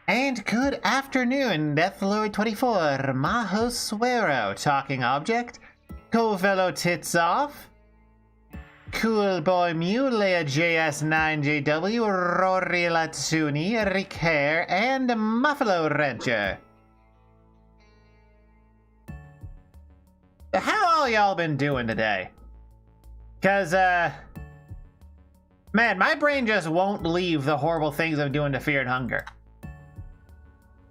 And good afternoon, Deathlord24, Maho Suero, Talking Object, Covello Tits Off, Cool Boy Mew, Leia JS9JW, Rory Latsuni, Rick Hare, and Muffalo Rancher. How all y'all been doing today? Cause, man, my brain just won't leave the horrible things I'm doing to Fear and Hunger.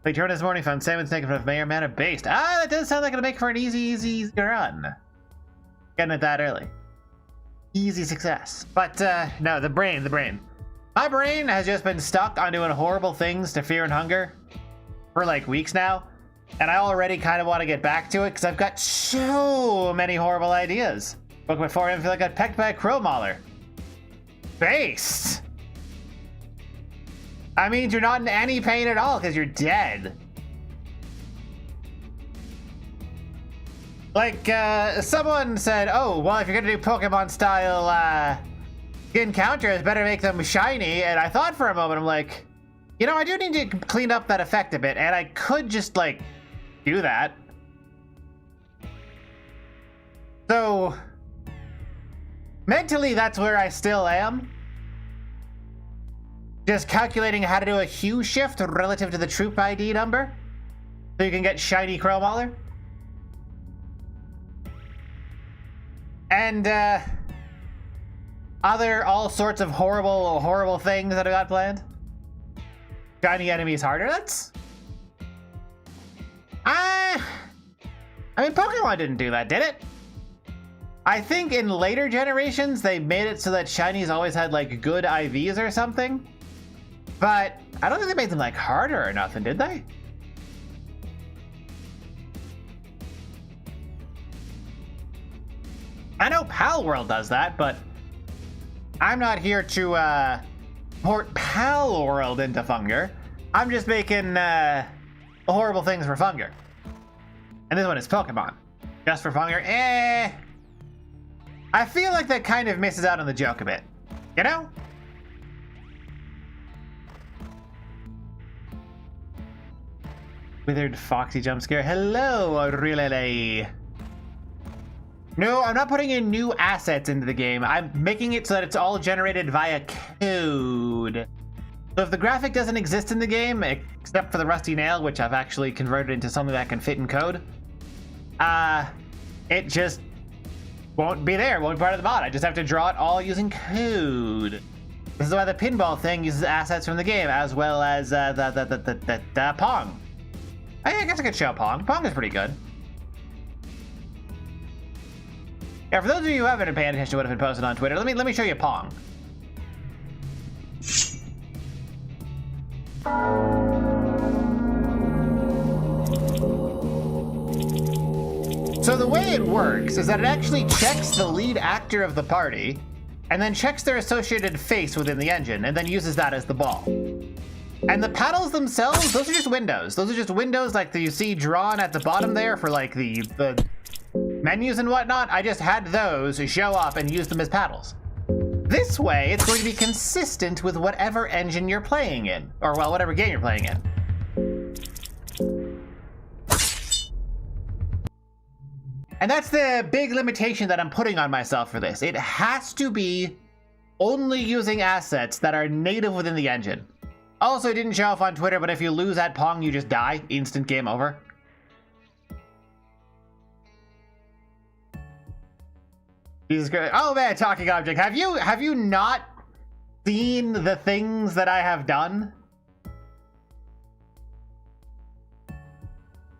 We turned this morning, found salmon snake of Mayor Manor based. Ah, that does sound like it'll make for an easy run. Getting it that early. Easy success. But, no, the brain. My brain has just been stuck on doing horrible things to Fear and Hunger for like weeks now. And I already kind of want to get back to it because I've got so many horrible ideas. Woke up at 4 a.m. feel like I got pecked by a crow mauler. Based. I mean, you're not in any pain at all because you're dead. Like, someone said, oh, well, if you're gonna do Pokemon style encounters, better make them shiny. And I thought for a moment, I'm like, you know, I do need to clean up that effect a bit, and I could just, like, do that. So, mentally, that's where I still am. Just calculating how to do a hue shift relative to the troop ID number, so you can get shiny Crow Mauler. And, other all sorts of horrible things that I got planned. Shiny enemies harder, that's... I mean, Pokemon didn't do that, did it? I think in later generations, they made it so that shinies always had, like, good IVs or something. But I don't think they made them, like, harder or nothing, did they? I know Pal World does that, but I'm not here to, port Pal World into Funger. I'm just making, horrible things for Funger. And this one is Pokemon. Just for Funger, I feel like that kind of misses out on the joke a bit. You know? Withered Foxy jump scare. Hello, really. No, I'm not putting in new assets into the game. I'm making it so that it's all generated via code. So if the graphic doesn't exist in the game, except for the rusty nail, which I've actually converted into something that can fit in code, it just won't be there, won't be part of the mod. I just have to draw it all using code. This is why the pinball thing uses assets from the game, as well as the Pong. I guess I could show Pong. Pong is pretty good. Yeah, for those of you who haven't been paying attention to what has been posted on Twitter, let me show you Pong. So the way it works is that it actually checks the lead actor of the party, and then checks their associated face within the engine, and then uses that as the ball. And the paddles themselves, those are just windows. Those are just windows like you see drawn at the bottom there for like the menus and whatnot. I just had those show up and use them as paddles. This way, it's going to be consistent with whatever engine you're playing in, or well, whatever game you're playing in. And that's the big limitation that I'm putting on myself for this. It has to be only using assets that are native within the engine. Also, it didn't show up on Twitter, but if you lose at Pong, you just die. Instant game over. Jesus Christ. Oh man, Talking Object. Have you not seen the things that I have done?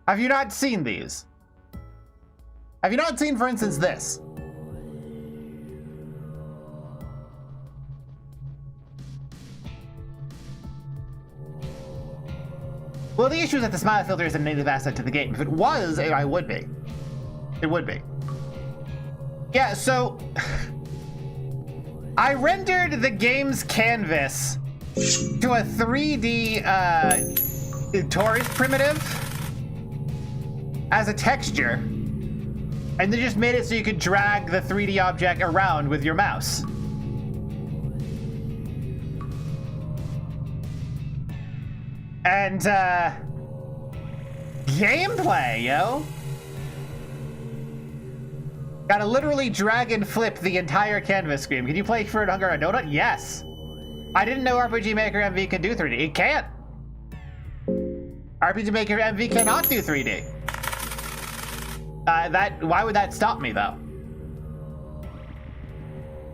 Have you not seen these? Have you not seen, for instance, this? Well, the issue is that the smile filter is a native asset to the game. If it was, I would be. It would be. Yeah, so I rendered the game's canvas to a 3D tourist primitive as a texture, and then just made it so you could drag the 3D object around with your mouse. And, gameplay, yo! Gotta literally drag and flip the entire canvas screen. Can you play Fear Hunger on Donut? Yes! I didn't know RPG Maker MV can do 3D. It can't! RPG Maker MV cannot do 3D. Why would that stop me, though?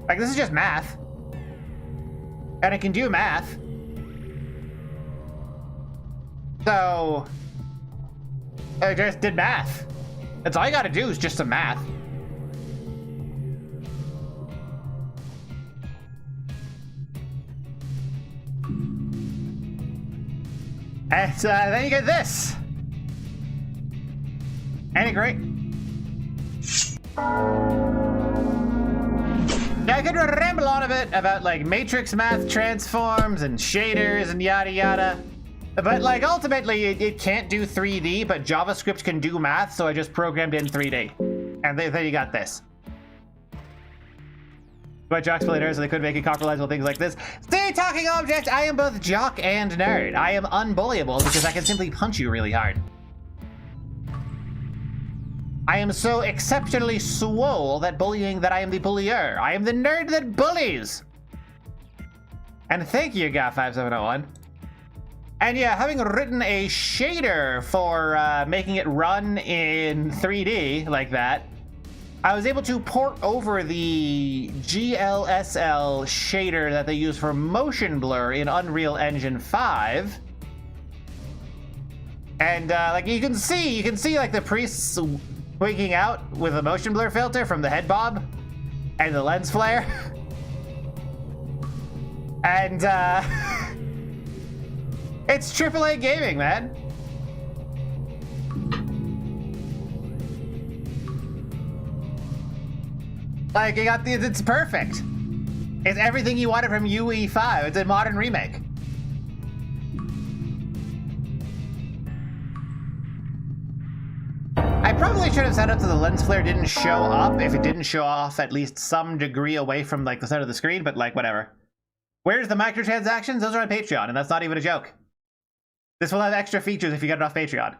Like, this is just math. And it can do math. So, I just did math. That's all you gotta do is just some math. And then you get this. Ain't it great? Now I could ramble on a bit about like matrix math transforms and shaders and yada yada. But like ultimately it can't do 3D, but JavaScript can do math, so I just programmed in 3D. And then you got this. But jock explainers, so they could make incomprehensible things like this. Stay talking object! I am both jock and nerd. I am unbullyable because I can simply punch you really hard. I am so exceptionally swole that I am the bullier. I am the nerd that bullies. And thank you, GAF5701. And yeah, having written a shader for making it run in 3D like that, I was able to port over the GLSL shader that they use for motion blur in Unreal Engine 5. And like you can see like the priests wigging out with a motion blur filter from the head bob and the lens flare. And it's AAA gaming, man. Like, it's perfect. It's everything you wanted from UE5. It's a modern remake. I probably should have set up so the lens flare didn't show up if it didn't show off at least some degree away from like the center of the screen, but like whatever. Where's the microtransactions? Those are on Patreon, and that's not even a joke. This will have extra features if you get it off Patreon.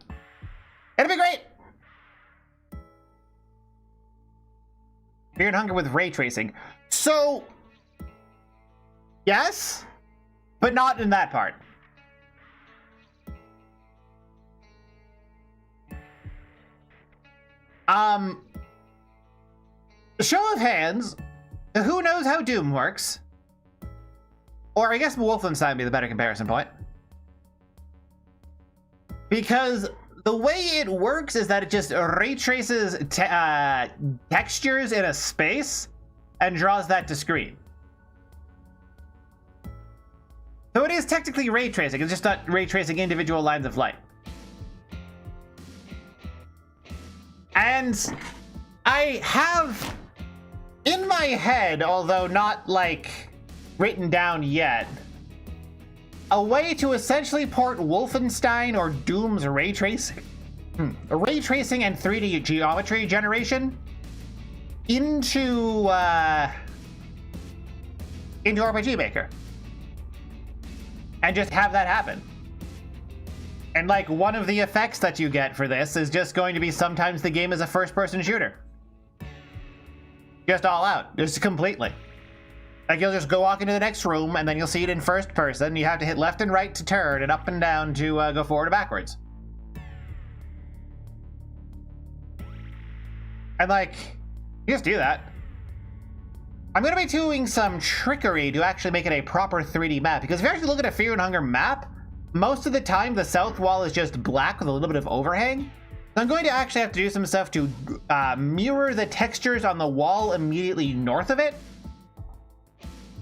It'll be great! Fear and Hunger with ray tracing. So, yes, but not in that part. Show of hands, who knows how Doom works? Or I guess Wolfenstein would be the better comparison point. Because the way it works is that it just ray traces textures in a space and draws that to screen. So it is technically ray tracing, it's just not ray tracing individual lines of light. And I have in my head, although not like written down yet, a way to essentially port Wolfenstein or Doom's ray tracing, ray tracing and 3D geometry generation into RPG Maker, and just have that happen. And like one of the effects that you get for this is just going to be sometimes the game is a first-person shooter, just all out, just completely. Like you'll just go walk into the next room and then you'll see it in first person. You have to hit left and right to turn and up and down to go forward or backwards. And like, you just do that. I'm going to be doing some trickery to actually make it a proper 3D map, because if you actually look at a Fear and Hunger map, most of the time the south wall is just black with a little bit of overhang. So I'm going to actually have to do some stuff to mirror the textures on the wall immediately north of it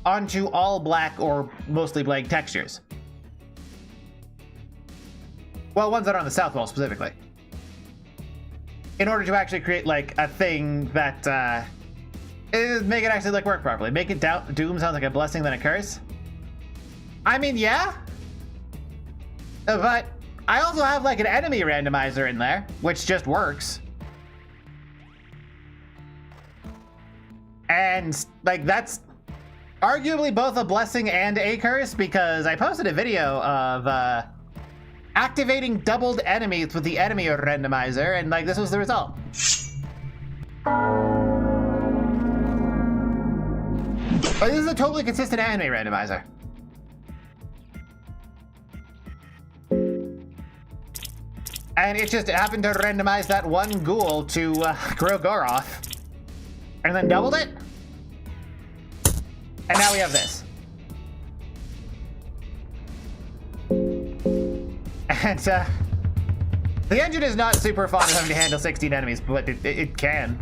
onto all black or mostly blank textures. Well, ones that are on the south wall specifically. In order to actually create like a thing that make it actually like work properly. Make it Doom sounds like a blessing than a curse. I mean, yeah. But I also have like an enemy randomizer in there, which just works. And like that's arguably both a blessing and a curse, because I posted a video of activating doubled enemies with the enemy randomizer, and like this was the result. But this is a totally consistent enemy randomizer. And it just happened to randomize that one ghoul to Grogoroth. And then doubled it. And now we have this. And the engine is not super fond of having to handle 16 enemies, but it can.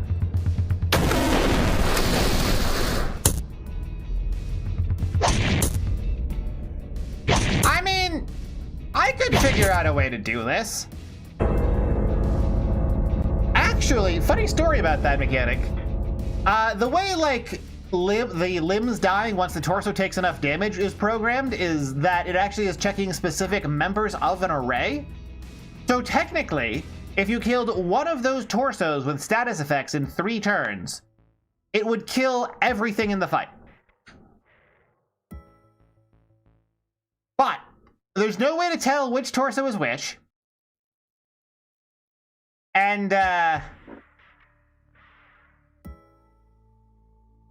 I mean, I could figure out a way to do this. Actually, funny story about that mechanic. The way, like, the limbs dying once the torso takes enough damage is programmed is that it actually is checking specific members of an array. So technically, if you killed one of those torsos with status effects in 3 turns, it would kill everything in the fight. But there's no way to tell which torso is which. And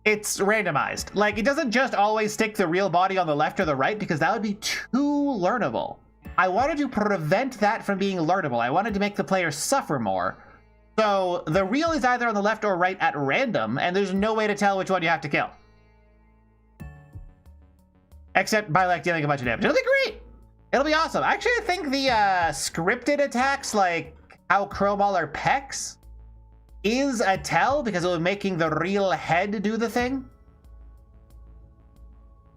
it's randomized. Like, it doesn't just always stick the real body on the left or the right, because that would be too learnable. I wanted to prevent that from being learnable. I wanted to make the player suffer more. So the real is either on the left or right at random, and there's no way to tell which one you have to kill. Except by, like, dealing a bunch of damage. It'll be great! It'll be awesome. Actually, I think the scripted attacks, like how Crowmauler pecs, is a tell, because it was making the real head do the thing.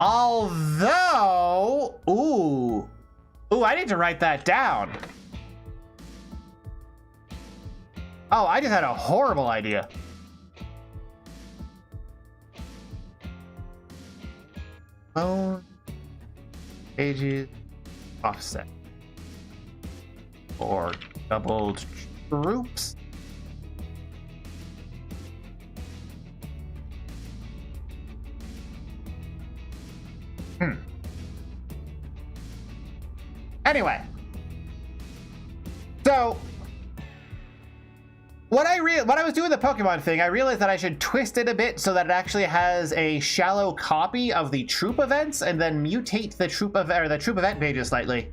Although, ooh, I need to write that down. Oh, I just had a horrible idea. Bone, pages, offset, or doubled troops. Anyway, so when I was doing the Pokemon thing, I realized that I should twist it a bit so that it actually has a shallow copy of the troop events, and then mutate the troop event pages slightly,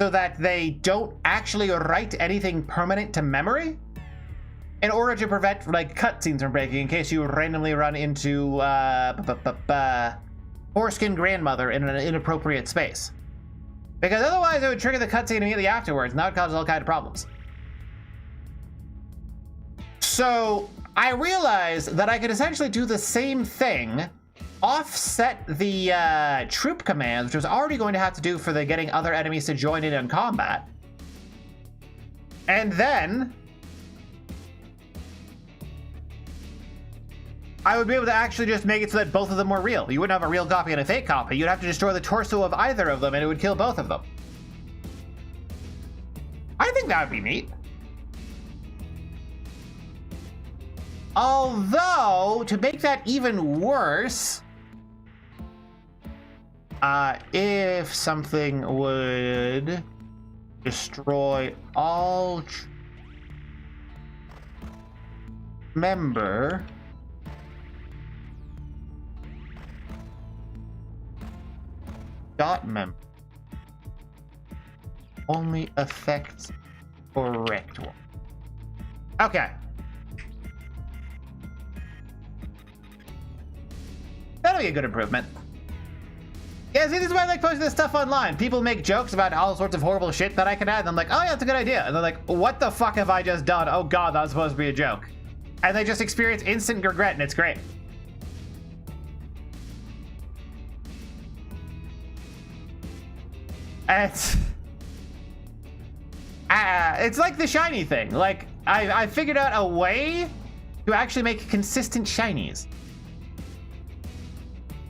so that they don't actually write anything permanent to memory, in order to prevent, like, cutscenes from breaking in case you randomly run into Foreskin Grandmother in an inappropriate space. Because otherwise it would trigger the cutscene immediately afterwards, and that would cause all kinds of problems. So I realized that I could essentially do the same thing, offset the troop commands, which I was already going to have to do for the getting other enemies to join in combat, and then I would be able to actually just make it so that both of them were real. You wouldn't have a real copy and a fake copy. You'd have to destroy the torso of either of them, and it would kill both of them. I think that would be neat. Although, to make that even worse, if something would destroy all member dot member only affects correct one. Okay. That'll be a good improvement. Yeah, see, this is why I like posting this stuff online. People make jokes about all sorts of horrible shit that I can add, and I'm like, oh yeah, that's a good idea. And they're like, what the fuck have I just done? Oh god, that was supposed to be a joke. And they just experience instant regret, and it's great. And it's like the shiny thing. Like, I figured out a way to actually make consistent shinies.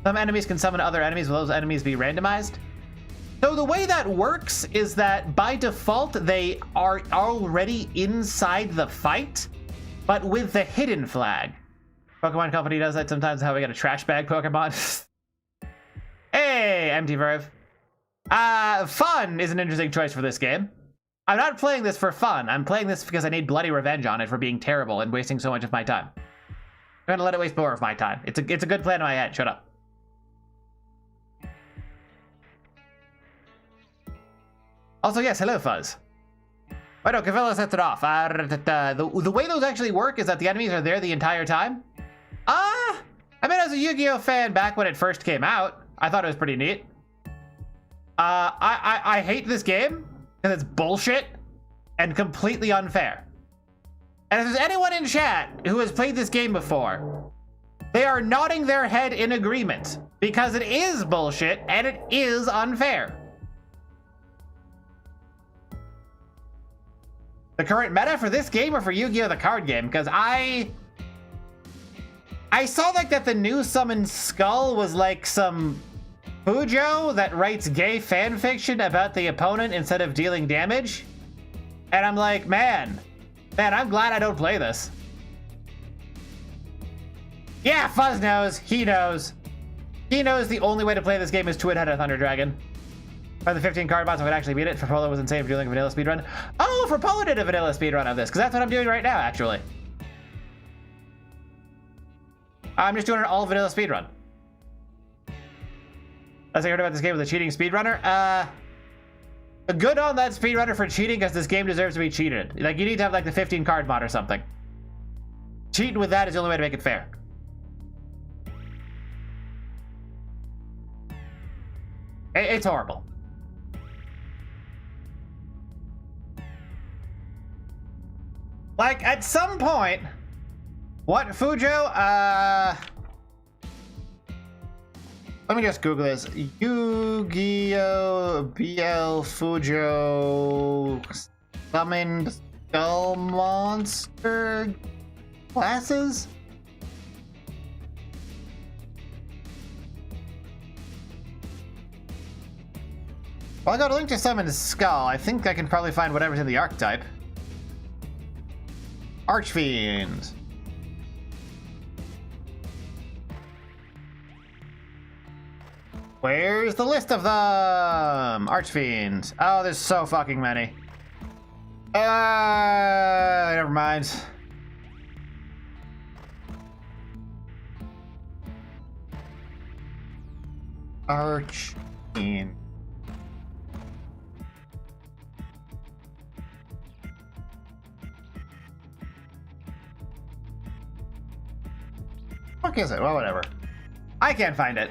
Some enemies can summon other enemies. Will those enemies be randomized? So the way that works is that by default, they are already inside the fight, but with the hidden flag. Pokemon Company does that sometimes, how we got a trash bag Pokemon. Hey, Empty Verve. Fun is an interesting choice for this game. I'm not playing this for fun. I'm playing this because I need bloody revenge on it for being terrible and wasting so much of my time. I'm gonna let it waste more of my time. It's a good plan in my head. Shut up. Also, yes, hello, Fuzz. Wait, no, Cavillo sets it off. The way those actually work is that the enemies are there the entire time. I mean, as a Yu-Gi-Oh fan back when it first came out, I thought it was pretty neat. I hate this game because it's bullshit and completely unfair. And if there's anyone in chat who has played this game before, they are nodding their head in agreement because it is bullshit and it is unfair. The current meta for this game or for Yu-Gi-Oh! The card game? Because I saw like that the new Summoned Skull was like some Fujo that writes gay fan fiction about the opponent instead of dealing damage. And I'm like, man, I'm glad I don't play this. Yeah, Fuzz knows. He knows. He knows the only way to play this game is Twin Head of Thunder Dragon. Or the 15 card bots, I would actually beat it. For Polo was insane for doing a vanilla speedrun. Oh, for Polo did a vanilla speedrun of this, because that's what I'm doing right now, actually. I'm just doing an all vanilla speedrun. As I heard about this game with a cheating speedrunner. Good on that speedrunner for cheating, because this game deserves to be cheated. Like, you need to have like the 15 card mod or something. Cheating with that is the only way to make it fair. It's horrible. Like, at some point, what, Fujo? Let me just Google this. Yu-Gi-Oh! BL Fujo Summoned Skull Monster classes? Well, I got a link to Summoned Skull. I think I can probably find whatever's in the archetype. Archfiend. Where's the list of them? Archfiend. Oh, there's so fucking many. Never mind. Archfiend. What is it? Well, whatever. I can't find it.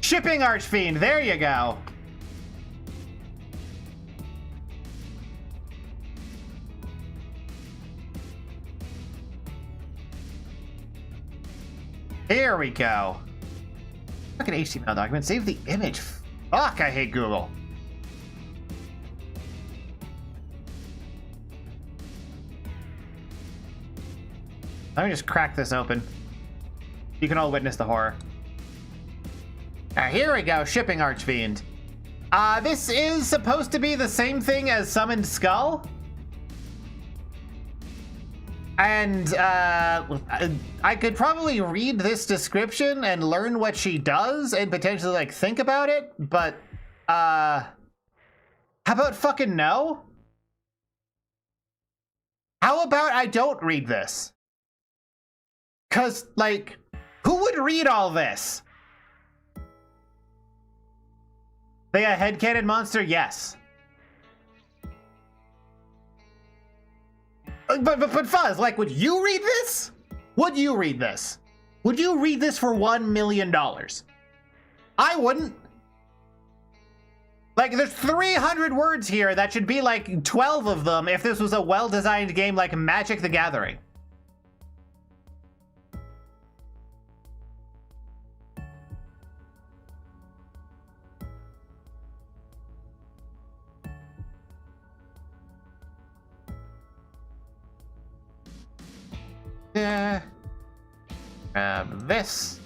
Shipping Archfiend. There you go. Here we go. Look at HTML document. Save the image. Fuck, I hate Google. Let me just crack this open. You can all witness the horror. Here we go, Shipping Archfiend. This is supposed to be the same thing as Summoned Skull. And, I could probably read this description and learn what she does and potentially, like, think about it, but, how about fucking no? How about I don't read this? 'Cause, like, who would read all this? They a headcanon monster? Yes. But Fuzz, like, would you read this? Would you read this? Would you read this for $1 million? I wouldn't. Like, there's 300 words here. That should be like 12 of them if this was a well-designed game like Magic the Gathering. This.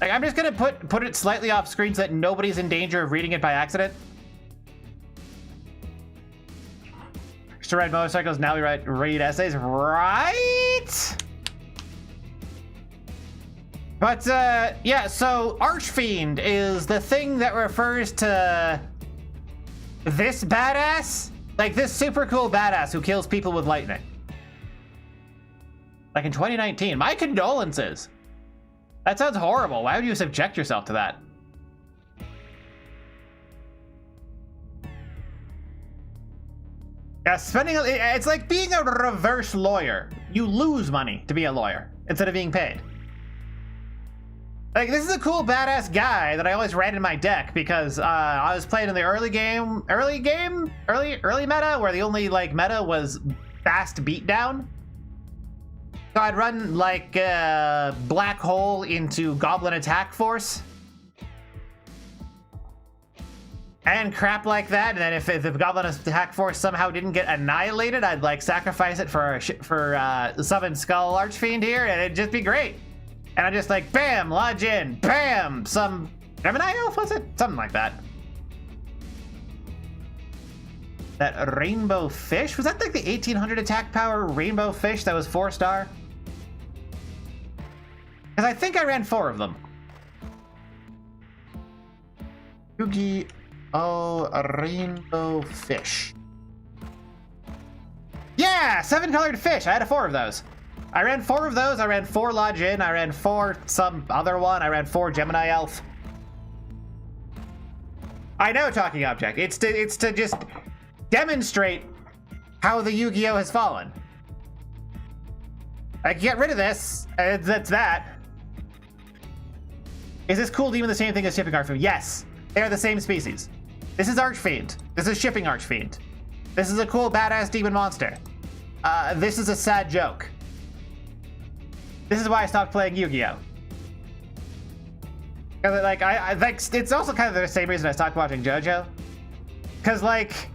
Like, I'm just gonna put it slightly off screen so that nobody's in danger of reading it by accident. Used to ride motorcycles, now we read essays, right? But, yeah, so Archfiend is the thing that refers to this badass. Like, this super cool badass who kills people with lightning. Like in 2019. My condolences. That sounds horrible. Why would you subject yourself to that? Yeah, it's like being a reverse lawyer. You lose money to be a lawyer instead of being paid. Like, this is a cool badass guy that I always ran in my deck because I was playing in the early meta where the only like meta was fast beatdown. So I'd run like Black Hole into Goblin Attack Force and crap like that. And then if the Goblin Attack Force somehow didn't get annihilated, I'd like sacrifice it for Summon Skull Archfiend here, and it'd just be great. And I'm just like, bam, lodge in, bam, some Gemini Elf, was it? Something like that. That Rainbow Fish? Was that like the 1800 attack power Rainbow Fish that was 4-star? Because I think I ran 4 of them. Yu-Gi-Oh! Rainbow Fish. Yeah, 7-colored fish. I had 4 of those. I ran 4 of those. I ran 4 Lodge In. I ran 4 some other one. I ran 4 Gemini Elf. I know, Talking Object. It's to just demonstrate how the Yu-Gi-Oh has fallen. I can get rid of this. That's that. Is this cool demon the same thing as Shipping Archfiend? Yes, they are the same species. This is Archfiend. This is Shipping Archfiend. This is a cool badass demon monster. This is a sad joke. This is why I stopped playing Yu-Gi-Oh. Like, I like, it's also kind of the same reason I stopped watching JoJo. Cause like,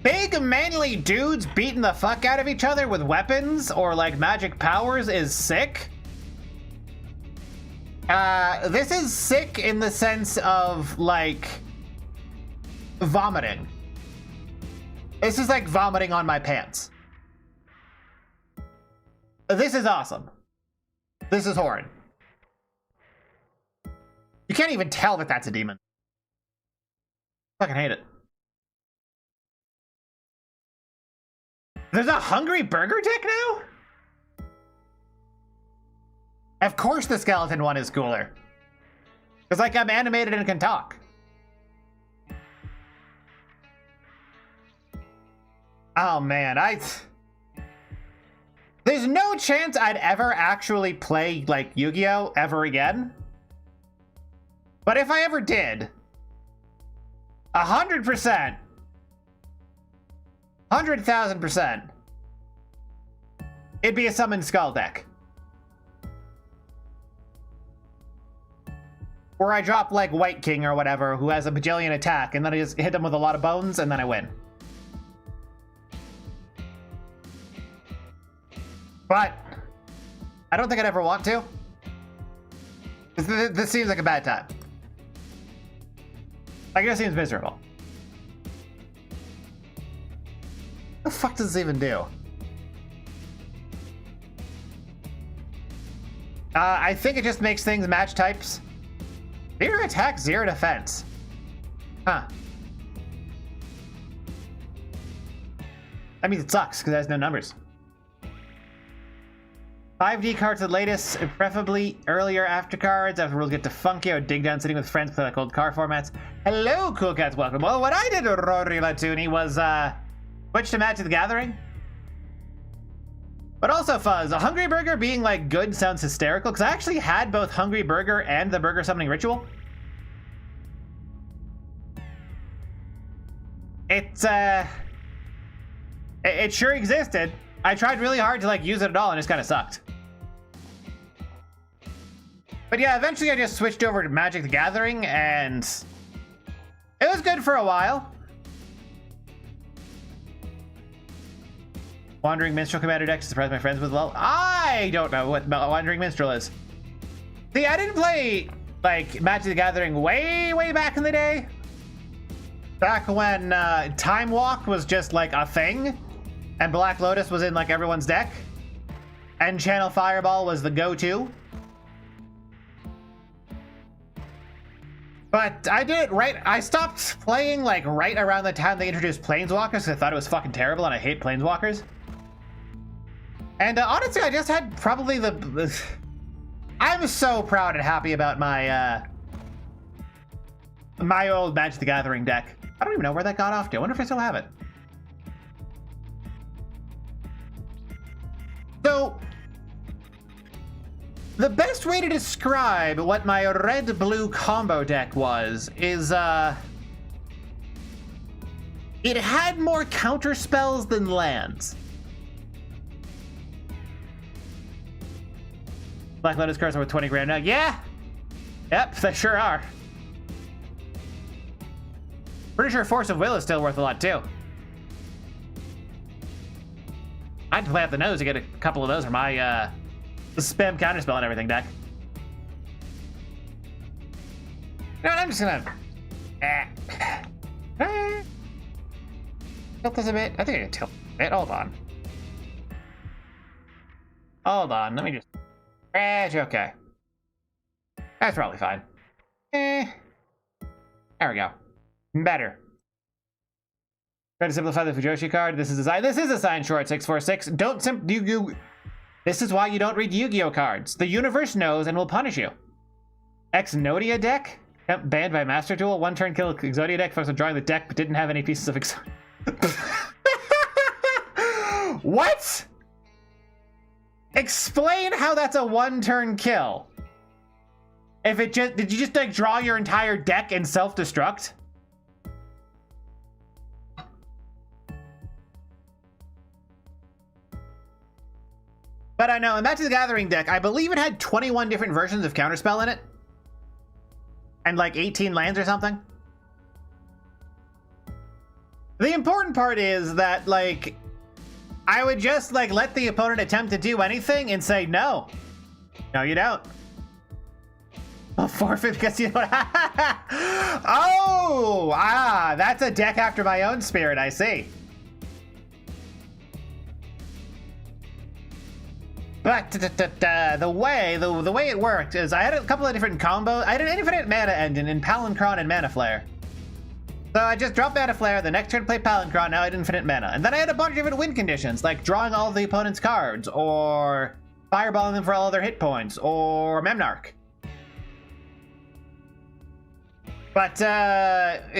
big manly dudes beating the fuck out of each other with weapons or like magic powers is sick. This is sick in the sense of like vomiting. This is like vomiting on my pants. This is awesome. This is horrid. You can't even tell that that's a demon. Fucking hate it. There's a Hungry Burger deck now? Of course the skeleton one is cooler. Because like I'm animated and can talk. Oh man, there's no chance I'd ever actually play like Yu-Gi-Oh! Ever again. But if I ever did, 100%, 100,000%, it'd be a Summon Skull deck. Where I drop like White King or whatever, who has a bajillion attack, and then I just hit them with a lot of bones, and then I win. But I don't think I'd ever want to. This seems like a bad time. Like, it seems miserable. What the fuck does this even do? I think it just makes things match types. 0 attack, 0 defense. Huh. I mean, it sucks because it has no numbers. 5D cards at latest, preferably earlier after cards. After rules get to funky, I would dig down sitting with friends play like old card formats. Hello, Cool Cats, welcome. Well, what I did, Rory Latuni, was switch to Magic the Gathering. But also, Fuzz, a Hungry Burger being like good sounds hysterical, because I actually had both Hungry Burger and the Burger Summoning Ritual. It sure existed. I tried really hard to like use it at all and it just kind of sucked. But yeah, eventually I just switched over to Magic the Gathering and it was good for a while. Wandering Minstrel Commander deck to surprise my friends with. Well, I don't know what Wandering Minstrel is. See, I didn't play like Magic the Gathering way back in the day. Back when Time Walk was just like a thing and Black Lotus was in like everyone's deck. and Channel Fireball was the go-to. But I did it right. I stopped playing like right around the time they introduced Planeswalkers because I thought it was fucking terrible and I hate Planeswalkers. And honestly, I just had probably the... I'm so proud and happy about my my old Magic the Gathering deck. I don't even know where that got off to. I wonder if I still have it. So, the best way to describe what my red-blue combo deck was is, it had more counter spells than lands. Black Lotus cards are worth 20 grand now. Yeah! Yep, they sure are. Pretty sure Force of Will is still worth a lot, too. I'd play up the nose to get a couple of those for my, spam counterspell and everything deck. No, I'm just gonna tilt this a bit. I think I can tilt a bit. Hold on. Hold on. Let me just. Okay. That's probably fine. There we go. Better. Try to simplify the Fujoshi card. This is a sign short 646. Don't This is why you don't read Yu-Gi-Oh cards. The universe knows and will punish you. Exodia deck? Yep, banned by Master Duel. One turn kill Exodia deck. Focused on drawing the deck, but didn't have any pieces of Exodia. What? Explain how that's a one-turn kill. If it just did you just like draw your entire deck and self-destruct? But I know, in Magic the Gathering deck, I believe it had 21 different versions of Counterspell in it. And like 18 lands or something. The important part is that, like, I would just, like, let the opponent attempt to do anything and say, no. No, you don't. I'll forfeit because you don't. Oh! That's a deck after my own spirit, I see. But the way it worked is I had a couple of different combos. I had an infinite mana engine in Palinchron and Mana Flare. So I just dropped Mana Flare, the next turn play Palinchron, now I had infinite mana. And then I had a bunch of different win conditions, like drawing all of the opponent's cards, or fireballing them for all their hit points, or Memnarch. But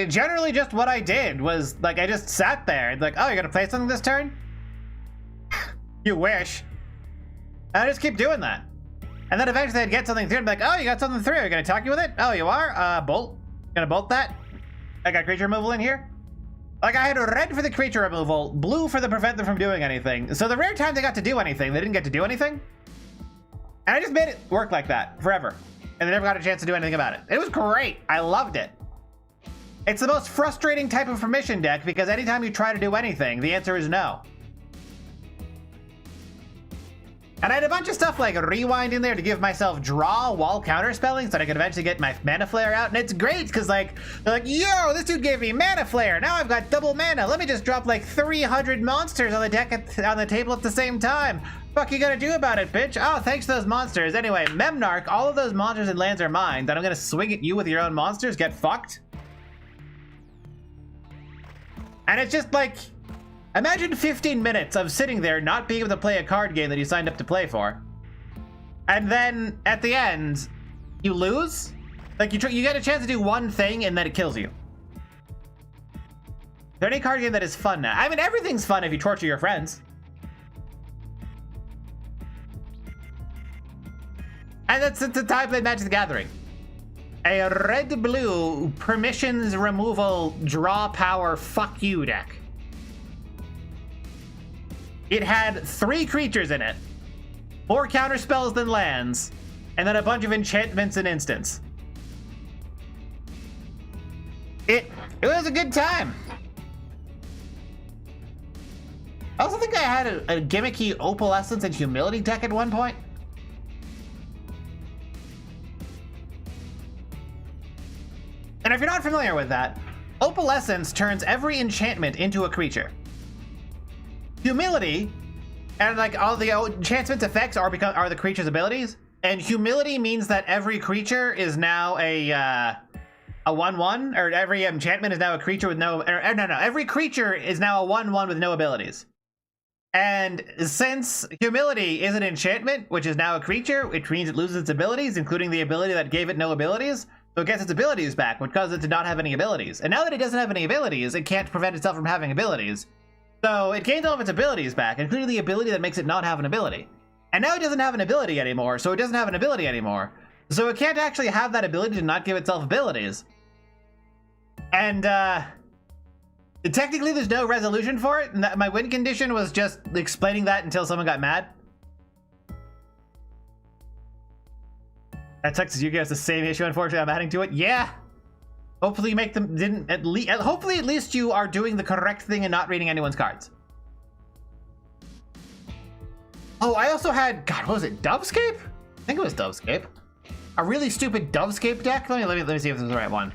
generally just what I did was, like, I just sat there, like, oh, you're gonna play something this turn? You wish. And I just keep doing that. And then eventually I'd get something through and be like, oh, you got something through. Are you going to attack you with it? Oh, you are? Bolt. Gonna bolt that? I got creature removal in here? Like, I had red for the creature removal, blue for the prevent them from doing anything. So the rare time they got to do anything, they didn't get to do anything. And I just made it work like that forever. And they never got a chance to do anything about it. It was great. I loved it. It's the most frustrating type of permission deck because anytime you try to do anything, the answer is no. And I had a bunch of stuff like Rewind in there to give myself draw while counterspelling so that I could eventually get my Mana Flare out. And it's great because, like, they're like, yo, this dude gave me Mana Flare. Now I've got double mana. Let me just drop like 300 monsters on the deck on the table at the same time. Fuck you gonna do about it, bitch? Oh, thanks to those monsters. Anyway, Memnarch, all of those monsters and lands are mine. Then I'm gonna swing at you with your own monsters. Get fucked. And it's just like... Imagine 15 minutes of sitting there not being able to play a card game that you signed up to play for. And then, at the end, you lose? Like, you get a chance to do one thing and then it kills you. Is there any card game that is fun now? I mean, everything's fun if you torture your friends. And that's the time I played Magic the Gathering. A red-blue permissions removal draw power fuck you deck. It had 3 creatures in it, more counter spells than lands, and then a bunch of enchantments and instants. It was a good time. I also think I had a gimmicky Opalescence and Humility deck at one point. And if you're not familiar with that, Opalescence turns every enchantment into a creature. Humility And like all the enchantment's effects are the creature's abilities. And humility means that every creature is now a 1/1, or every enchantment is now a creature with no, every creature is now a 1/1 with no abilities. And since humility is an enchantment, which is now a creature, which means it loses its abilities, including the ability that gave it no abilities. So it gets its abilities back, which causes it to not have any abilities. And now that it doesn't have any abilities, it can't prevent itself from having abilities. So it gains all of its abilities back, including the ability that makes it not have an ability. And now it doesn't have an ability anymore, so it doesn't have an ability anymore. So it can't actually have that ability to not give itself abilities. And, technically there's no resolution for it, and my win condition was just explaining that until someone got mad. That Texas Yu-Gi-Oh! Has the same issue, unfortunately, I'm adding to it. Yeah! Hopefully you make them, hopefully at least you are doing the correct thing and not reading anyone's cards. Oh, I also had, God, what was it, Dovescape? I think it was Dovescape. A really stupid Dovescape deck? Let me see if this is the right one.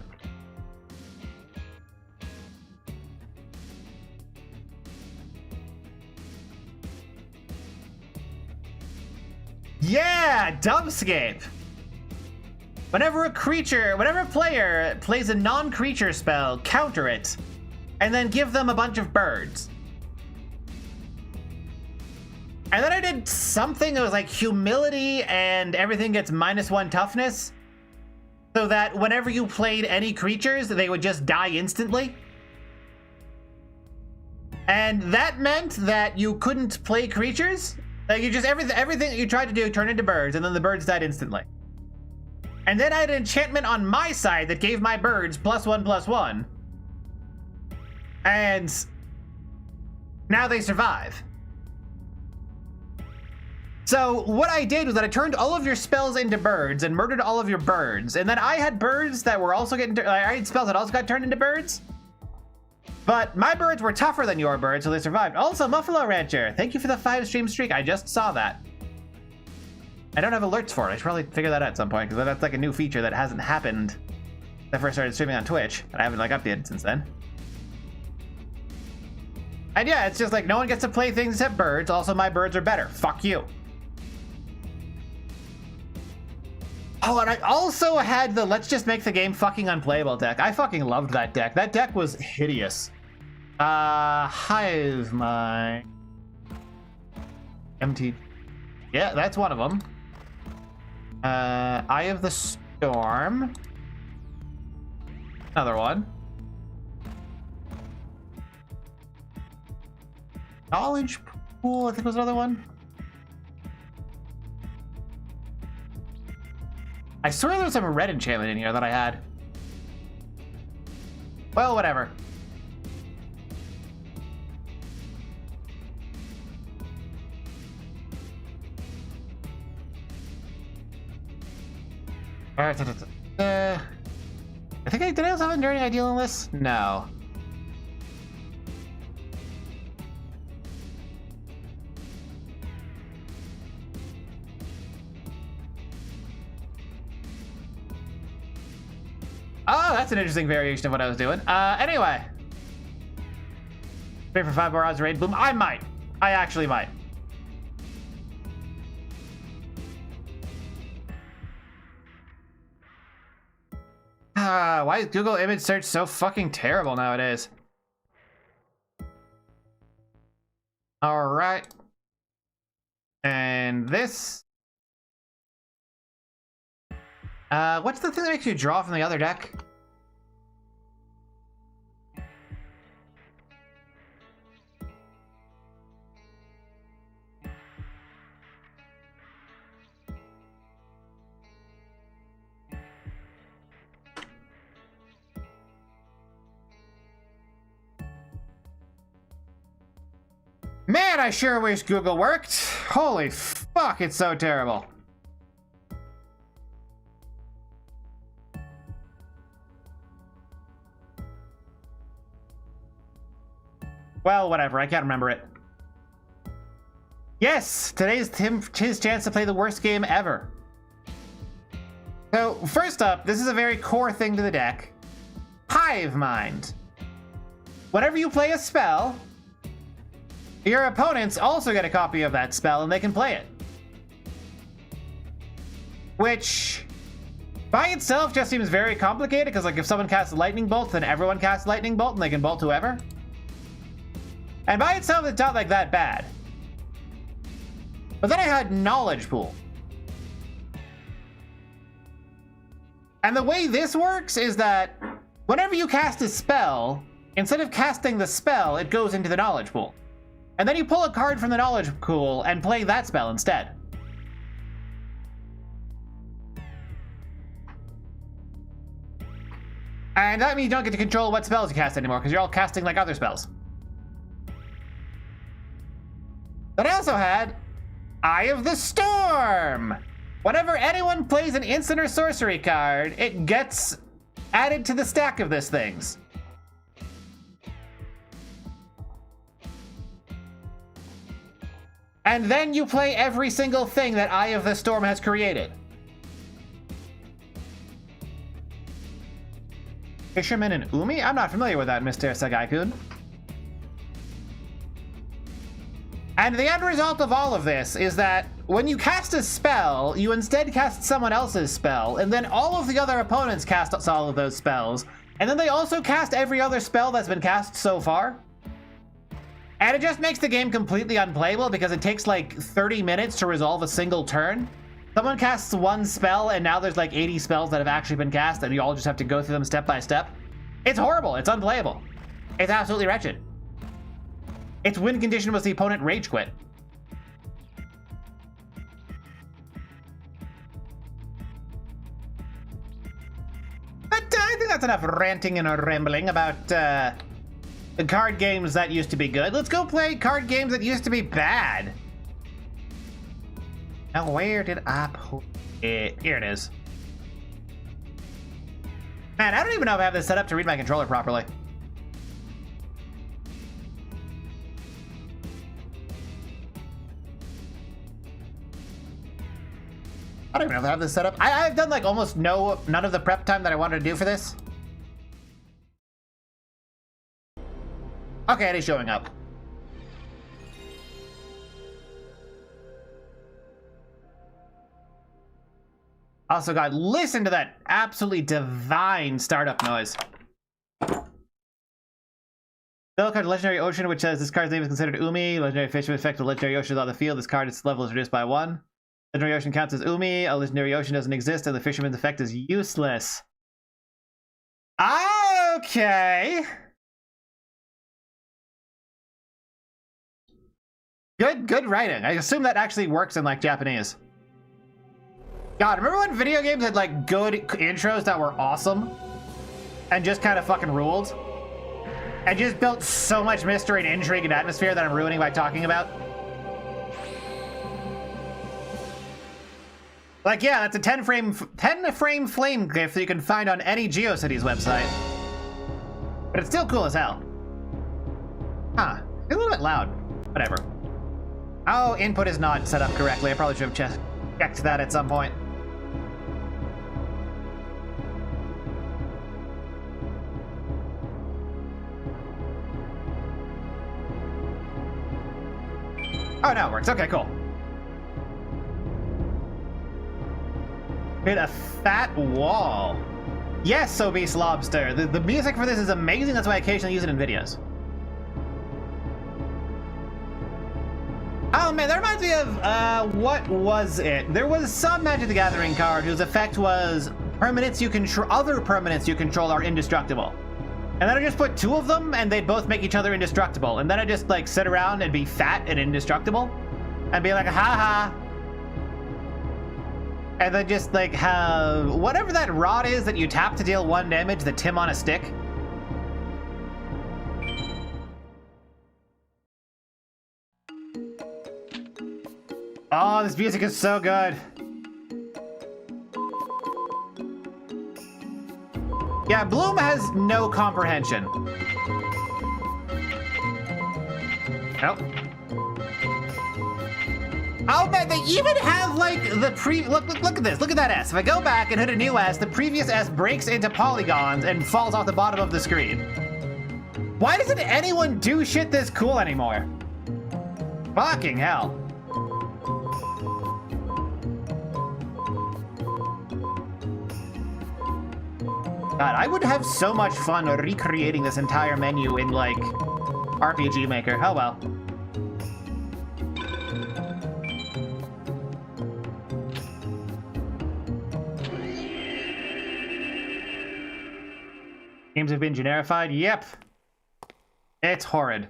Yeah, Dovescape. Whenever a player plays a non-creature spell, counter it, and then give them a bunch of birds. And then I did something that was like humility and everything gets -1 toughness, so that whenever you played any creatures, they would just die instantly. And that meant that you couldn't play creatures. Like, you just, everything that you tried to do turned into birds, and then the birds died instantly. And then I had an enchantment on my side that gave my birds +1/+1. And now they survive. So what I did was that I turned all of your spells into birds and murdered all of your birds. And then I had birds that were also getting, I had spells that also got turned into birds. But my birds were tougher than your birds, so they survived. Also, Muffalo Rancher, thank you for the 5-stream streak. I just saw that. I don't have alerts for it. I should probably figure that out at some point, because that's like a new feature that hasn't happened since I first started streaming on Twitch, but I haven't like updated since then. And yeah, it's just like no one gets to play things except birds. Also, my birds are better. Fuck you. Oh, and I also had the let's just make the game fucking unplayable deck. I fucking loved that deck. That deck was hideous. Hive Mind. MT. Yeah, that's one of them. Eye of the Storm. Another one. Knowledge Pool, I think was another one. I swear there was some red enchantment in here that I had. Well, whatever. I think did I also have Enduring Ideal on this? No. Oh, that's an interesting variation of what I was doing. Anyway. Pay for 5 more odds raid boom. I might. I actually might. Why is Google image search so fucking terrible nowadays? All right. And this. What's the thing that makes you draw from the other deck? Man, I sure wish Google worked. Holy fuck, it's so terrible. Well, whatever, I can't remember it. Yes, today's his chance to play the worst game ever. So, first up, this is a very core thing to the deck. Hive Mind. Whenever you play a spell, your opponents also get a copy of that spell and they can play it. Which, by itself, just seems very complicated, because like if someone casts a lightning bolt, then everyone casts lightning bolt and they can bolt whoever. And by itself, it's not like that bad. But then I had Knowledge Pool. And the way this works is that whenever you cast a spell, instead of casting the spell, it goes into the Knowledge Pool. And then you pull a card from the Knowledge Pool and play that spell instead. And that means you don't get to control what spells you cast anymore, because you're all casting like other spells. But I also had Eye of the Storm. Whenever anyone plays an instant or sorcery card, it gets added to the stack of these things. And then you play every single thing that Eye of the Storm has created. Fisherman and Umi? I'm not familiar with that, Mr. Sagai-kun. And the end result of all of this is that when you cast a spell, you instead cast someone else's spell, and then all of the other opponents cast all of those spells, and then they also cast every other spell that's been cast so far. And it just makes the game completely unplayable because it takes like 30 minutes to resolve a single turn. Someone casts one spell and now there's like 80 spells that have actually been cast and you all just have to go through them step by step. It's horrible. It's unplayable. It's absolutely wretched. Its win condition was the opponent rage quit. But I think that's enough ranting and rambling about the card games that used to be good. Let's go play card games that used to be bad. Now, where did I put it? Here it is. Man, I don't even know if I have this set up to read my controller properly. I don't even know if I have this set up. I've done like almost none of the prep time that I wanted to do for this. Okay, it is showing up. Also, God, listen to that absolutely divine startup noise. Spell card Legendary Ocean, which says this card's name is considered Umi. Legendary Fish with effect of Legendary Ocean is on the field. This card's level is reduced by 1. Legendary Ocean counts as Umi. A Legendary Ocean doesn't exist, and the Fisherman's effect is useless. Okay. Good writing. I assume that actually works in like Japanese. God, remember when video games had like good intros that were awesome and just kind of fucking ruled? And just built so much mystery and intrigue and atmosphere that I'm ruining by talking about? Like, yeah, that's a 10 frame flame GIF that you can find on any GeoCities website. But it's still cool as hell. Huh. It's a little bit loud. Whatever. Oh, input is not set up correctly. I probably should have checked that at some point. Oh, no, it works. Okay, cool. Hit a fat wall. Yes, Obese Lobster. The music for this is amazing. That's why I occasionally use it in videos. Oh man, that reminds me of, what was it? There was some Magic the Gathering card whose effect was permanents you control, other permanents you control are indestructible. And then I just put 2 of them and they'd both make each other indestructible. And then I just like sit around and be fat and indestructible and be like, haha. And then just like have whatever that rod is that you tap to deal 1 damage, the Tim on a stick. Oh, this music is so good. Yeah, Bloom has no comprehension. Nope. Oh man, they even have like the look at this. Look at that S. If I go back and hit a new S, the previous S breaks into polygons and falls off the bottom of the screen. Why doesn't anyone do shit this cool anymore? Fucking hell. God, I would have so much fun recreating this entire menu in, like, RPG Maker. Oh well. Games have been generified? Yep. It's horrid.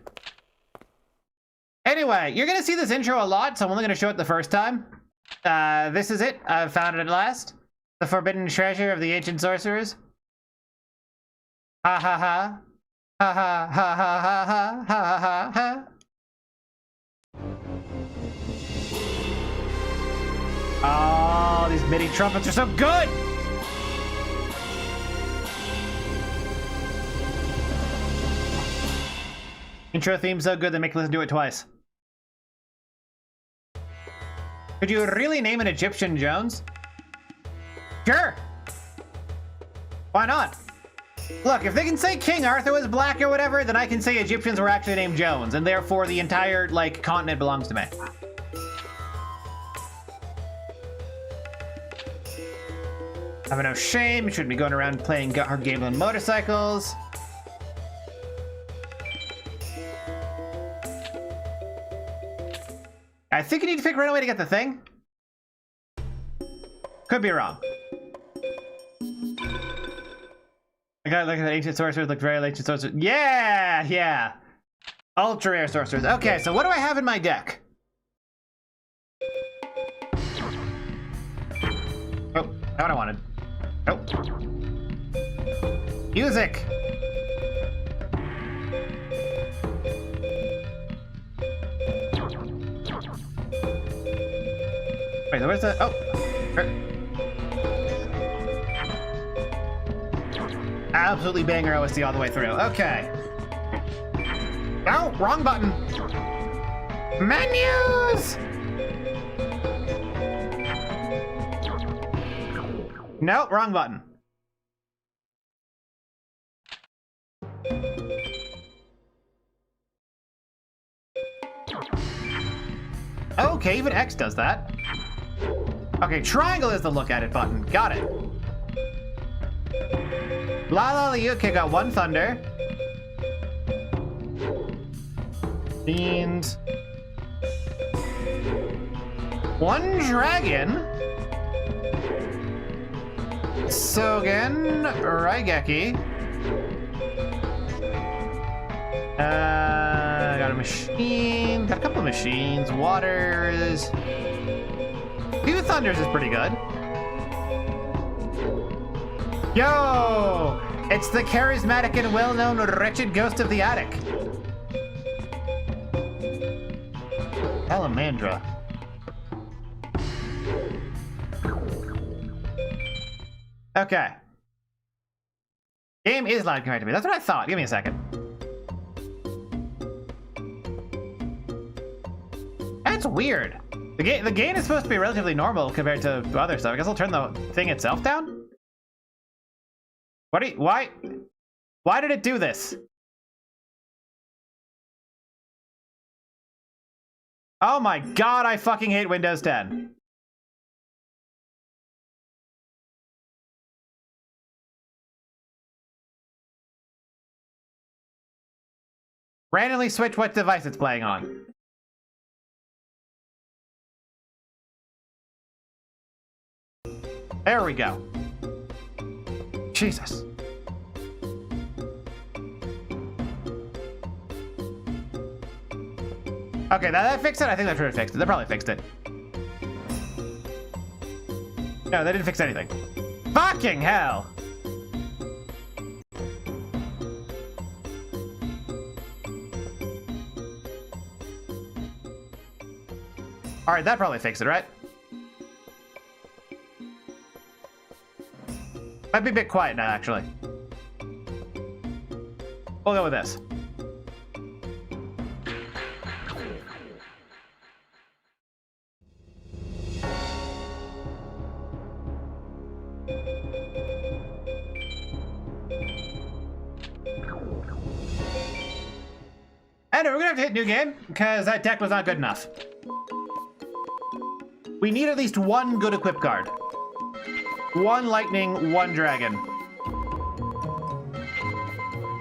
Anyway, you're gonna see this intro a lot, so I'm only gonna show it the first time. This is it. I've found it at last. The forbidden treasure of the ancient sorcerers. Ha ha ha. Ha ha ha ha ha ha ha ha ha. Oh, these MIDI trumpets are so good! Intro theme so good they make me listen to it twice. Could you really name an Egyptian Jones? Sure! Why not? Look, if they can say King Arthur was black or whatever, then I can say Egyptians were actually named Jones, and therefore the entire, like, continent belongs to me. Having no shame, you shouldn't be going around playing hard games on motorcycles. I think you need to pick right away to get the thing. Could be wrong. I gotta look at the ancient sorcerers, look very ancient sorcerers. Yeah, yeah. Ultra rare sorcerers. Okay, so what do I have in my deck? Oh, not what I wanted. Oh. Music. Wait, where's the... Oh. Absolutely banger OST all the way through. Okay. Oh, wrong button. Menus! Nope, wrong button. Okay, even X does that. Okay, triangle is the look at it button. Got it. La La Liuke got one thunder. Fiend. One dragon. Sogen. Raigeki. Got a machine. Got a couple of machines. Waters. Few thunders is pretty good. Yo! It's the charismatic and well-known wretched ghost of the attic. Salamandra. Okay. Game is loud compared to me. That's what I thought. Give me a second. That's weird. The gain is supposed to be relatively normal compared to other stuff. I guess I'll turn the thing itself down. Why did it do this? Oh my god, I fucking hate Windows 10. Randomly switch what device it's playing on. There we go. Jesus. Okay, that fixed it? I think that should have fixed it. That probably fixed it. No, they didn't fix anything. Fucking hell! Alright, that probably fixed it, right? Might be a bit quiet now, actually. We'll go with this. And we're gonna have to hit new game, because that deck was not good enough. We need at least one good equip card. One lightning, one dragon.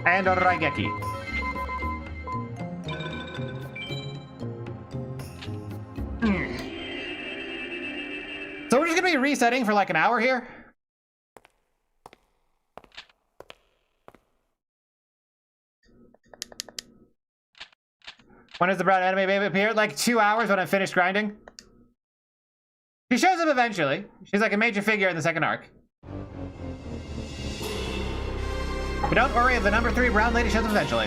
And a Raigeki. So we're just gonna be resetting for like an hour here. When does the brown anime baby appear? Like 2 hours when I'm finished grinding. She shows up eventually. She's like a major figure in the second arc. But don't worry, the number 3 brown lady shows up eventually.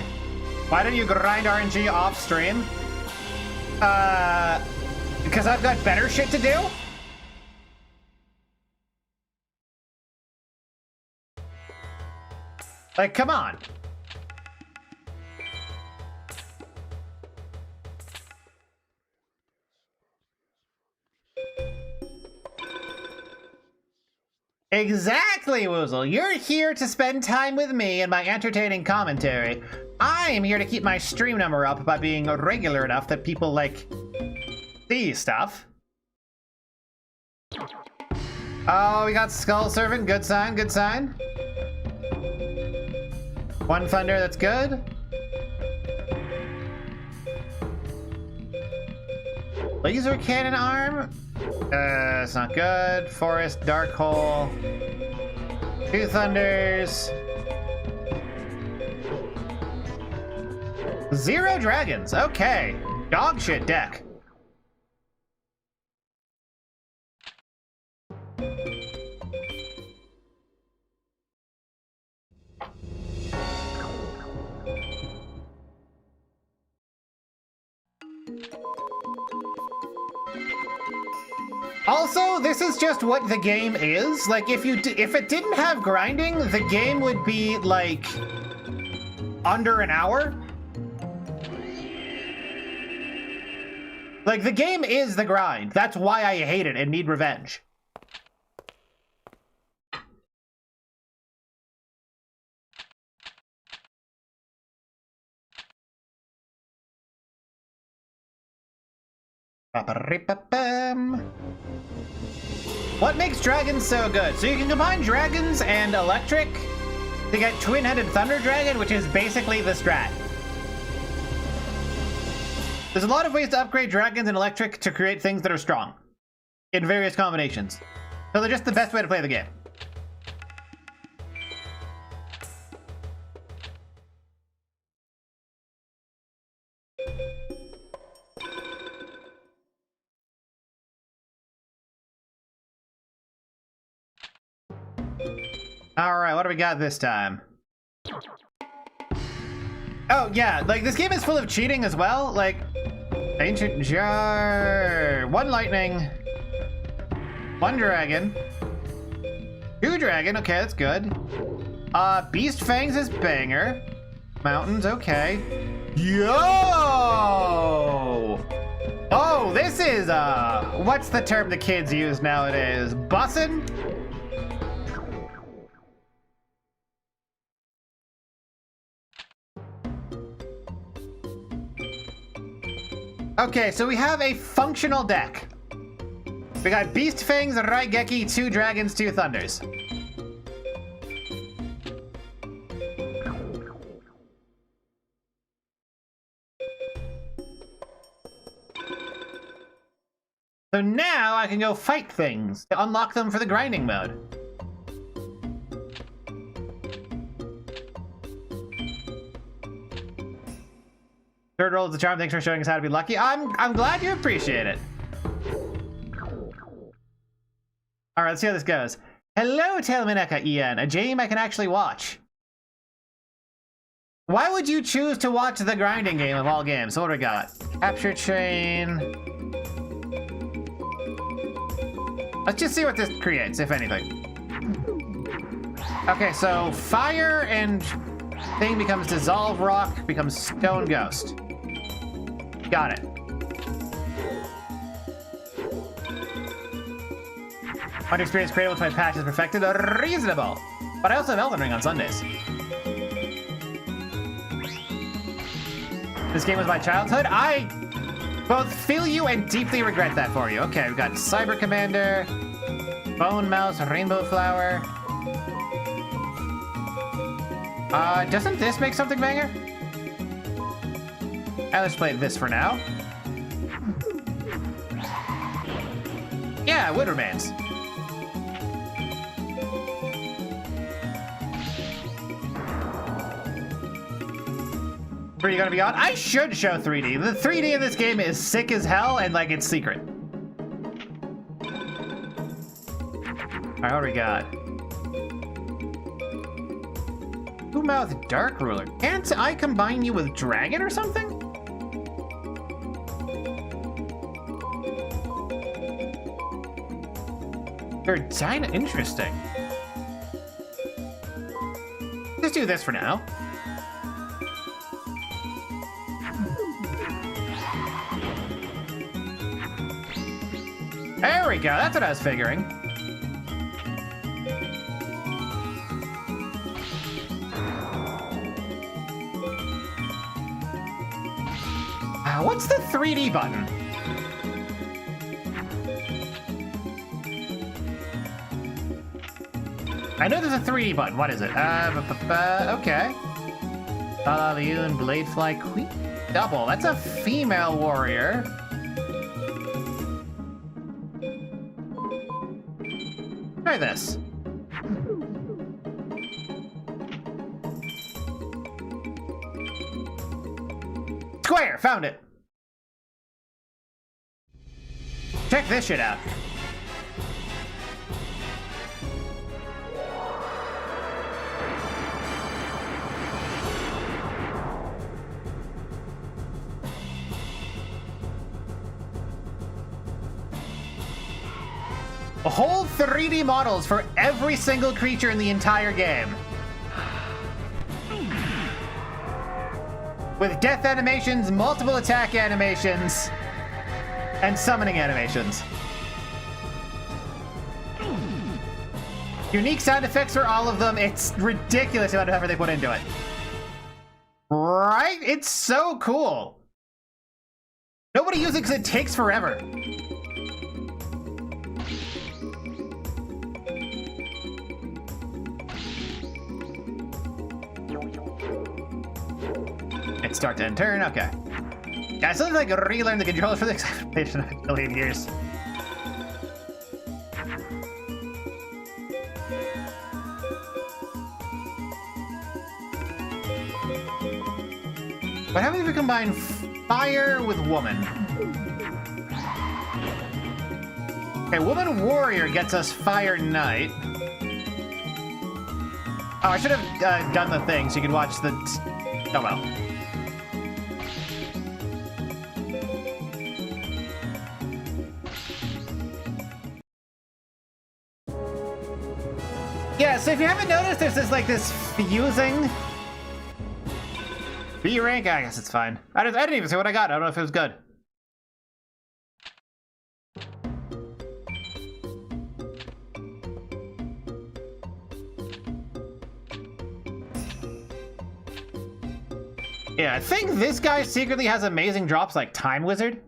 Why don't you grind RNG off stream? Because I've got better shit to do? Like, come on. Exactly, Woozle. You're here to spend time with me and my entertaining commentary. I'm here to keep my stream number up by being regular enough that people, like, see stuff. Oh, we got Skull Servant. Good sign, good sign. One Thunder, that's good. Laser Cannon Arm. It's not good. Forest, Dark Hole. 2 Thunders. 0 Dragons. Okay. Dog shit deck. Also, this is just what the game is. Like, if it didn't have grinding, the game would be, like, under an hour. Like, the game is the grind. That's why I hate it and need revenge. What makes dragons so good? So you can combine dragons and electric to get twin-headed thunder dragon, which is basically the strat. There's a lot of ways to upgrade dragons and electric to create things that are strong in various combinations. So they're just the best way to play the game. All right, what do we got this time? Oh, yeah, like, this game is full of cheating as well. Like, Ancient Jar... 1 lightning. 1 dragon. 2 dragon, okay, that's good. Beast Fangs is banger. Mountains, okay. Yo! Oh, this is, what's the term the kids use nowadays? Bussin'? Okay, so we have a functional deck. We got Beast Fangs, Raigeki, 2 dragons, 2 thunders. So now I can go fight things to unlock them for the grinding mode. Third roll is the charm. Thanks for showing us how to be lucky. I'm glad you appreciate it. All right, let's see how this goes. Hello, Telmineka Ian, a game I can actually watch. Why would you choose to watch the grinding game of all games? So what do we got? Capture chain. Let's just see what this creates, if anything. Okay, so fire and thing becomes dissolve rock, becomes stone ghost. Got it. My experience created with my patch is perfected. Reasonable. But I also have Elden Ring on Sundays. This game was my childhood. I both feel you and deeply regret that for you. Okay, we've got Cyber Commander, Bone Mouse, Rainbow Flower. Doesn't this make something banger? Let's play this for now. Yeah, Wood Remains. Are you gonna be on? I should show 3D. The 3D in this game is sick as hell, and like it's secret. Alright, what do we got? Two-Mouth Dark Ruler. Can't I combine you with Dragon or something? They're interesting. Let's do this for now. There we go, that's what I was figuring. What's the 3D button? I know there's a 3D button. What is it? Okay. Talaviun Bladefly Queen Double. That's a female warrior. Try this. Square! Found it! Check this shit out. A whole 3D models for every single creature in the entire game. With death animations, multiple attack animations, and summoning animations. Unique sound effects for all of them. It's ridiculous the amount of effort they put into it. Right? It's so cool. Nobody uses it because it takes forever. It's start to end turn, okay. Guys, something like relearn the controls for the explanation of a billion years. What happens if we combine fire with woman? Okay, woman warrior gets us fire knight. Oh, I should have done the thing so you could watch the... Oh well. Yeah, so if you haven't noticed, there's this fusing B rank. I guess it's fine. I didn't even see what I got. I don't know if it was good. Yeah, I think this guy secretly has amazing drops like Time Wizard.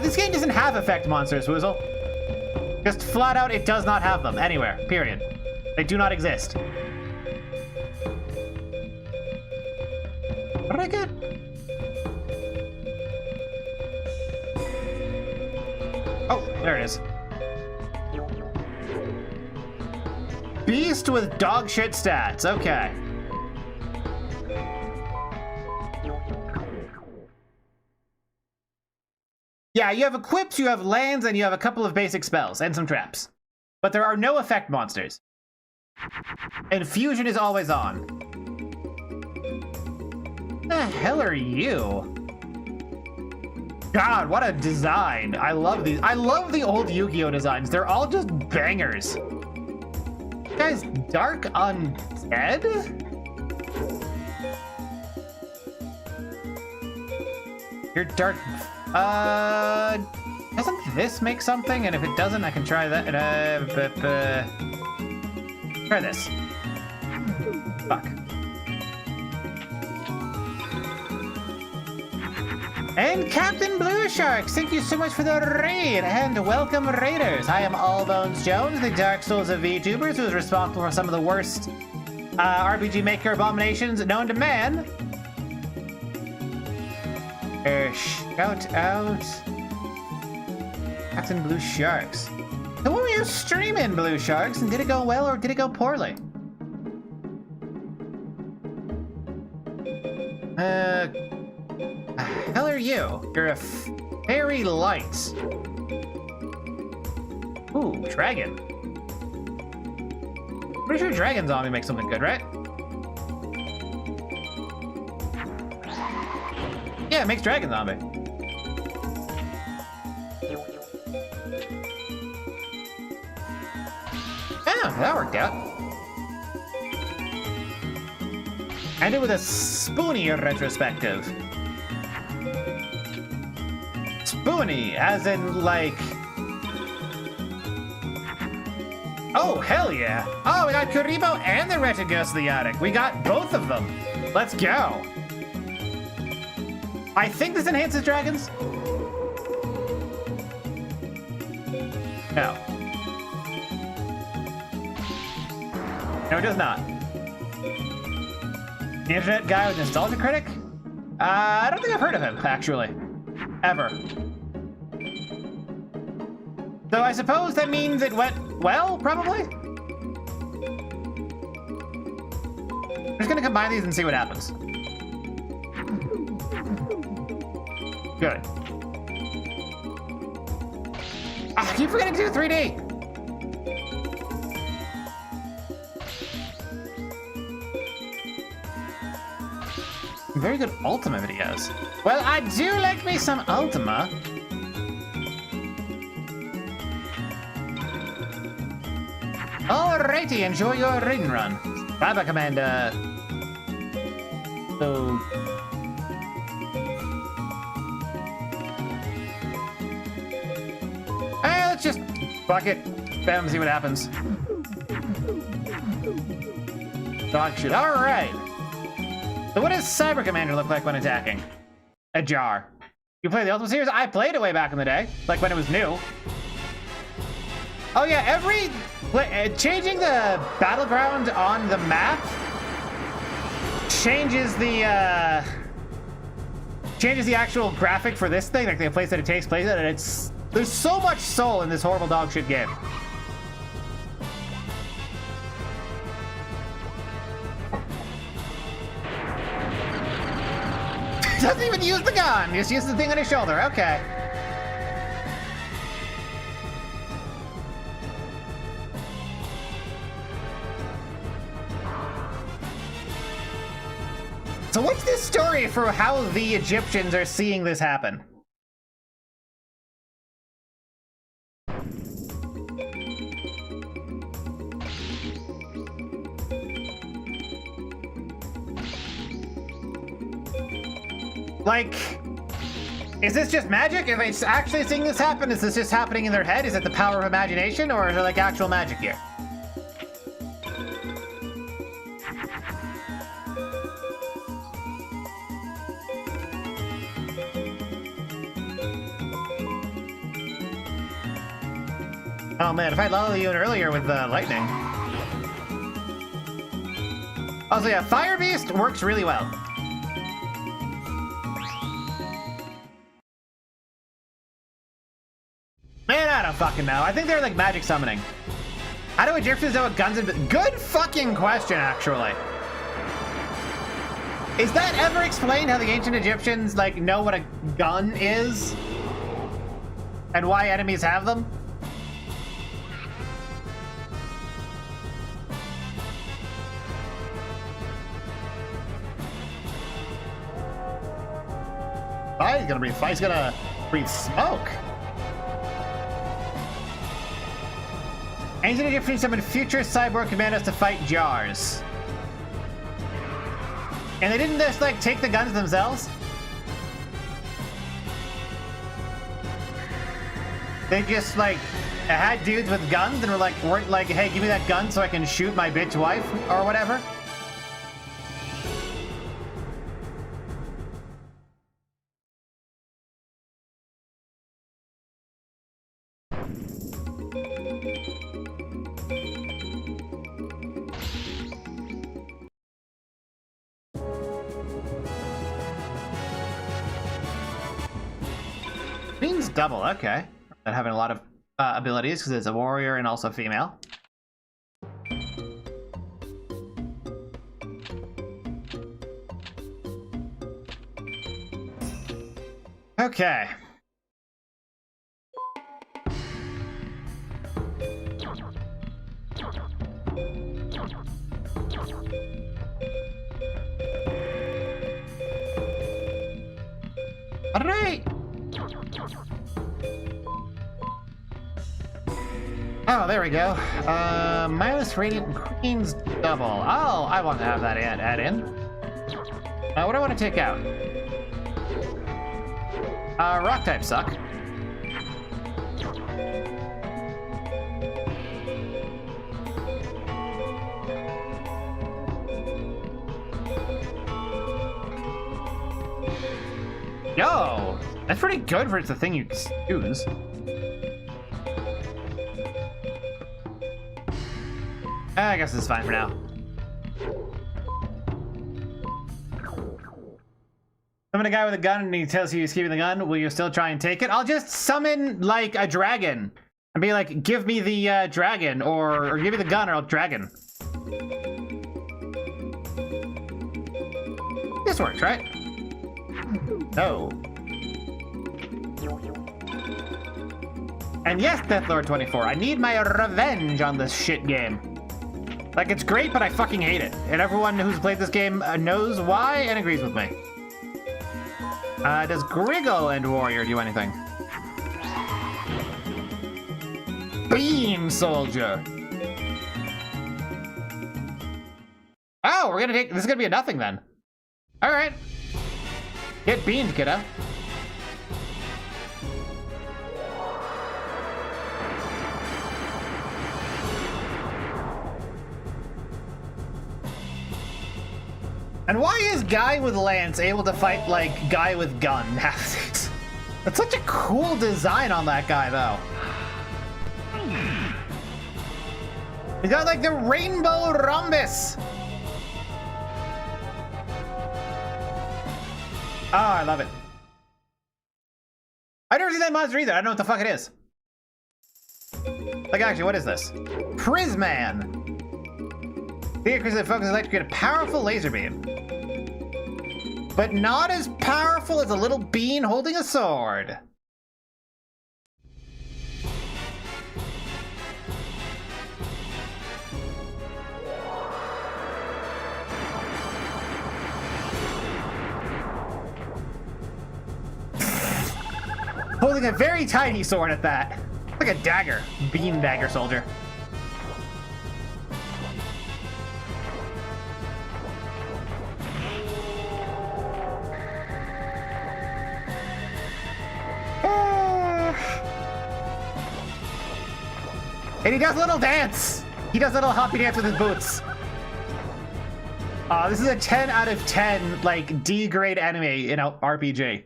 This game doesn't have effect monsters, Woozle. Just flat out, it does not have them anywhere, period. They do not exist. What did I get? Oh, there it is. Beast with dog shit stats, okay. Yeah, you have equips, you have lands, and you have a couple of basic spells, and some traps. But there are no effect monsters. And fusion is always on. What the hell are you? God, what a design. I love these. I love the old Yu-Gi-Oh! Designs. They're all just bangers. You guys, Dark Undead? You're Dark... doesn't this make something? And if it doesn't, I can try that. Try this. Fuck. And Captain Blue Shark, thank you so much for the raid, and welcome raiders. I am Allbones Jones, the Dark Souls of VTubers, who is responsible for some of the worst RPG Maker abominations known to man. Shout out Captain Blue Sharks. So what were you streaming, Blue Sharks, and did it go well or did it go poorly? Hell are you? You're a fairy light. Ooh, dragon. Pretty sure Dragon Zombie makes something good, right? Yeah, it makes Dragon Zombie. Yeah, that worked out. And it with a Spoony retrospective. Spoony, as in, like... Oh, hell yeah. Oh, we got Kuribo and the Retigos of the Attic. We got both of them. Let's go. I think this enhances dragons. No. No, it does not. The internet guy with Nostalgia Critic? I don't think I've heard of him, actually. Ever. So I suppose that means it went well, probably? I'm just gonna combine these and see what happens. Good. I keep forgetting to do 3D. Very good Ultima videos. Well, I do like me some Ultima. Alrighty, enjoy your raid run. Bye-bye, Commander. So... let's just fuck it. Bam, see what happens. Dog shit. Alright. So what does Cyber Commander look like when attacking? Ajar. You play the Ultima series? I played it way back in the day. Like when it was new. Oh yeah, changing the battleground on the map changes the actual graphic for this thing, like the place that it takes place at, and there's so much soul in this horrible dog shit game. Doesn't even use the gun, just uses the thing on his shoulder. Okay. So what's this story for how the Egyptians are seeing this happen? Like, is this just magic? If it's actually seeing this happen, is this just happening in their head? Is it the power of imagination, or is there like actual magic here? Oh man, if I lull you in earlier with lightning. Also, yeah, Fire Beast works really well. Man, I don't fucking know. I think they're like magic summoning. How do Egyptians know what guns and... Good fucking question, actually. Is that ever explained, how the ancient Egyptians like know what a gun is? And why enemies have them? He's gonna breathe smoke. Ancient Egyptians summoned future cyborg commandos to fight jars. And they didn't just like take the guns themselves. They just like had dudes with guns and were like, hey, give me that gun so I can shoot my bitch wife or whatever. Queen's double, okay. And having a lot of abilities because it's a warrior and also female. Okay. All right. Oh, there we go. Minus Radiant Queen's double. Oh, I want to have that add in. What do I want to take out? Rock type suck. Yo, that's pretty good for it's the thing you choose. I guess it's fine for now. Summon a guy with a gun and he tells you he's keeping the gun. Will you still try and take it? I'll just summon like a dragon and be like, give me the dragon or give me the gun or I'll dragon. This works, right? No. And yes, Deathlord 24, I need my revenge on this shit game. Like, it's great, but I fucking hate it. And everyone who's played this game knows why and agrees with me. Does Griggle and Warrior do anything? Beam Soldier. Oh, we're gonna take, this is gonna be a nothing then. All right. Get beamed, kiddo. And why is guy with lance able to fight like guy with gun? That's such a cool design on that guy, though. He's got like the rainbow rhombus. Oh, I love it. I've never seen that monster either. I don't know what the fuck it is. Like, actually, what is this? Prisman. The increases focus electrocute a powerful laser beam. But not as powerful as a little bean holding a sword. Holding a very tiny sword at that. Like a dagger. Beam dagger soldier. And he does a little dance. He does a little hoppy dance with his boots. This is a 10 out of 10, like, D-grade anime in an RPG.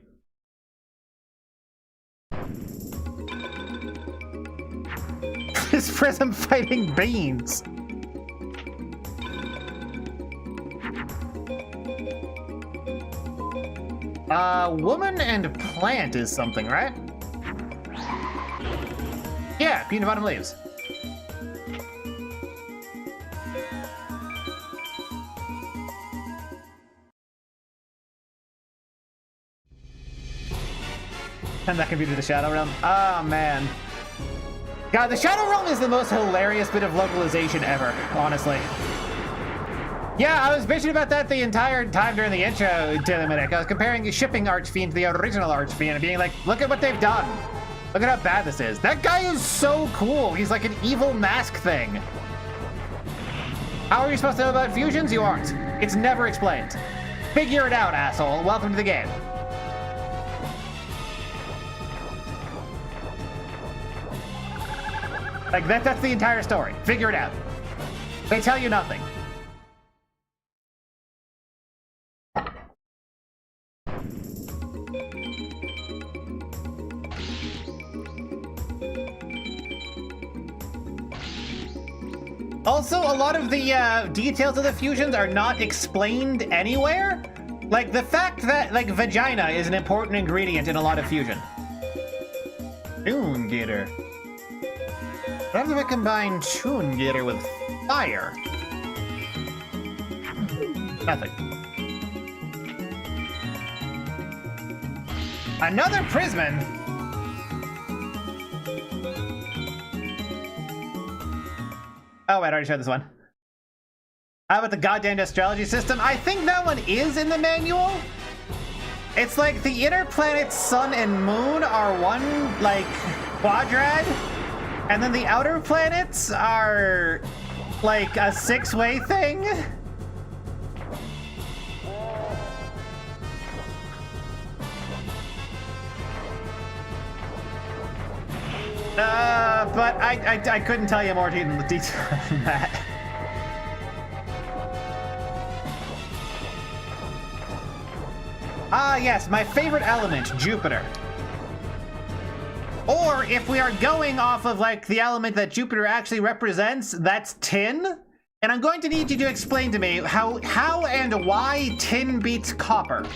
This Prism fighting beans. Woman and plant is something, right? Yeah, peanut bottom leaves. And that can be to the Shadow Realm. Oh, man. God, the Shadow Realm is the most hilarious bit of localization ever, honestly. Yeah, I was bitching about that the entire time during the intro to the minute. I was comparing Shipping Archfiend to the original Archfiend and being like, look at what they've done. Look at how bad this is. That guy is so cool. He's like an evil mask thing. How are you supposed to know about fusions? You aren't. It's never explained. Figure it out, asshole. Welcome to the game. Like, that's the entire story. Figure it out. They tell you nothing. Also, a lot of the details of the fusions are not explained anywhere. Like, the fact that, like, vagina is an important ingredient in a lot of fusion. Toon Gator. What happens if I combine Toon Gator with fire? Nothing. Another Prisman? Oh wait, I already showed this one. How about the goddamn astrology system? I think that one is in the manual. It's like the inner planets Sun and Moon are one, like, quadrant, and then the outer planets are like a six-way thing. But I couldn't tell you more detail than that. Ah, yes, my favorite element, Jupiter. Or if we are going off of like the element that Jupiter actually represents, that's tin. And I'm going to need you to explain to me how and why tin beats copper.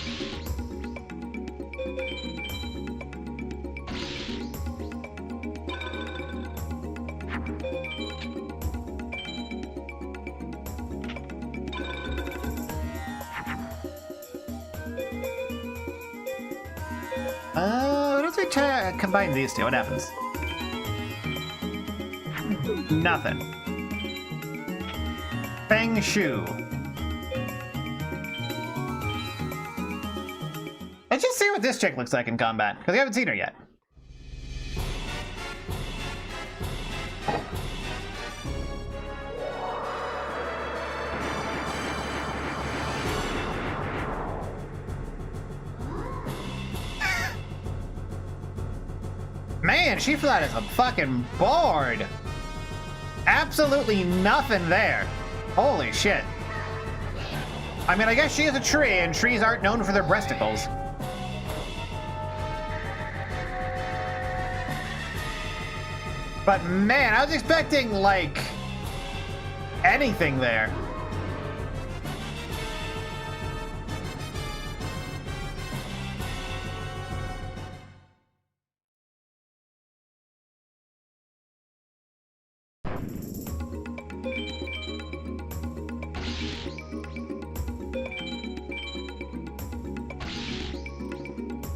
What if we try to combine these two? What happens? Nothing. Feng Shu. Let's just see what this chick looks like in combat, because we haven't seen her yet. Man, she flat as a fucking board. Absolutely nothing there. Holy shit. I mean, I guess she is a tree, and trees aren't known for their breasticles. But man, I was expecting, like, anything there.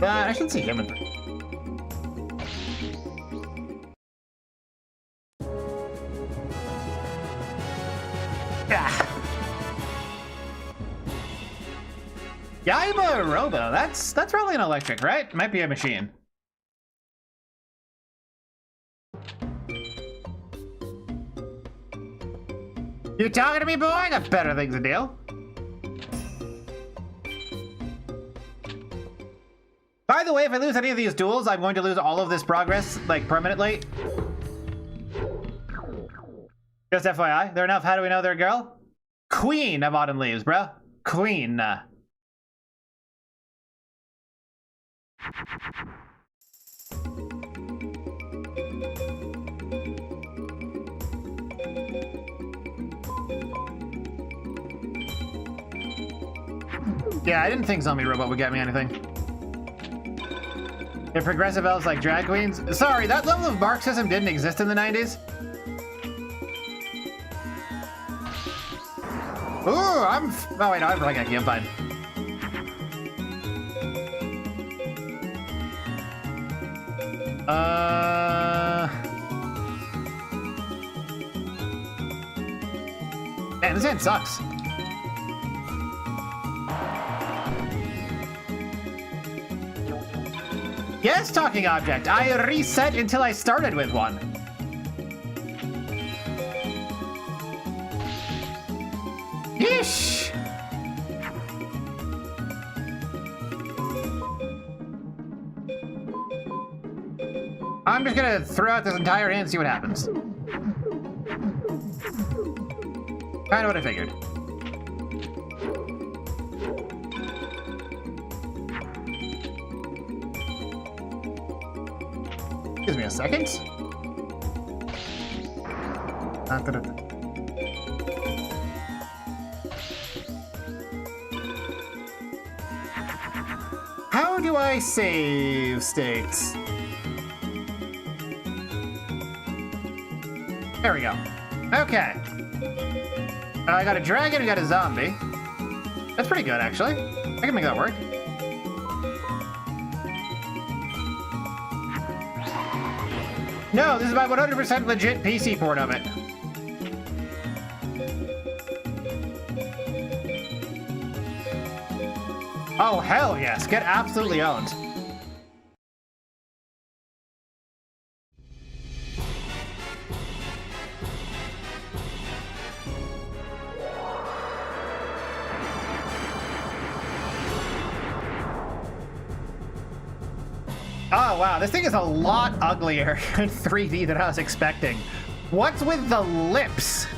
I should see him in. Yaiba Robo, that's probably an electric, right? Might be a machine. You talking to me, boy? I got better things to do. By the way, if I lose any of these duels, I'm going to lose all of this progress, like, permanently. Just FYI, they're enough. How do we know they're a girl? Queen of Autumn Leaves, bro. Queen. Yeah, I didn't think Zombie Robot would get me anything. If progressive elves like drag queens? Sorry, that level of Marxism didn't exist in the 90s. Ooh, oh wait, no, I'm running. I'm fine. Man, this hand sucks. Yes, talking object. I reset until I started with one. Yeesh! I'm just gonna throw out this entire hand and see what happens. Kinda what I figured. Gives me a second. How do I save states? There we go. Okay. I got a dragon, I got a zombie. That's pretty good, actually. I can make that work. No, this is my 100% legit PC port of it. Oh, hell yes. Get absolutely owned. Oh, wow. This thing is a lot uglier in 3D than I was expecting. What's with the lips?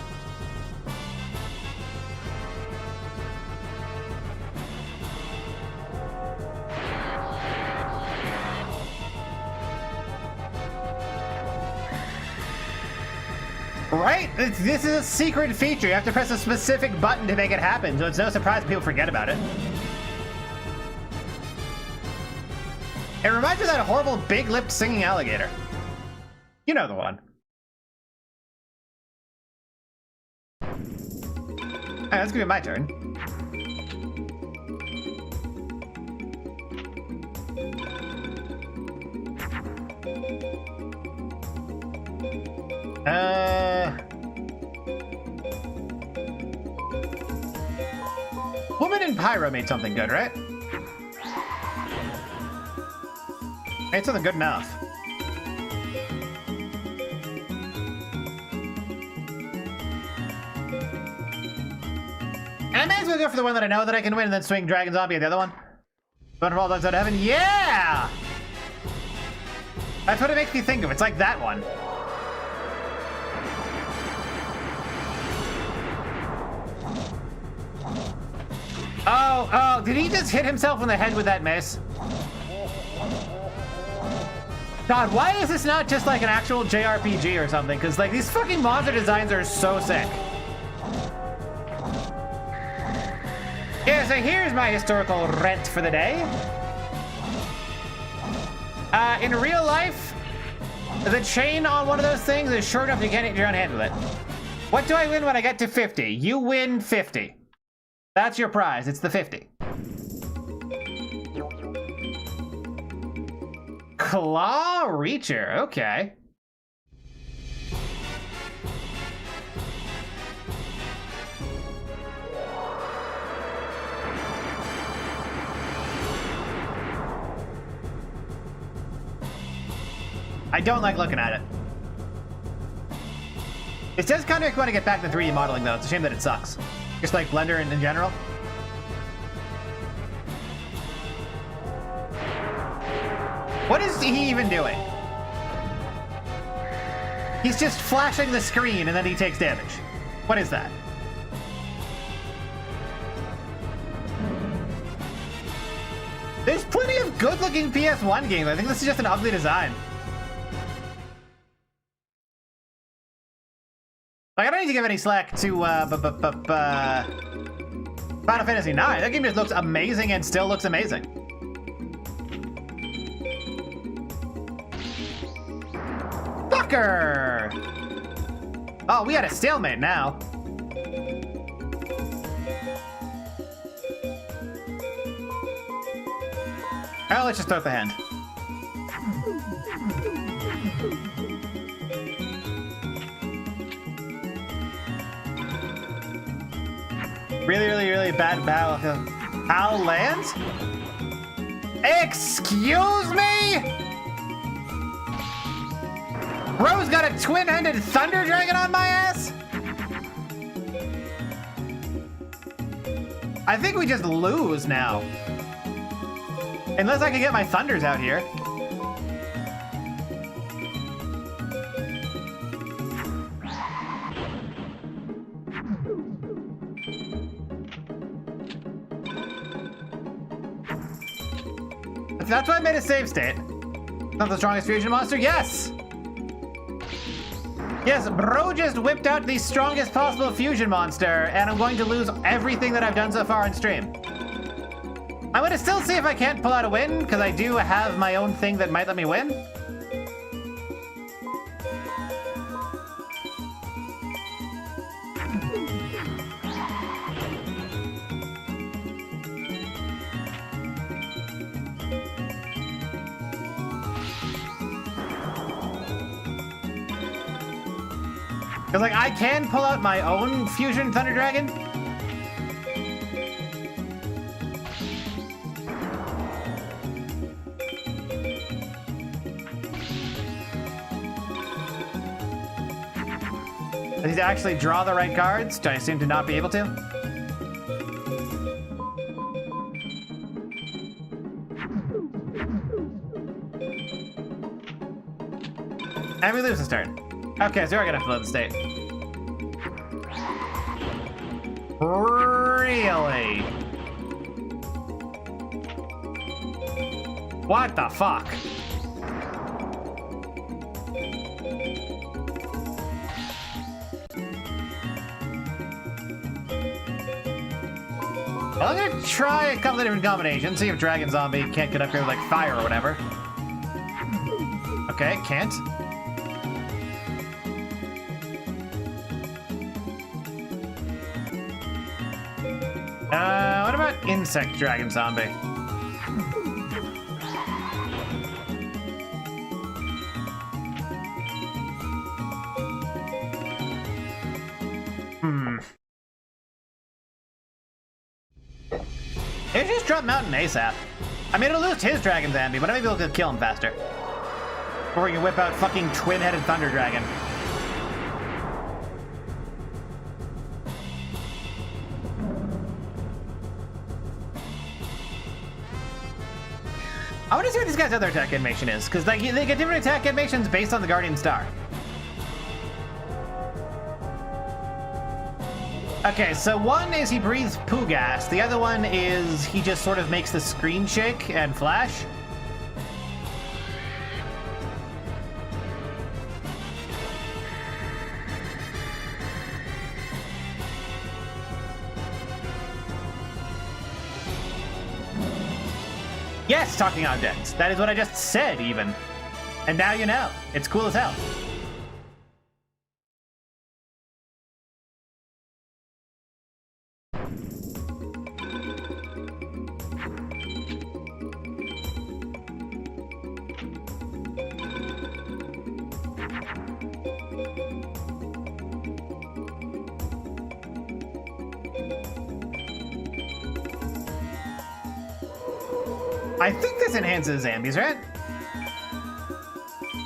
Right? This is a secret feature. You have to press a specific button to make it happen, so it's no surprise people forget about it. It reminds me of that horrible big-lipped singing alligator. You know the one. Alright, that's gonna be my turn. Woman in Pyro made something good, right? Made something good enough. And I may as well go for the one that I know that I can win and then swing Dragon Zombie at the other one. One of all dogs out of heaven. Yeah! That's what it makes me think of. It's like that one. Oh, did he just hit himself in the head with that mace? God, why is this not just like an actual JRPG or something? Because like these fucking monster designs are so sick. Yeah, so here's my historical rent for the day. In real life, the chain on one of those things is short enough you can't handle it. What do I win when I get to 50? You win 50. That's your prize. It's the 50. Claw Reacher. Okay. I don't like looking at it. It does kind of make me want to get back to 3D modeling, though. It's a shame that it sucks. Just like Blender in general. What is he even doing? He's just flashing the screen and then he takes damage. What is that? There's plenty of good-looking PS1 games. I think this is just an ugly design. Like, I don't need to give any slack to Final Fantasy IX. That game just looks amazing and still looks amazing. Fucker! Oh, we had a stalemate now. Alright, let's just throw the hand. Really bad battle. How lands? Excuse me? Bro's got a twin-handed thunder dragon on my ass? I think we just lose now. Unless I can get my thunders out here. That's why I made a save state. Not the strongest fusion monster? Yes! Yes, bro just whipped out the strongest possible fusion monster, and I'm going to lose everything that I've done so far on stream. I'm gonna still see if I can't pull out a win, because I do have my own thing that might let me win. Because, like, I can pull out my own Fusion Thunder Dragon. I need to actually draw the right cards, which I seem to not be able to. And we lose this turn. Okay, so we're gonna have to load the state. Really? What the fuck? Well, I'm gonna try a couple of different combinations, see if Dragon Zombie can't get up here with, like, fire or whatever. Okay, can't. What about Insect Dragon Zombie? Maybe just drop Mountain ASAP. I mean, it'll lose his Dragon Zombie, but I may be able to kill him faster. Or we can whip out fucking twin-headed Thunder Dragon. I want to see what these guys' other attack animation is, because like, they get different attack animations based on the Guardian Star. Okay, so one is he breathes poo gas, the other one is he just sort of makes the screen shake and flash. Yes, talking objects. That is what I just said, even. And now you know. It's cool as hell. I think this enhances Zambies, right?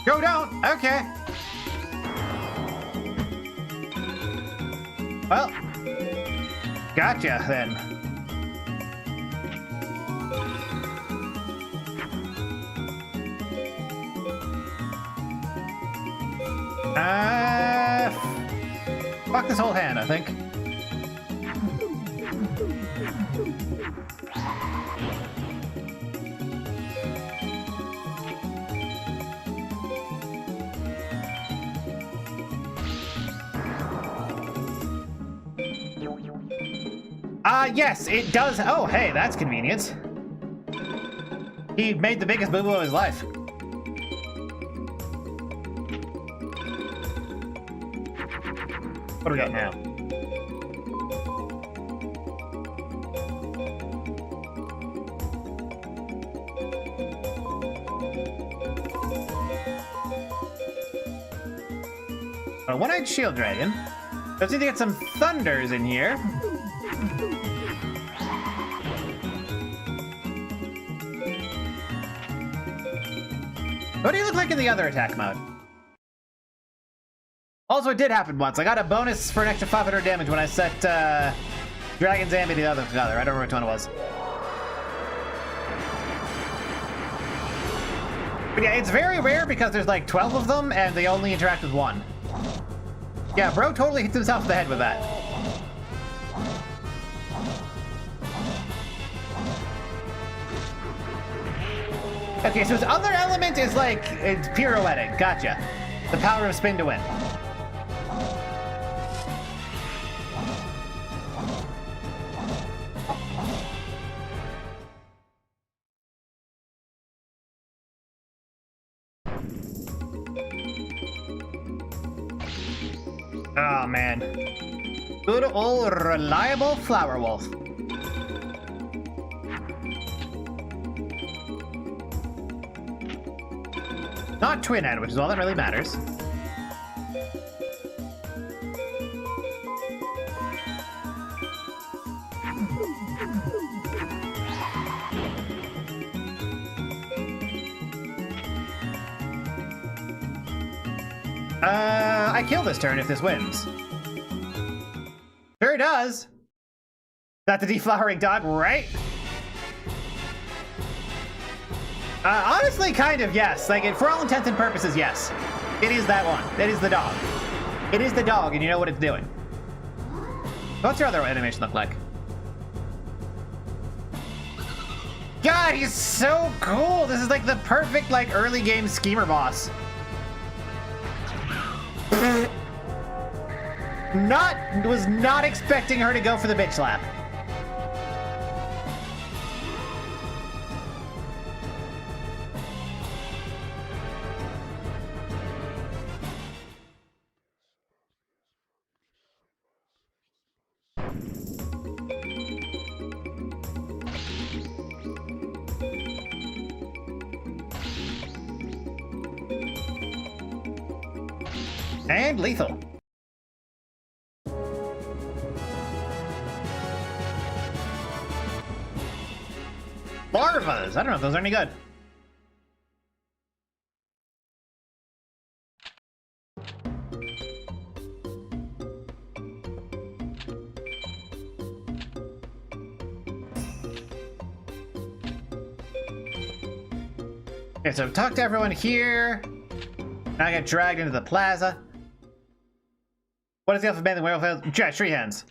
Go don't. Okay. Well, gotcha then. Fuck this whole hand, I think. Yes, it does. Oh, hey, that's convenient. He made the biggest boo-boo of his life. What do we got now? A one-eyed shield dragon. Let's need to get some thunders in here. What do you look like in the other attack mode? Also, it did happen once. I got a bonus for an extra 500 damage when I set Dragon Zombie to the other. I don't remember which one it was. But yeah, it's very rare because there's like 12 of them and they only interact with one. Yeah, bro totally hits himself in the head with that. Okay, so his other element is like, it's pirouetting. Gotcha. The power of spin to win. Oh, man. Good old reliable Flower Wolf. Not twin-head, which is all that really matters. I kill this turn if this wins. Sure does. That's the deflowering dog, right? Honestly, kind of, yes. Like, for all intents and purposes, yes. It is that one. It is the dog. It is the dog, and you know what it's doing. What's your other animation look like? God, he's so cool! This is like the perfect, like, early game schemer boss. Was not expecting her to go for the bitch slap. And lethal. Larvas! I don't know if those are any good. Okay, so talk to everyone here. Now I get dragged into the plaza. What is the alphabet in the werewolf? Yeah, tree hands.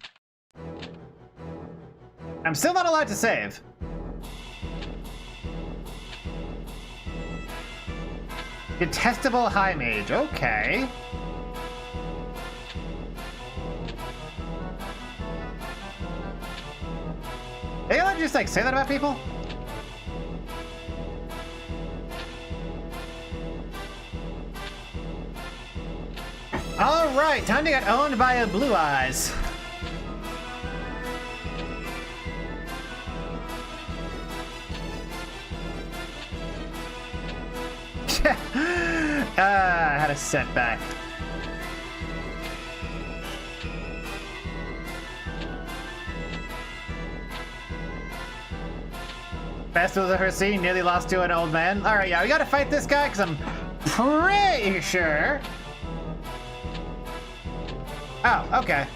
I'm still not allowed to save. Detestable high mage. Okay. They allowed to just like say that about people? All right, time to get owned by a Blue Eyes. I had a setback. Best I've ever seen, nearly lost to an old man. All right, yeah, we gotta fight this guy because I'm pretty sure. Oh, okay.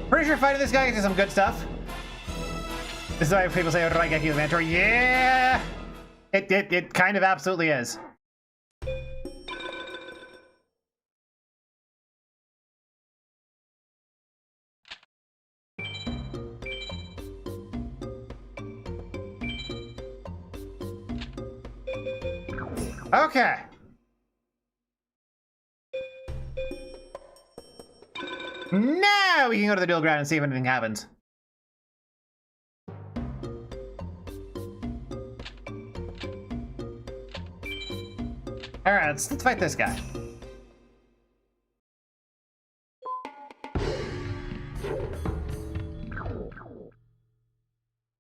Pretty sure fighting this guy gets you some good stuff. This is why people say, Raigeki is mandatory. Yeah! It kind of absolutely is. Okay. Now we can go to the duel ground and see if anything happens. Alright, let's fight this guy.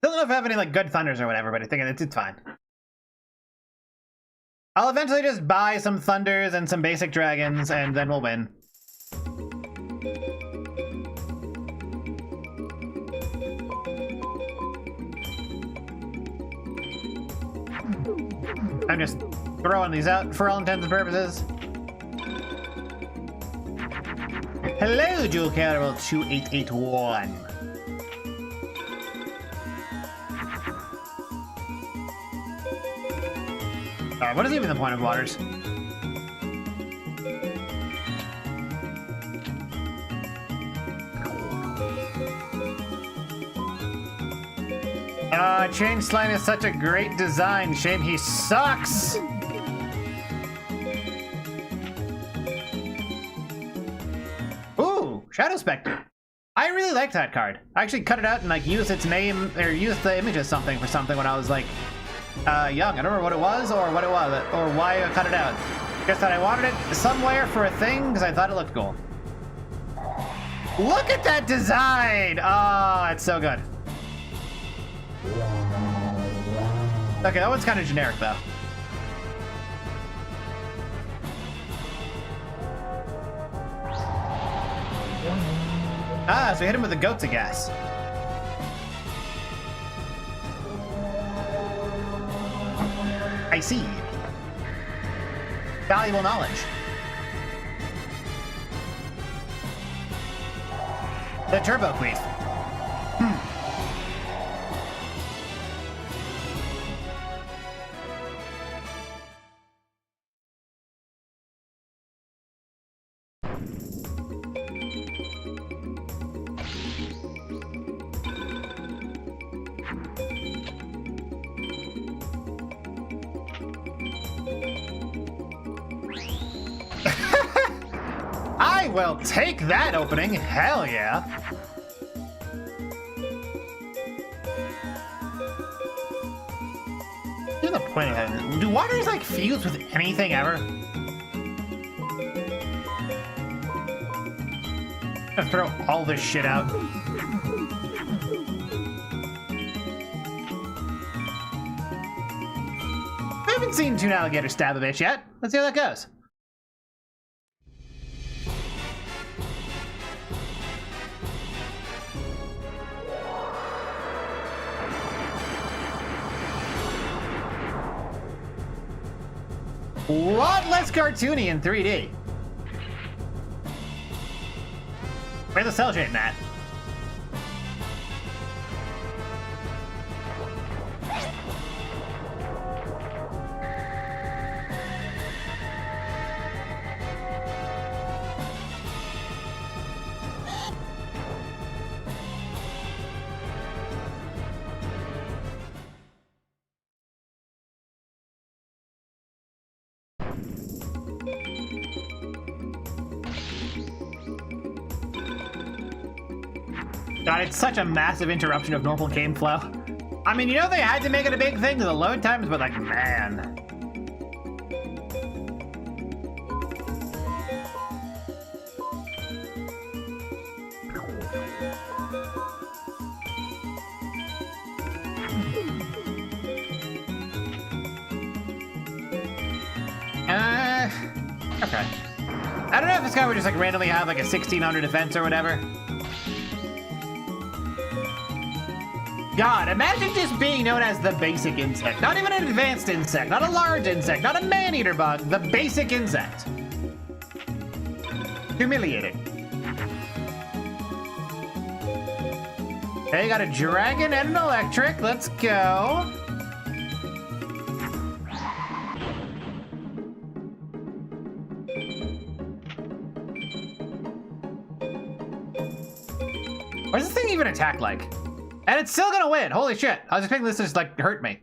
Don't know if I have any like good thunders or whatever, but I think it's fine. I'll eventually just buy some thunders and some basic dragons, and then we'll win. I'm just throwing these out for all intents and purposes. Hello, Dual Caliber 2881. Alright, what is even the point of waters? Change Slime is such a great design. Shame he sucks! Ooh, Shadow Spectre. I really like that card. I actually cut it out and like used its name, or used the image as something for something when I was like young. I don't remember what it was or why I cut it out. Just that I wanted it somewhere for a thing because I thought it looked cool. Look at that design! Oh, it's so good. Okay, that one's kind of generic though. Ah, so we hit him with the goats of gas. I see. valuable knowledge. The Turbo Queef. I will take that opening. Hell yeah. Here's the point of that. Do waters like fuse with anything ever? I'm gonna throw all this shit out. I haven't seen Toon Alligator stab a bitch yet. Let's see how that goes. A lot less cartoony in 3D. Where's the cell shading at? God, it's such a massive interruption of normal game flow. I mean, you know they had to make it a big thing to the load times, but like, man. Okay. I don't know if this guy would just like randomly have like a 1600 defense or whatever. God, imagine just being known as the basic insect. Not even an advanced insect, not a large insect, not a man-eater bug, the basic insect. Humiliating. Okay, got a dragon and an electric. Let's go. What does this thing even attack like? And it's still gonna win. Holy shit. I was expecting this to just like hurt me.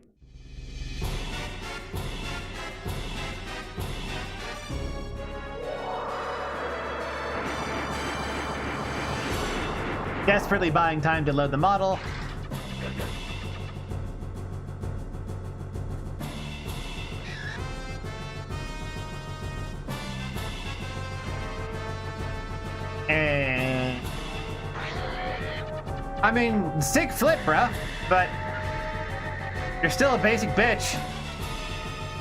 Desperately buying time to load the model. And I mean, sick flip, bruh, but you're still a basic bitch.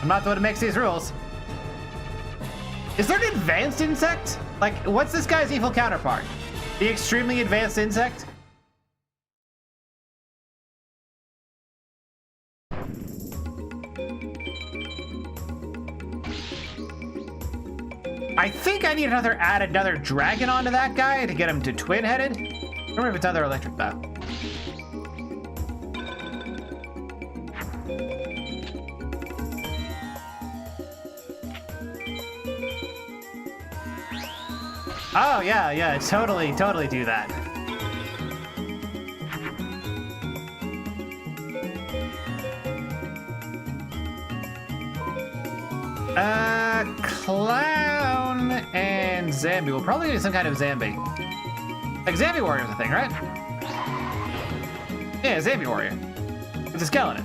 I'm not the one who makes these rules. Is there an advanced insect? Like, what's this guy's evil counterpart? The extremely advanced insect? I think I need add another dragon onto that guy to get him to twin-headed. I don't remember if it's other electric though. Oh yeah, totally do that. Clown and Zambi. We'll probably do some kind of Zambi. Like Zambi Warrior's a thing, right? Yeah, Zambi Warrior. It's a skeleton.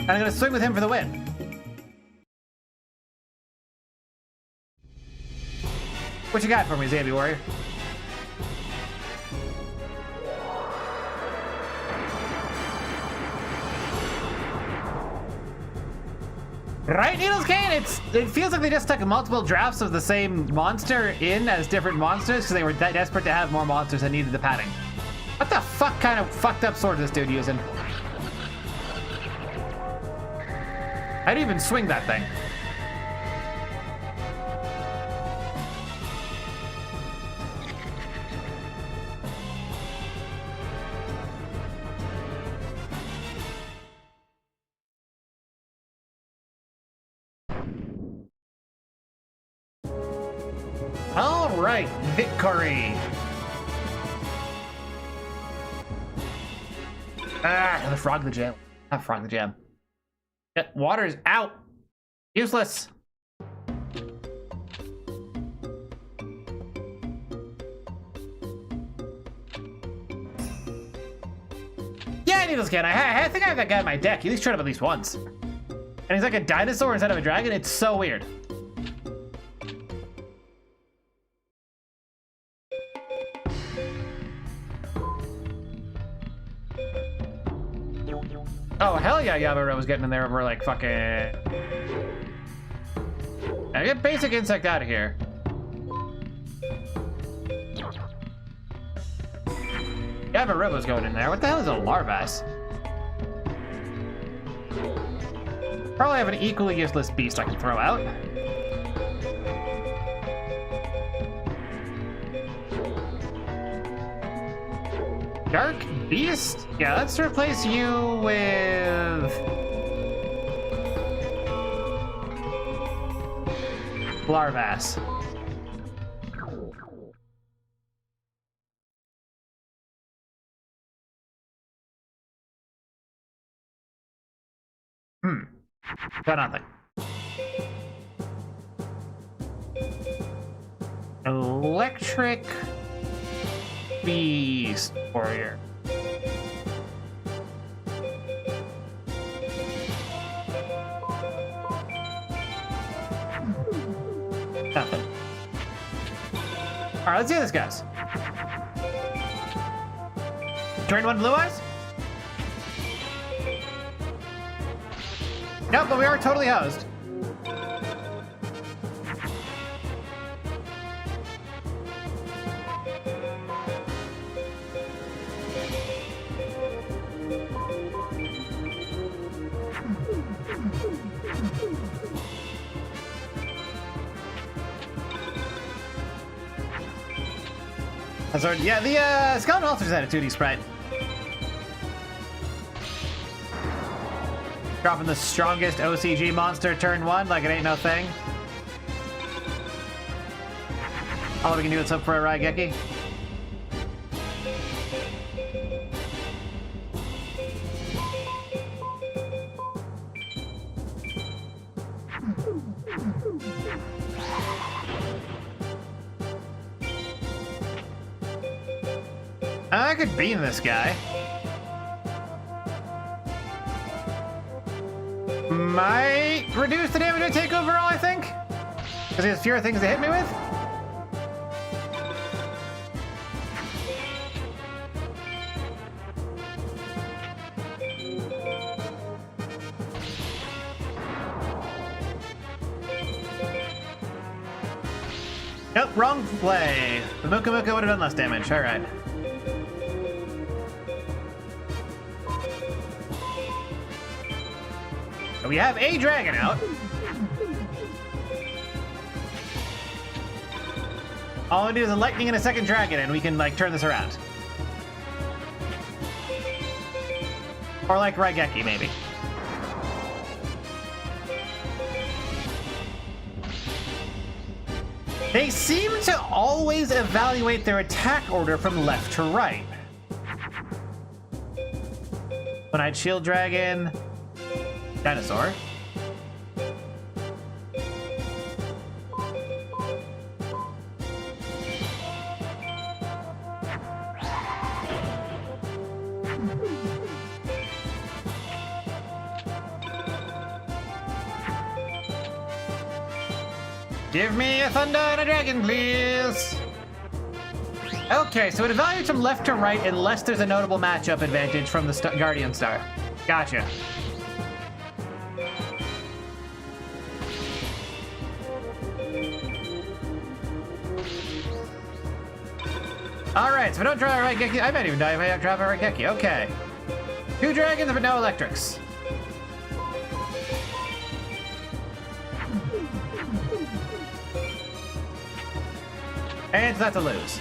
And I'm gonna swing with him for the win. What you got for me, Zambi Warrior? Right, Needles Kane? It feels like they just stuck multiple drafts of the same monster in as different monsters because they were that desperate to have more monsters that needed the padding. What the fuck kind of fucked up sword is this dude using? I didn't even swing that thing. All right, victory. Ah, the frog the jam. Not frog the jam. Yeah, water's out. Useless. Yeah, I need this again. I think I have that guy in my deck. He at least showed up at least once. And he's like a dinosaur instead of a dragon. It's so weird. Oh, hell yeah, Yabaro was getting in there over like fucking... Now get basic insect out of here. Yabarobo's going in there. What the hell is a Larvas? Probably have an equally useless beast I can throw out. Dark Beast? Yeah, let's replace you with... Larvas. Got nothing. Electric Beast Warrior. Nothing. Alright, let's see how this goes. Turn one blue eyes? Nope, but we are totally hosed. Yeah, the Skeleton Ulcer's had a 2D sprite. Dropping the strongest OCG monster turn 1 like it ain't no thing. All we can do is hope for a Raigeki. I could beam this guy. Might reduce the damage I take overall, I think. Because he has fewer things to hit me with. Nope, wrong play. The Muka Muka would have done less damage. All right. We have a dragon out. All we do is a lightning and a second dragon, and we can like turn this around. Or like Raigeki, maybe. They seem to always evaluate their attack order from left to right. One-Eyed Shield Dragon. Dinosaur. Give me a thunder and a dragon, please. Okay, so it evaluates from left to right unless there's a notable matchup advantage from the Guardian Star. Gotcha. Alright, so if I don't draw a Raigeki, I might even die if I don't draw a Raigeki. Okay. 2 dragons, but no electrics. And that's a lose.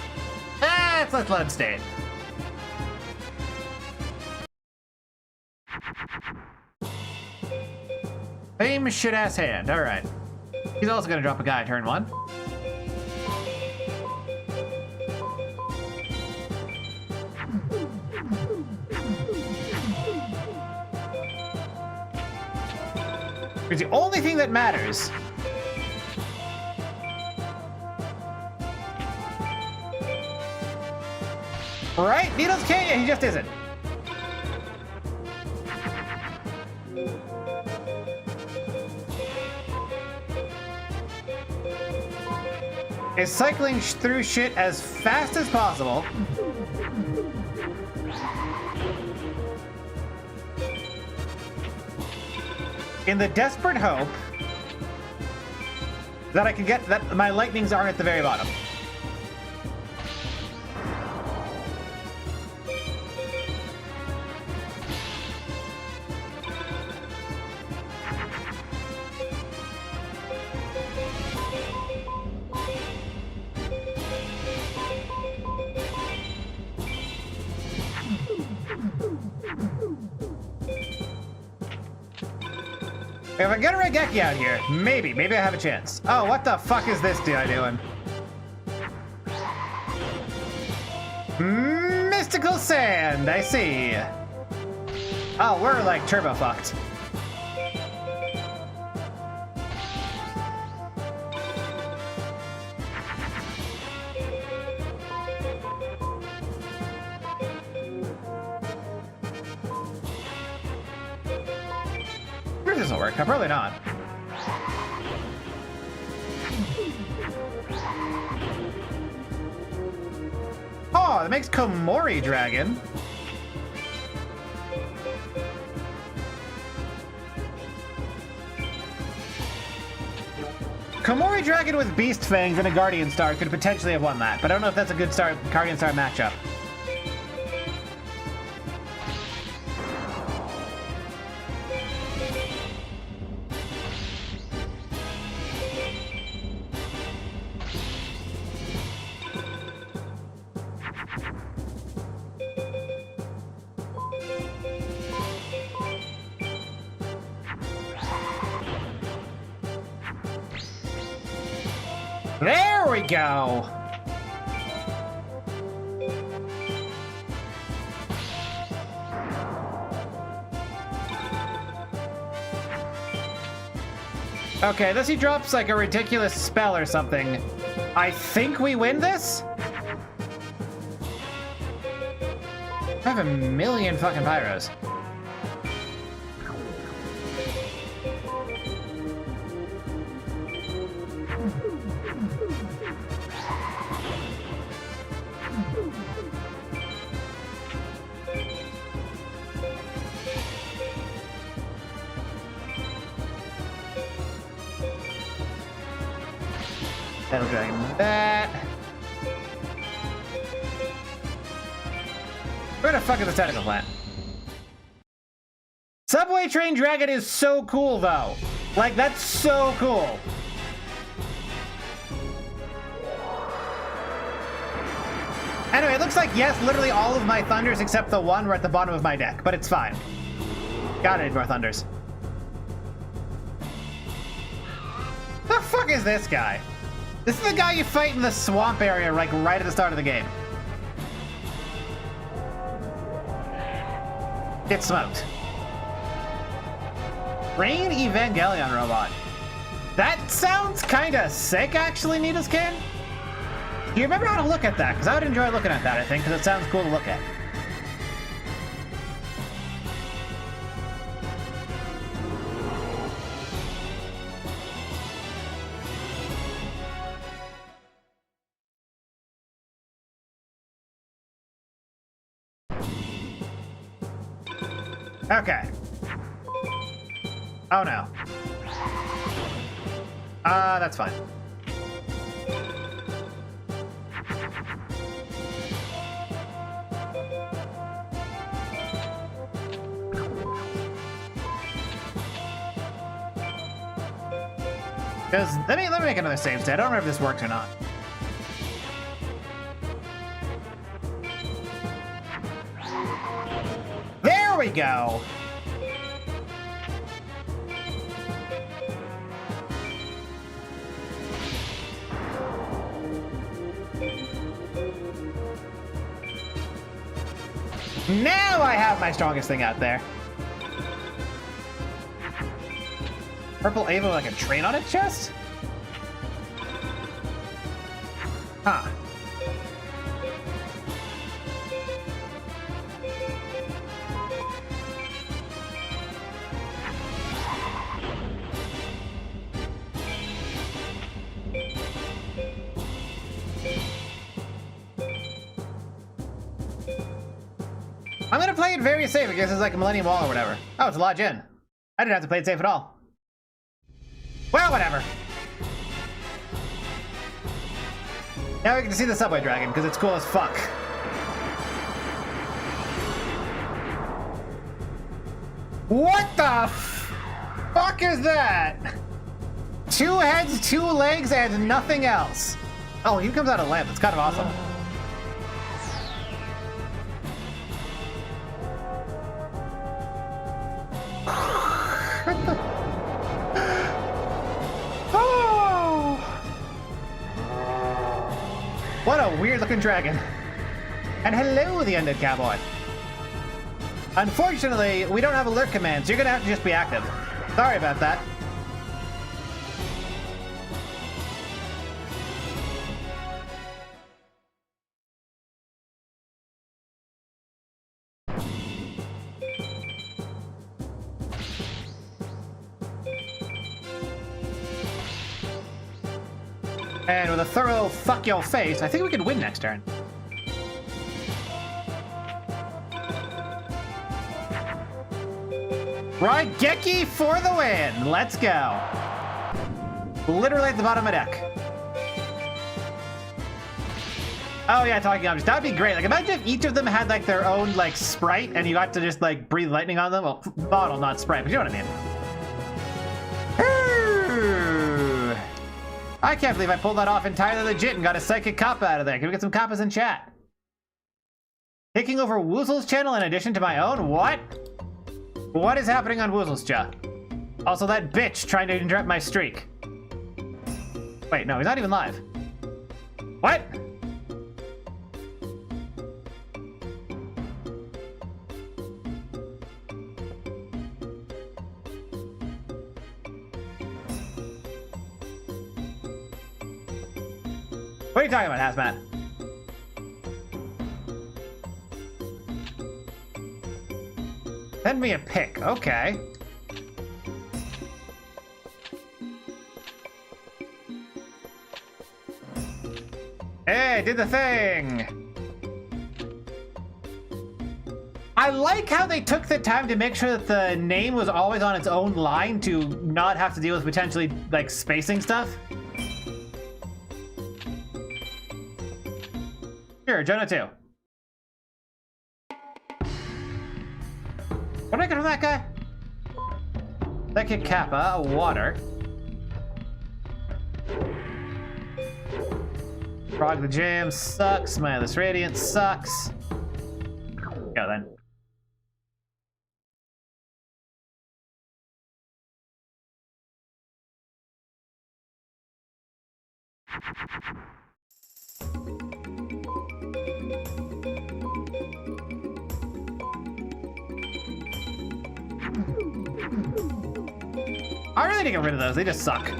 Let's let him stay. Same shit-ass hand. Alright. He's also gonna drop a guy turn 1. It's the only thing that matters. Right? Needles can't yet, he just isn't. Is cycling through shit as fast as possible. In the desperate hope that I can get that my lightnings are at the very bottom. If I get a Raigeki out here, maybe I have a chance. Oh, what the fuck is this guy doing? Mystical Sand, I see. Oh, we're like turbo fucked. This will work. Probably not. Oh, that makes Komori Dragon. Komori Dragon with Beast Fangs and a Guardian Star could potentially have won that, but I don't know if that's a good Guardian Star matchup. There we go! Okay, unless he drops like a ridiculous spell or something, I think we win this? I have a million fucking pyros. Battle Dragon that. Where the fuck is the technical plant? Subway Train Dragon is so cool though. Like, that's so cool. Anyway, it looks like, yes, literally all of my Thunders except the one were at the bottom of my deck, but it's fine. Gotta need more Thunders. The fuck is this guy? This is the guy you fight in the swamp area, like, right at the start of the game. Get smoked. Rain Evangelion robot. That sounds kinda sick, actually, Needles Can. Do you remember how to look at that? Because I would enjoy looking at that, I think, because it sounds cool to look at. Okay. Oh no. That's fine. Because let me make another save state. I don't remember if this works or not. we go. Now I have my strongest thing out there. Purple Ava with like a train on its chest? Huh. I'm gonna play it very safe. I guess it's like a Millennium Wall or whatever. Oh, it's a Lodge Inn. I didn't have to play it safe at all. Well, whatever. Now we get to see the subway dragon, because it's cool as fuck. What the fuck is that? 2 heads, 2 legs, and nothing else. Oh, he comes out of lamp. It's kind of awesome. What a weird-looking dragon. And hello, the Undead Cowboy. Unfortunately, we don't have alert commands, so you're gonna have to just be active. Sorry about that. And with a thorough fuck your face, I think we could win next turn. Raigeki for the win! Let's go. Literally at the bottom of the deck. Oh yeah, talking objects. That'd be great. Like, imagine if each of them had like their own like sprite and you got to just like breathe lightning on them. Well, bottle, not sprite, but you know what I mean. I can't believe I pulled that off entirely legit and got a psychic kappa out of there. Can we get some kappas in chat? Taking over Woozle's channel in addition to my own? What? What is happening on Woozle's chat? Also, that bitch trying to interrupt my streak. Wait, no, he's not even live. What? What are you talking about, Hazmat? Send me a pic, okay. Hey, did the thing! I like how they took the time to make sure that the name was always on its own line to not have to deal with potentially, like, spacing stuff. Sure, Jonah 2. What did I get from that guy? Psychic Kappa, a water. Frog the Jam sucks. Mindless Radiance sucks. Go then. I really need to get rid of those. They just suck.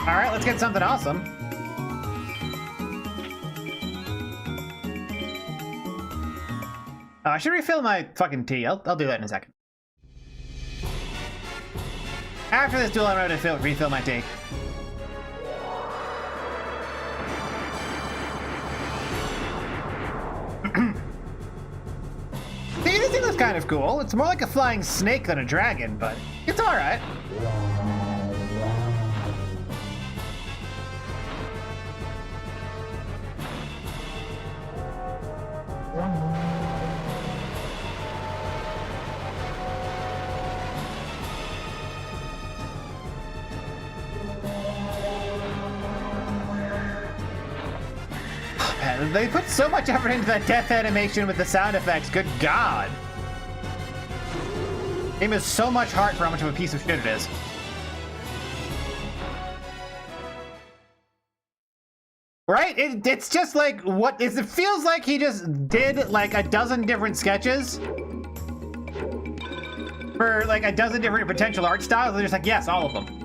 All right, let's get something awesome. I should refill my fucking tea. I'll do that in a second. After this duel, I'm ready to refill my tea. See, this thing looks kind of cool. It's more like a flying snake than a dragon, but it's all right. they put so much effort into that death animation with the sound effects. Good God. Game has so much heart for how much of a piece of shit it is. Right? It's just like, what is it? Feels like he just did like a dozen different sketches for like a dozen different potential art styles. They're just like, yes, all of them.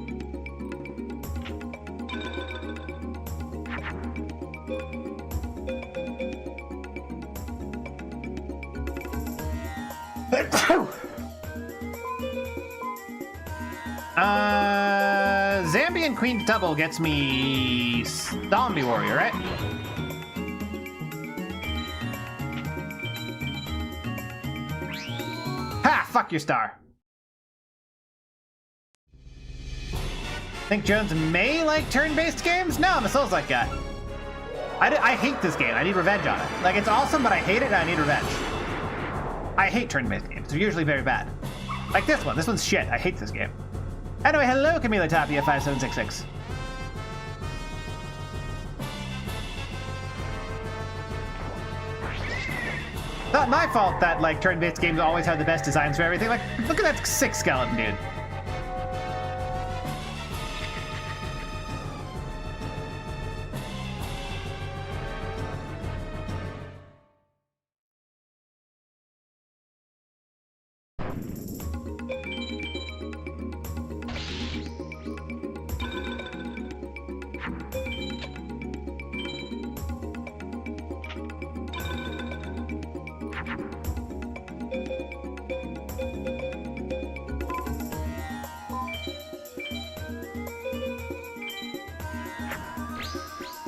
Zambian Queen's Double gets me Zombie Warrior, right? Ha! Fuck your star. Think Jones may like turn-based games? No, I'm a Souls-like guy. I hate this game. I need revenge on it. Like, it's awesome, but I hate it and I need revenge. I hate turn-based games. They're usually very bad. Like this one. This one's shit. I hate this game. Anyway, hello, Camila Tapia 5766. Not my fault that like turn-based games always have the best designs for everything. Like, look at that sick skeleton, dude.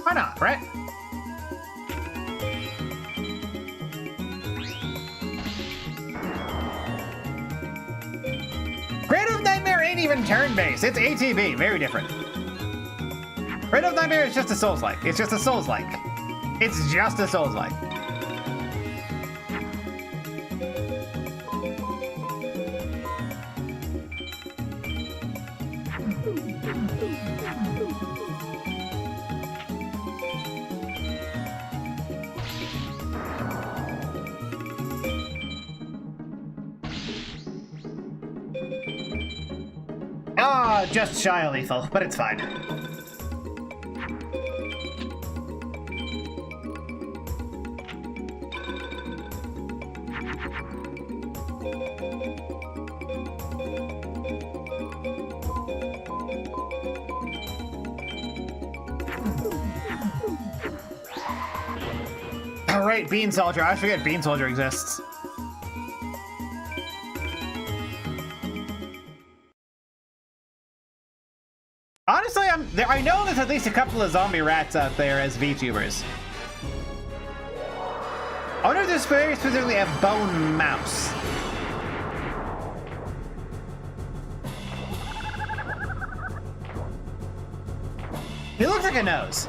Why not, right? Creative Nightmare ain't even turn-based. It's ATB. Very different. Creative Nightmare is just a Souls-like. It's just a Souls-like. It's just a Souls-like. Just shy of lethal, but it's fine. All right, Bean Soldier. I forget Bean Soldier exists. Honestly, I know there's at least a couple of zombie rats out there as VTubers. I wonder if there's very specifically a bone mouse. He looks like a nose.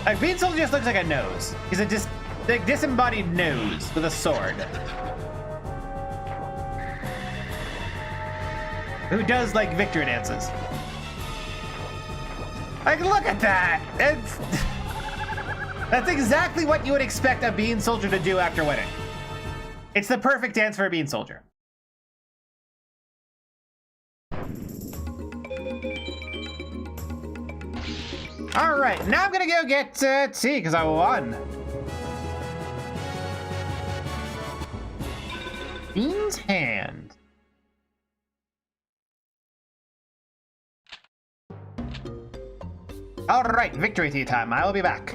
Like, Bean Soldier just looks like a nose. He's a disembodied nose with a sword. Who does like victory dances. Like, look at that! That's exactly what you would expect a Bean Soldier to do after winning. It's the perfect dance for a Bean Soldier. All right, now I'm gonna go get tea because I won. Bean's hand. All right, victory tea time. I will be back.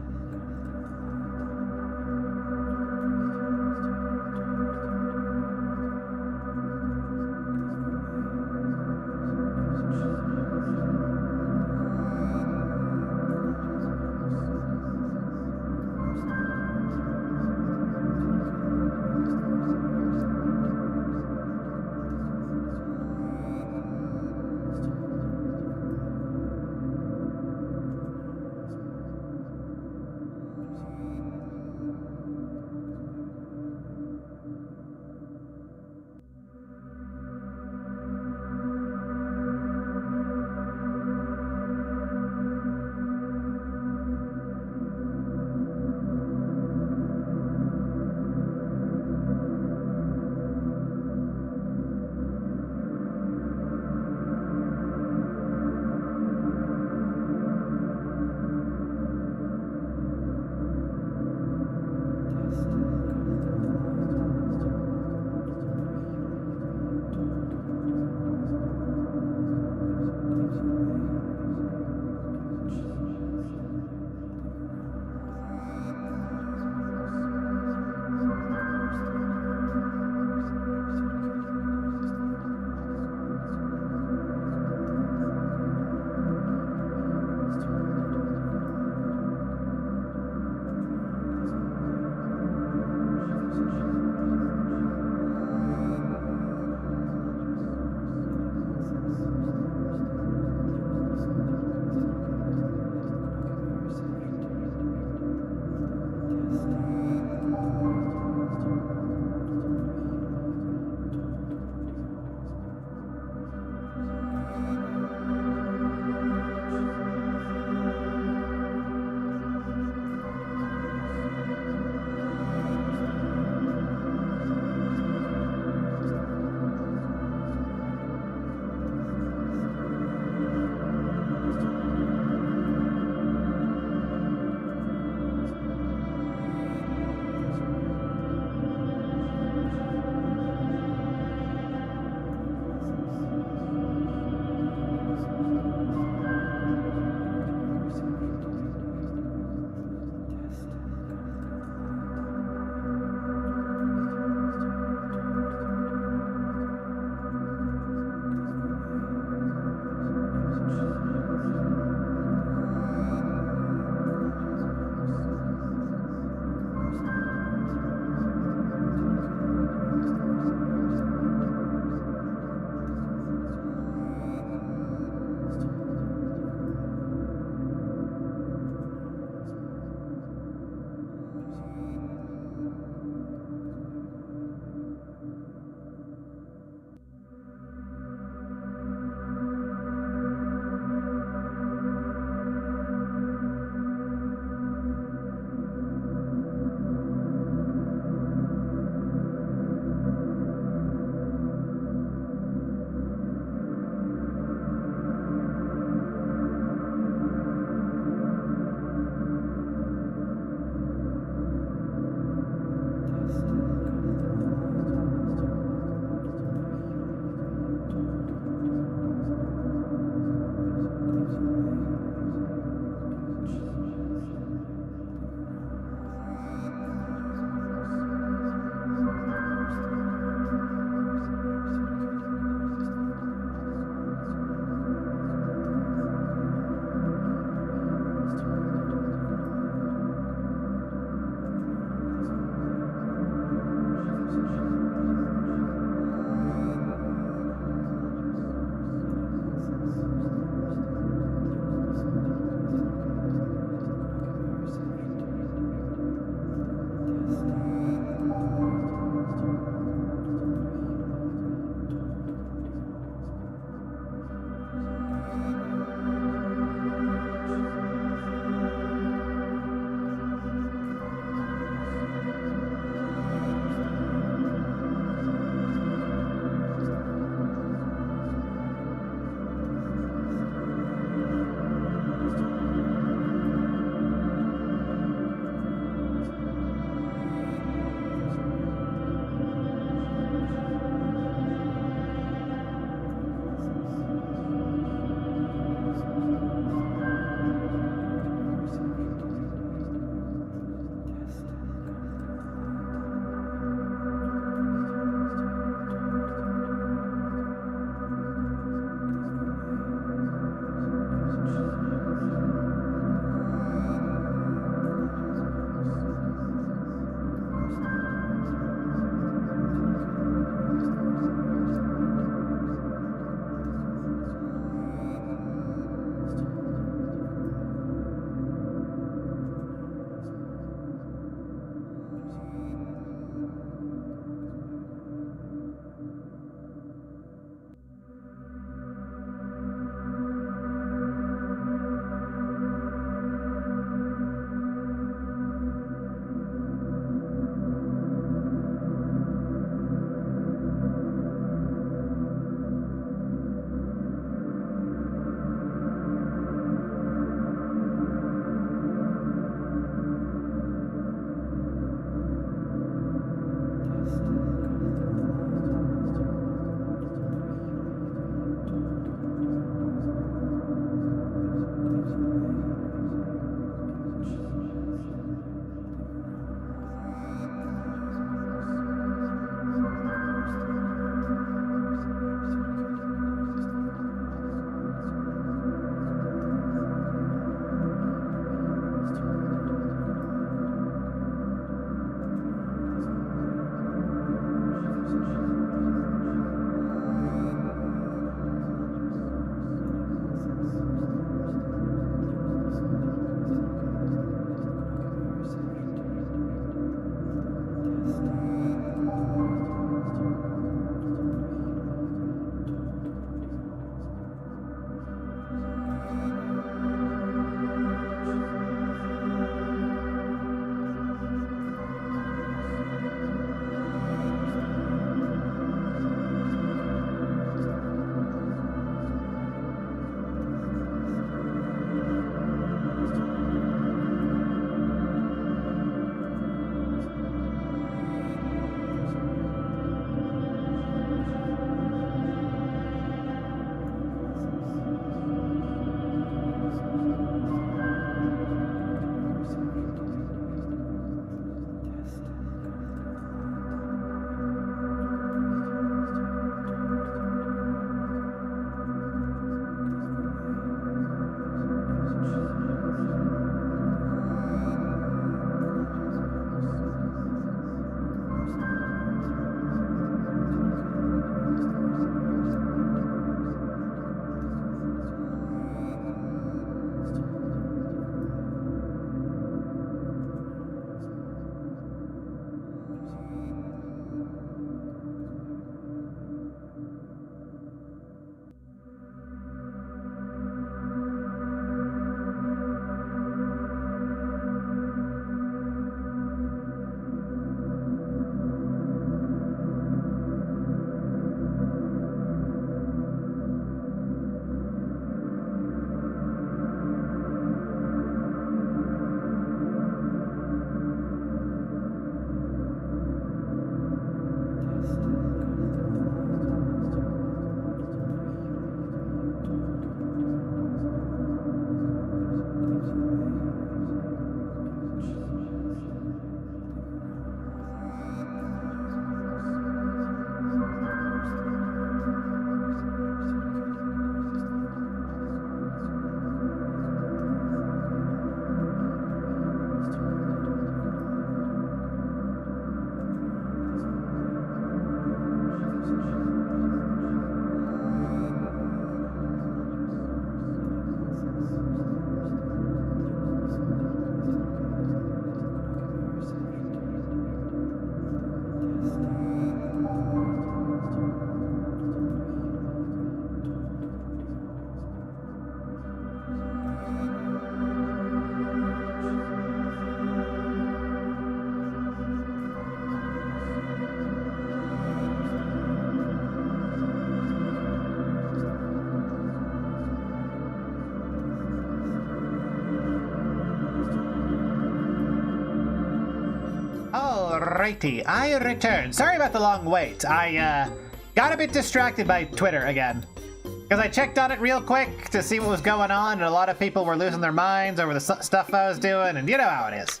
Alrighty, I returned. Sorry about the long wait. I got a bit distracted by Twitter again. Because I checked on it real quick to see what was going on, and a lot of people were losing their minds over the stuff I was doing, and you know how it is.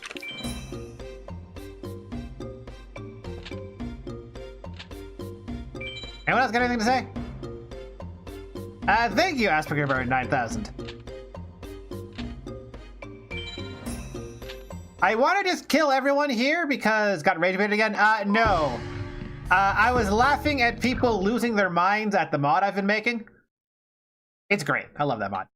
Anyone else got anything to say? Thank you, Asperger 9000. I want to just kill everyone here because got rage baited again. No. I was laughing at people losing their minds at the mod I've been making. It's great. I love that mod.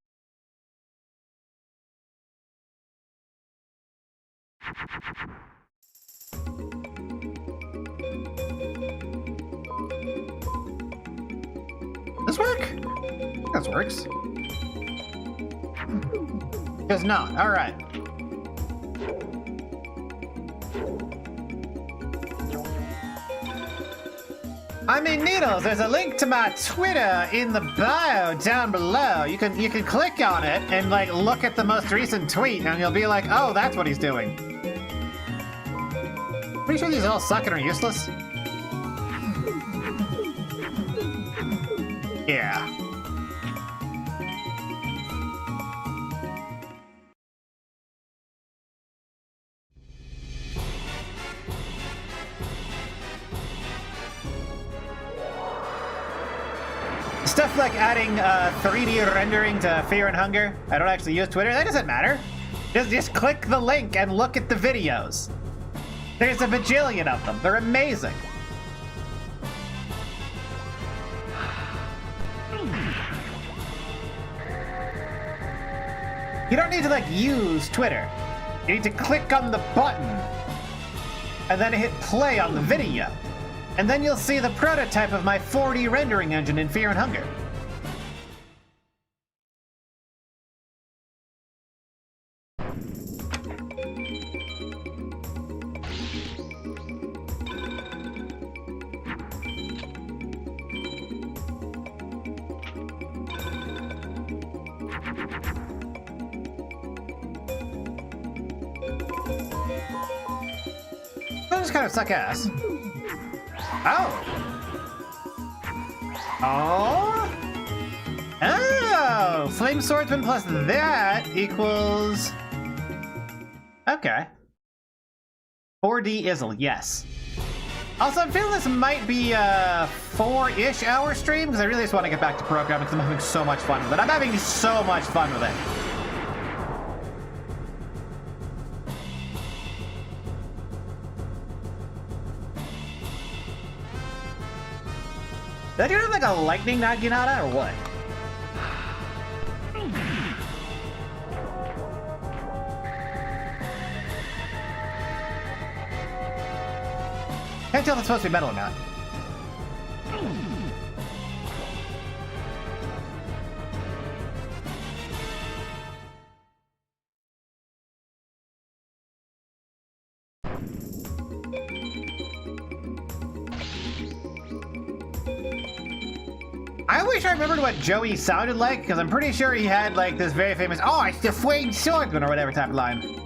This work? This works. Does not. All right. I mean, Needles, there's a link to my Twitter in the bio down below. You can click on it and like look at the most recent tweet and you'll be like, oh, that's what he's doing. Pretty sure these all suck and are useless. Yeah. Stuff like adding 3D rendering to Fear and Hunger. I don't actually use Twitter. That doesn't matter. Just click the link and look at the videos. There's a bajillion of them. They're amazing. You don't need to like use Twitter. You need to click on the button and then hit play on the video. And then you'll see the prototype of my 4D rendering engine in Fear and Hunger. That just kind of suck ass. Oh. Oh. Oh. Flame Swordsman plus that equals. Okay. 4D Izzle, yes. Also, I'm feeling this might be a 4-ish hour stream because I really just want to get back to programming because I'm having so much fun with it. I'm having so much fun with it. Did I do like a lightning Naginata or what? Can't tell if it's supposed to be metal or not. I wish I remembered what Joey sounded like, because I'm pretty sure he had like this very famous, oh, it's the Flame Swordsman or whatever type of line.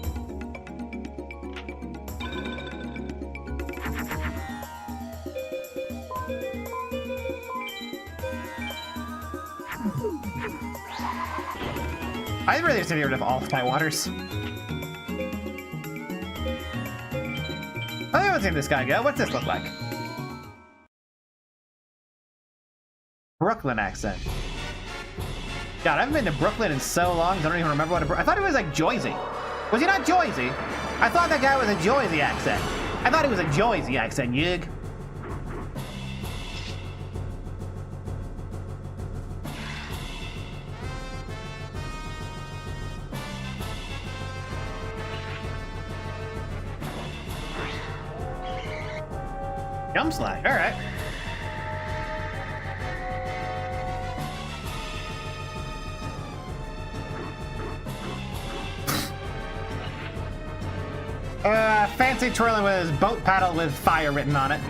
I really just need to get rid of all of my waters. I haven't seen this guy go. What's this look like? Brooklyn accent. God, I haven't been to Brooklyn in so long, I don't even remember what I thought it was like Joyzy. Was he not Joyzy? I thought that guy was a Joyzy accent. I thought he was a Joyzy accent, Yig. Jump slide, alright. Fancy twirling with his boat paddle with fire written on it.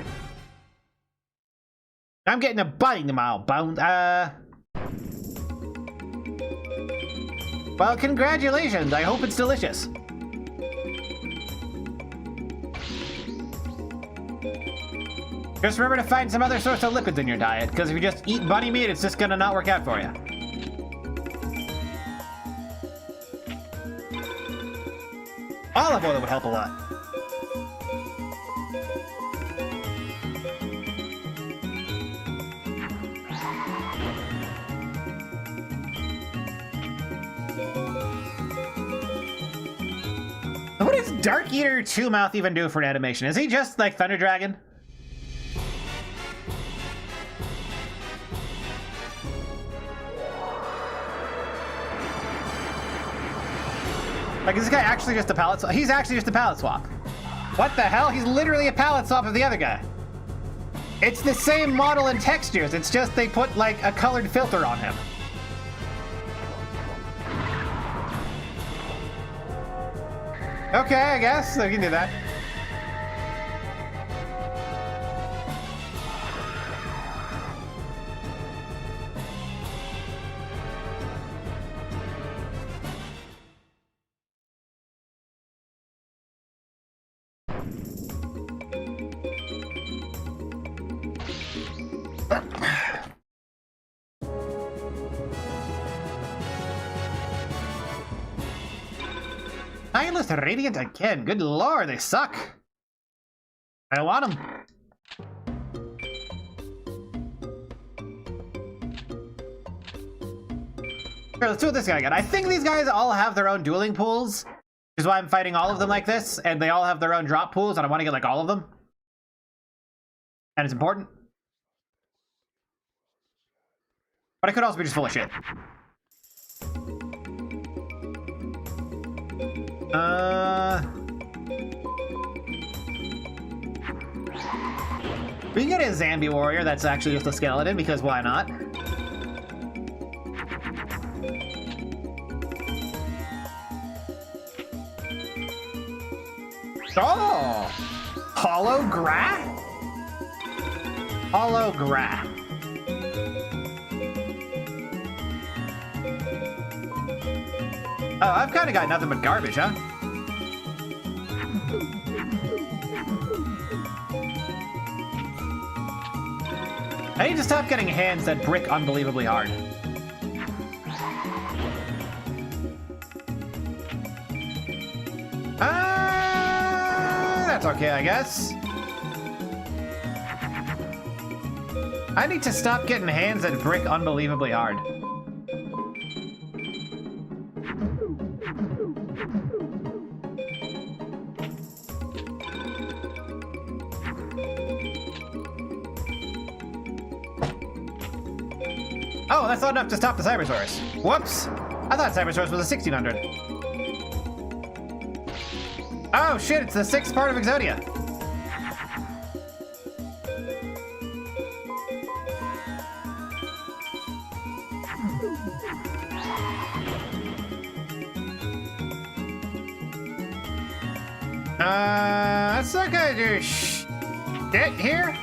I'm getting a bite in my bones. Well, congratulations. I hope it's delicious. Just remember to find some other source of liquids in your diet, because if you just eat bunny meat, it's just gonna not work out for you. Olive oil would help a lot. What does Dark Eater 2-Mouth even do for an animation? Is he just like Thunder Dragon? Like, is this guy actually just a palette swap? He's actually just a palette swap. What the hell? He's literally a palette swap of the other guy. It's the same model and textures. It's just they put, like, a colored filter on him. Okay, I guess we can do that. Nihilist Radiant again. Good lord, they suck. I don't want them. Here, let's see what this guy got. I think these guys all have their own dueling pools, which is why I'm fighting all of them like this, and they all have their own drop pools, and I want to get like all of them. And it's important. But I could also be just full of shit. We can get a Zambi Warrior that's actually just a skeleton, because why not? Oh! Hollow Gra? Hollow Gra. Oh, I've kind of got nothing but garbage, huh? I need to stop getting hands that brick unbelievably hard. That's okay, I guess. I need to stop getting hands that brick unbelievably hard. Oh, that's not enough to stop the Cybersaurus. Whoops! I thought Cybersaurus was a 1600. Oh shit, it's the 6th part of Exodia. That's not gonna do shit here.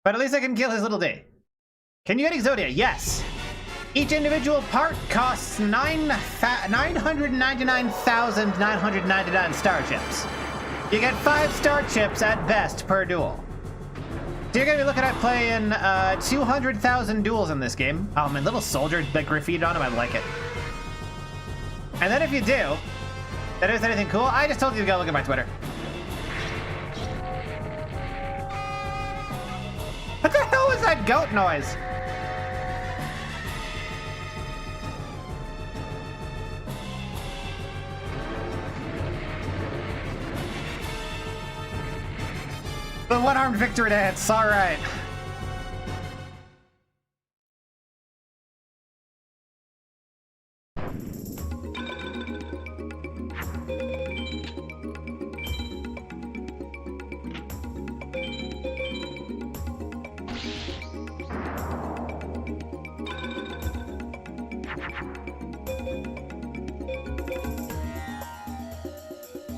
But at least I can kill his little D. Can you get Exodia? Yes. Each individual part costs 999,999 star chips. You get 5 star chips at best per duel. So you're gonna be looking at playing 200,000 duels in this game. Oh, my little soldier that graffitied on him, I like it. And then if you do, that is anything cool, I just told you to go look at my Twitter. What the hell was that goat noise? The one-armed victory dance, all right.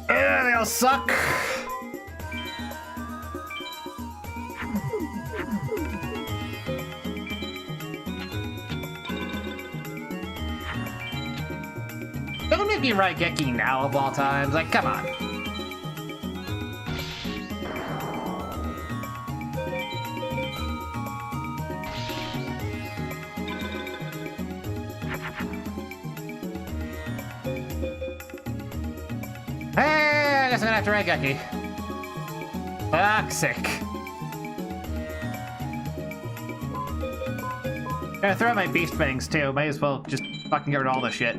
They all suck. Don't make me Raigeki now of all times. Like, come on. guess I'm gonna have to Raigeki. Fuck's sake. I'm gonna throw out my beast fangs too. Might as well just fucking get rid of all this shit.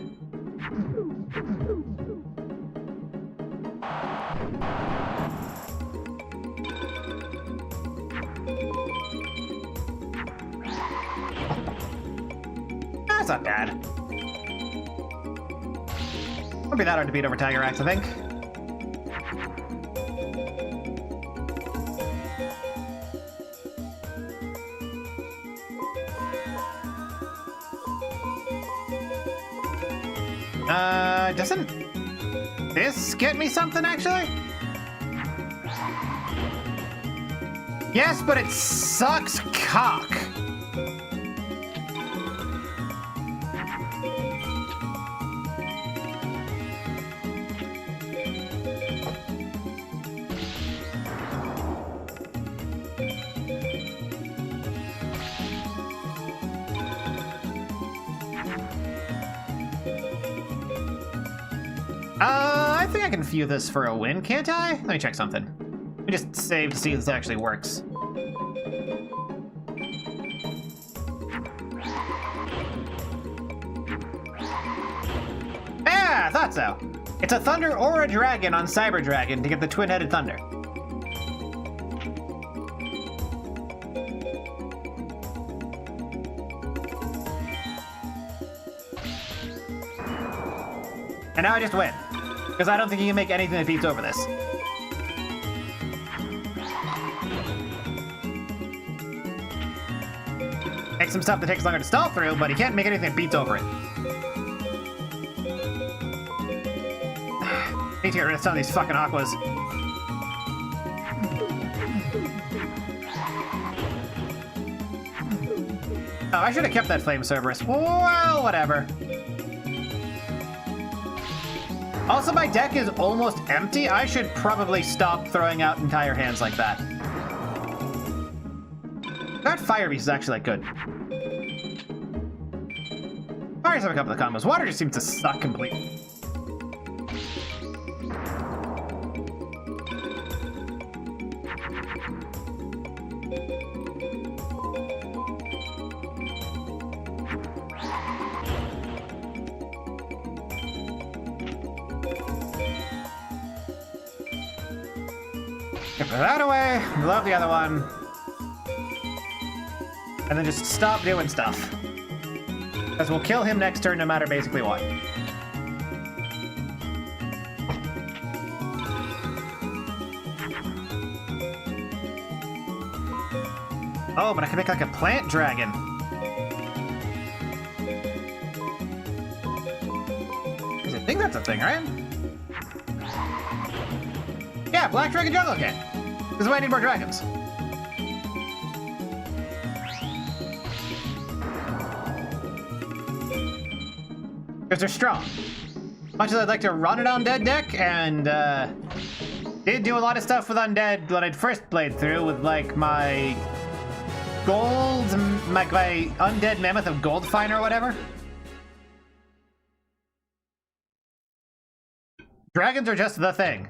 That's not bad. Won't be that hard to beat over Tiger Axe, I think. Doesn't this get me something, actually? Yes, but it sucks cock. I think I can view this for a win, can't I? Let me check something. Let me just save to see if this actually works. Yeah, I thought so. It's a thunder or a dragon on Cyber Dragon to get the twin-headed thunder. And now I just win. Because I don't think you can make anything that beats over this. Make some stuff that takes longer to stall through, but he can't make anything that beats over it. Need to get rid of some of these fucking aquas. Oh, I should have kept that Flame Cerberus. Well, whatever. Also, my deck is almost empty. I should probably stop throwing out entire hands like that. That Fire Beast is actually, like, good. Fires have a couple of combos. Water just seems to suck completely. Put that away. Love the other one. And then just stop doing stuff. Because we'll kill him next turn no matter basically what. Oh, but I can make like a plant dragon. I think that's a thing, right? Yeah, Black Dragon Jungle King. This is why I need more dragons. Because they're strong. Much as I'd like to run an undead deck, and did do a lot of stuff with undead when I'd first played through with like my gold, my undead mammoth of Goldfine or whatever. Dragons are just the thing.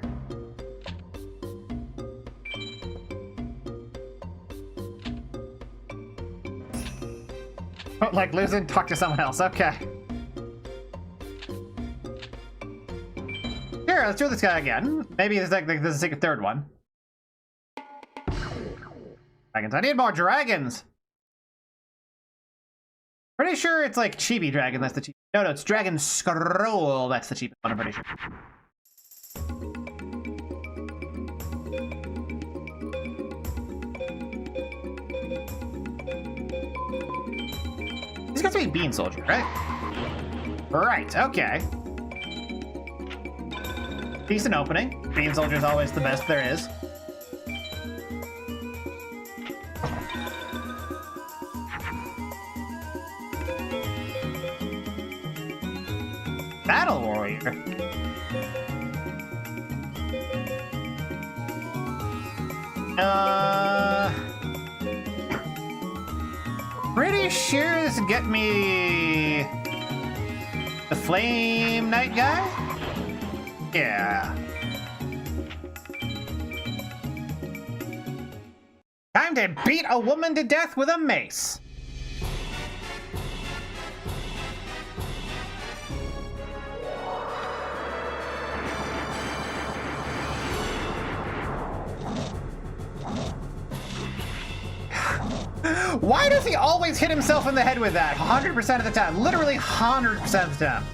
Like losing, talk to someone else. Okay. Here, let's do this guy again. Maybe this is like a third one. Dragons. I need more dragons. Pretty sure it's like Chibi Dragon. That's the cheap. No, it's Dragon Scroll. That's the cheapest one. I'm pretty sure. This got to be Bean Soldier, right? Right, okay. Decent opening. Bean Soldier's always the best there is. Battle Warrior. Pretty sure this would get me the Flame Knight guy? Yeah. Time to beat a woman to death with a mace. Why does he always hit himself in the head with that? 100% of the time. Literally 100% of the time.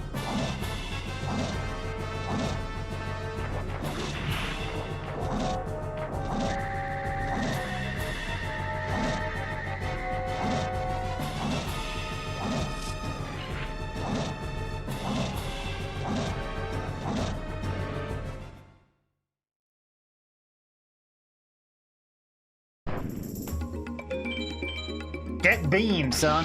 Get beamed, son.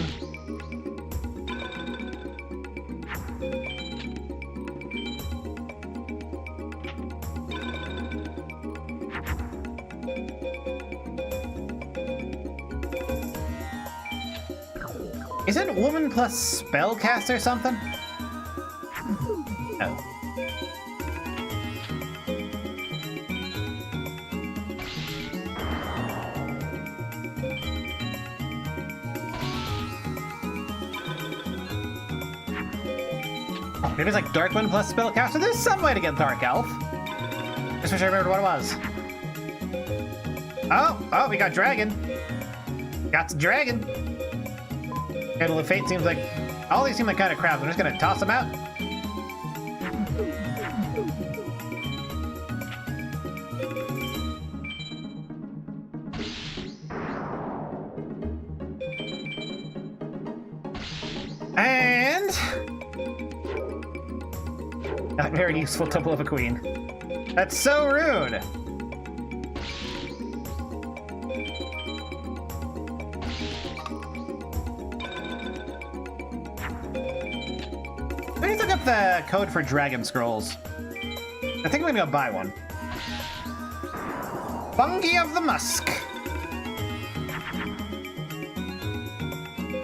Isn't woman plus spellcast or something? No. Maybe it's like Dark One plus Spellcaster. There's some way to get Dark Elf. Just wish I remembered what it was. Oh, we got Dragon. Got the Dragon. Candle of Fate seems like... all these seem like kind of crap. I'm just gonna toss them out. And... not very useful Temple of a Queen. That's so rude. Let me look up the code for Dragon Scrolls. I think I'm gonna go buy one. Fungi of the Musk.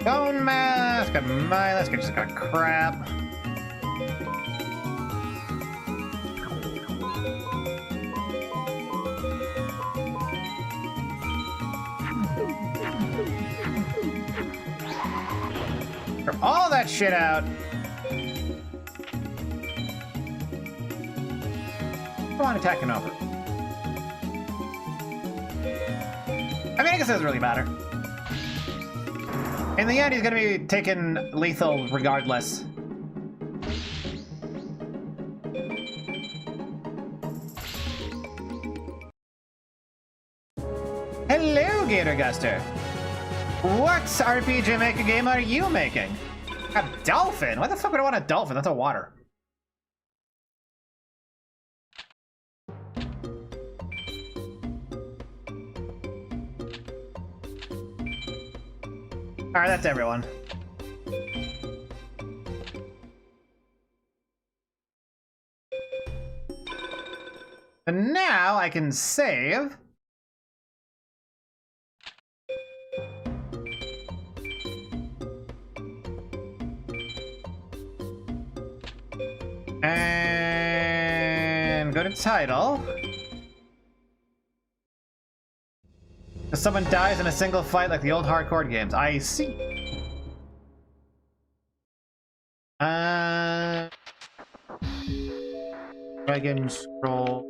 Bone Mask, got Milas, just got crap. Throw all that shit out. Come on, attacking over. I mean, I guess it doesn't really matter. In the end, he's gonna be taking lethal regardless. Hello, Gatorguster. What RPG Maker game are you making? A dolphin? Why the fuck would I want a dolphin? That's a water. Alright, that's everyone. And now I can save. And go to title. If someone dies in a single fight like the old hardcore games. I see. Dragon Scroll.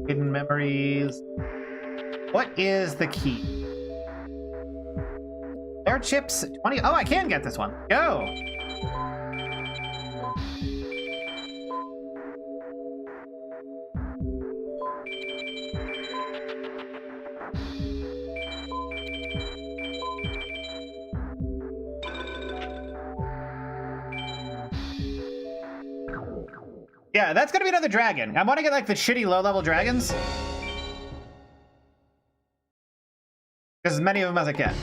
Hidden Memories. What is the key? Air chips 20. Oh, I can get this one. Go. Yeah, that's gonna be another dragon. I want to get like the shitty low-level dragons. As many of them as I can.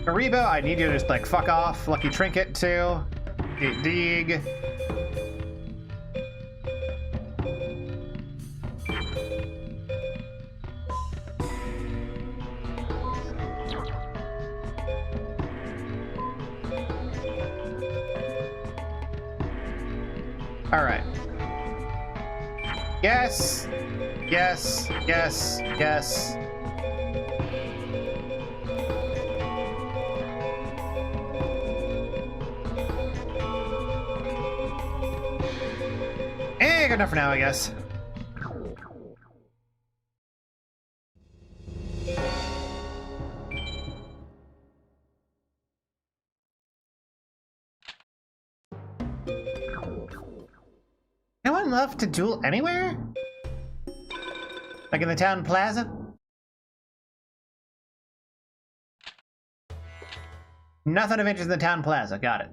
Karibo, I need you to just like fuck off. Lucky Trinket too. Dig. All right. Yes. Yes. Yes. Yes. Good enough for now, I guess. Anyone left to duel anywhere? Like in the town plaza? Nothing of interest in the town plaza. Got it.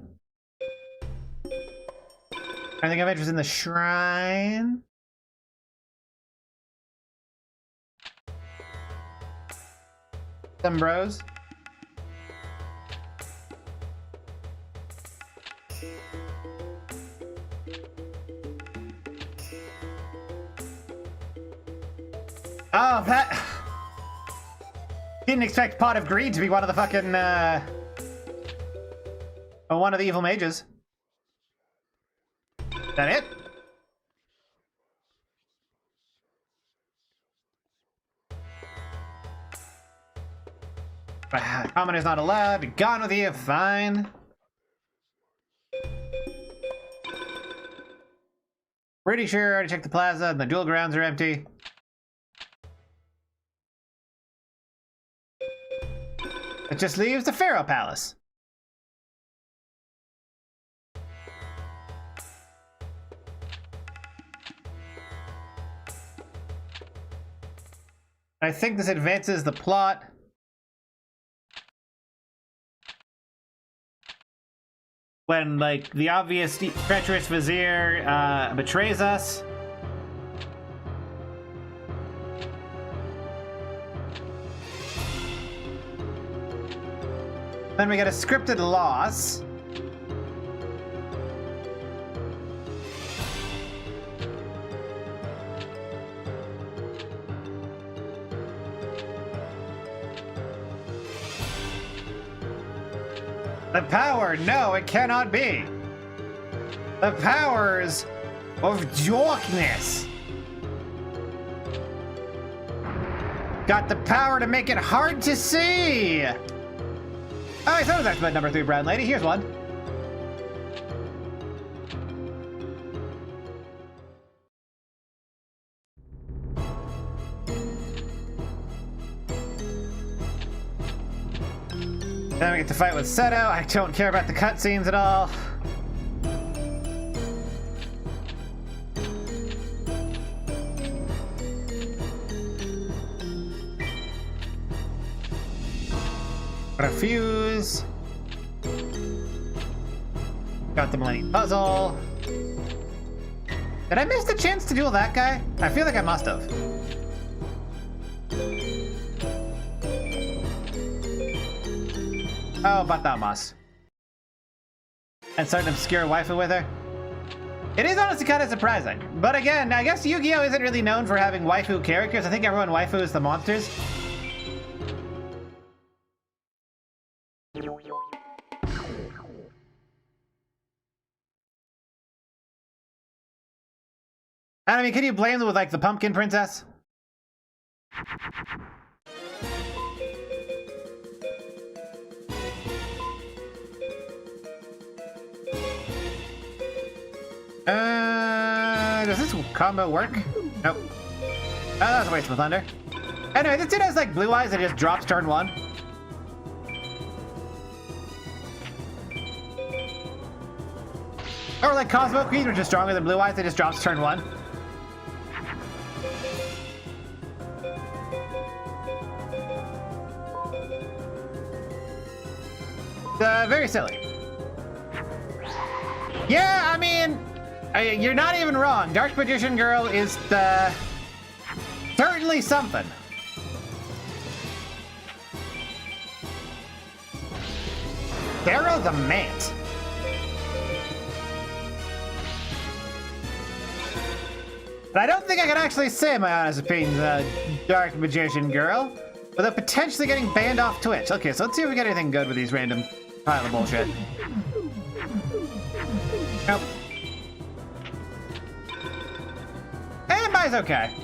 Anything of interest in the shrine? Some bros. Oh, that... Didn't expect Pot of Greed to be one of the fucking, one of the evil mages. Is that it? Commoner's not allowed. Be gone with you. Fine. Pretty sure I already checked the plaza and the duel grounds are empty. It just leaves the Pharaoh Palace. I think this advances the plot. When, like, the obvious treacherous vizier betrays us. Then we get a scripted loss. The power, no, it cannot be. The powers of darkness. Got the power to make it hard to see. Oh, I thought it was actually number 3 brown lady. Here's one. Then we get to fight with Seto. I don't care about the cutscenes at all. Refuse. Got the Millennium Puzzle. Did I miss the chance to duel that guy? I feel like I must have. Oh, but that must. And start an obscure waifu with her. It is honestly kind of surprising. But again, I guess Yu-Gi-Oh! Isn't really known for having waifu characters. I think everyone waifus the monsters. I mean, can you blame them with, like, the Pumpkin Princess? Does this combo work? Nope. Oh, that was a waste of thunder. Anyway, this dude has, like, blue eyes that just drops turn 1. Or like Cosmo Queen, which is stronger than blue eyes that just drops turn 1. Very silly. Yeah, I mean, you're not even wrong. Dark Magician Girl is certainly something. Darrow the Mant. But I don't think I can actually say my honest opinion, Dark Magician Girl, without potentially getting banned off Twitch. Okay, so let's see if we get anything good with these random pile of bullshit. Nope. And by Sky's okay.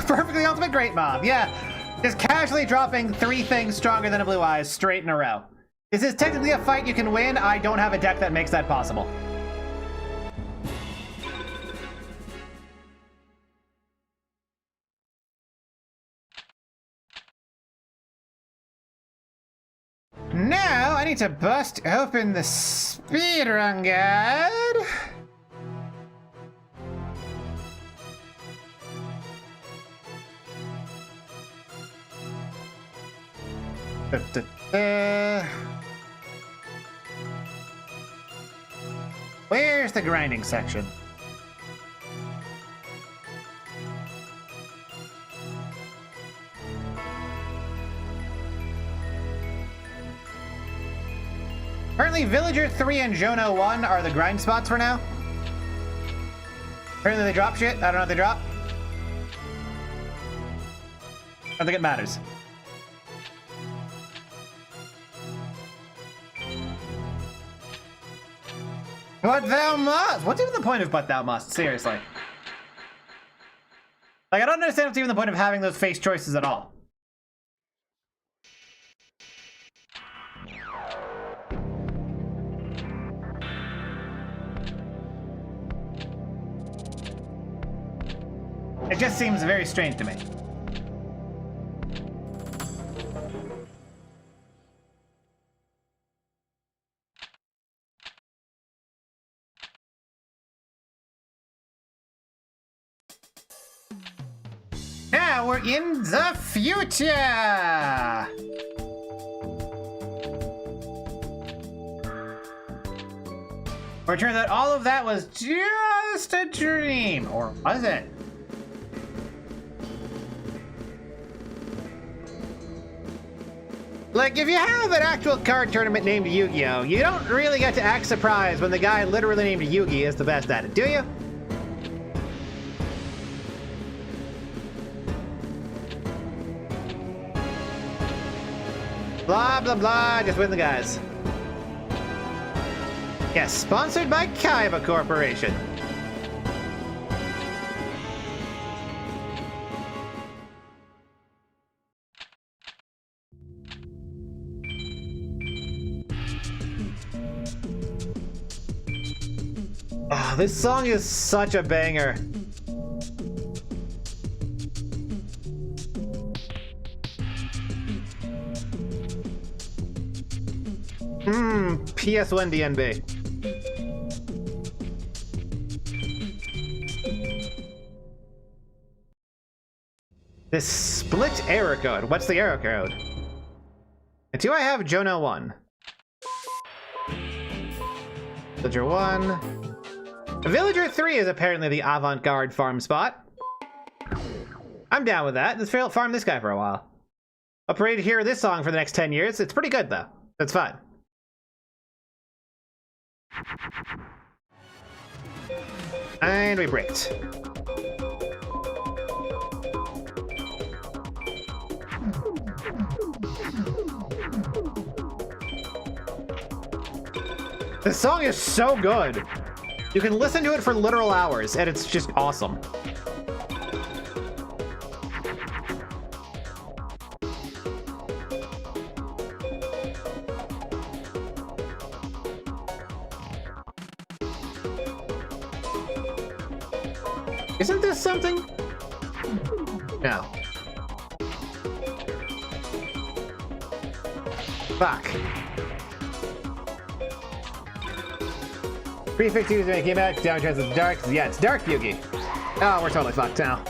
Perfectly Ultimate Great Mob, yeah. Just casually dropping 3 things stronger than a Blue Eyes straight in a row. This is technically a fight you can win. I don't have a deck that makes that possible. Now, I need to bust open the speedrun guide. Where's the grinding section? Currently, Villager 3 and Jono 1 are the grind spots for now. Apparently they drop shit. I don't know if they drop. I don't think it matters. But thou must! What's even the point of but thou must? Seriously. Like, I don't understand what's even the point of having those face choices at all. It just seems very strange to me. Now we're in the future! Where it turns out all of that was just a dream. Or was it? Like, if you have an actual card tournament named Yu-Gi-Oh!, you don't really get to act surprised when the guy literally named Yugi is the best at it, do you? Blah, blah, blah, just win the guys. Yes, sponsored by Kaiba Corporation. Oh, this song is such a banger. PS1 DNB. This split error code. What's the error code? And do I have Jono 1? Villager 1. Villager 3 is apparently the avant-garde farm spot. I'm down with that. Let's farm this guy for a while. I'll probably hear this song for the next 10 years. It's pretty good, though. That's fine. And we bricked. This song is so good. You can listen to it for literal hours, and it's just awesome. Isn't this something? No. Fuck. Prefix user when it came out, down chance it's dark. Yeah, it's dark Yugi. Oh, we're totally fucked now.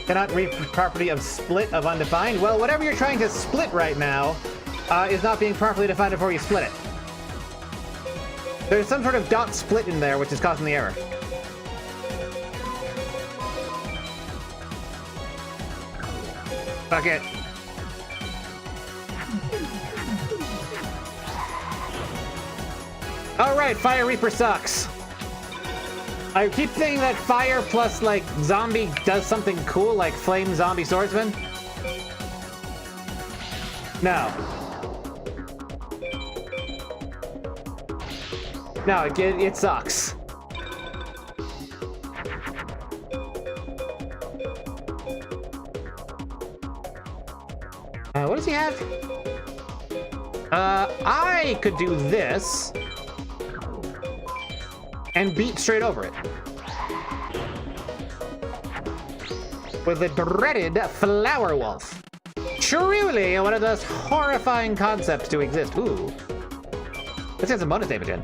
Cannot read property of split of undefined. Well, whatever you're trying to split right now is not being properly defined before you split it. There's some sort of dot split in there which is causing the error. Fuck it. Alright, Fire Reaper sucks. I keep thinking that fire plus, like, zombie does something cool, like Flame Zombie Swordsman. No. No, it sucks. What does he have? I could do this and beat straight over it with the dreaded Flower Wolf. Truly one of those horrifying concepts to exist. Ooh. Let's get some bonus damage in.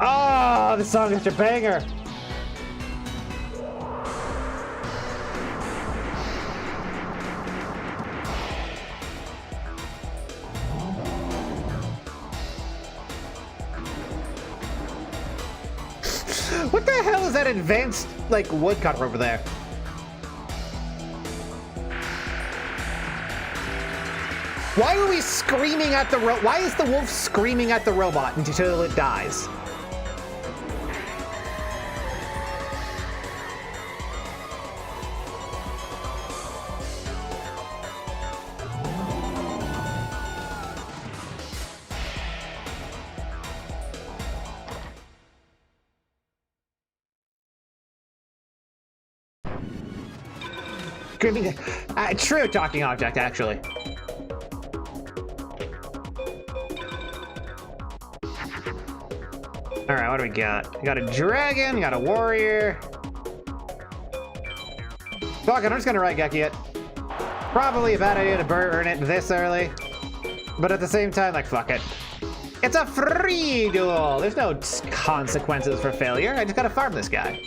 Oh, this song is a banger. What the hell is that advanced, like, woodcutter over there? Why are we screaming at the why is the wolf screaming at the robot until it dies? True talking object, actually. Alright, what do we got? We got a dragon, we got a warrior. Fuck it, I'm just gonna write Geki it. Probably a bad idea to burn it this early. But at the same time, like, fuck it. It's a free duel! There's no consequences for failure. I just gotta farm this guy.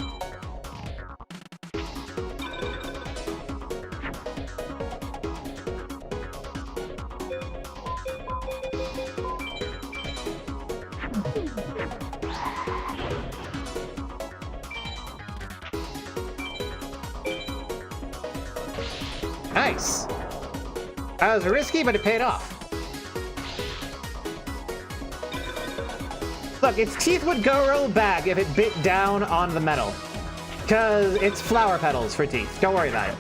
Nice. That was risky, but it paid off. Look, its teeth would go roll back if it bit down on the metal. Because it's flower petals for teeth. Don't worry about it.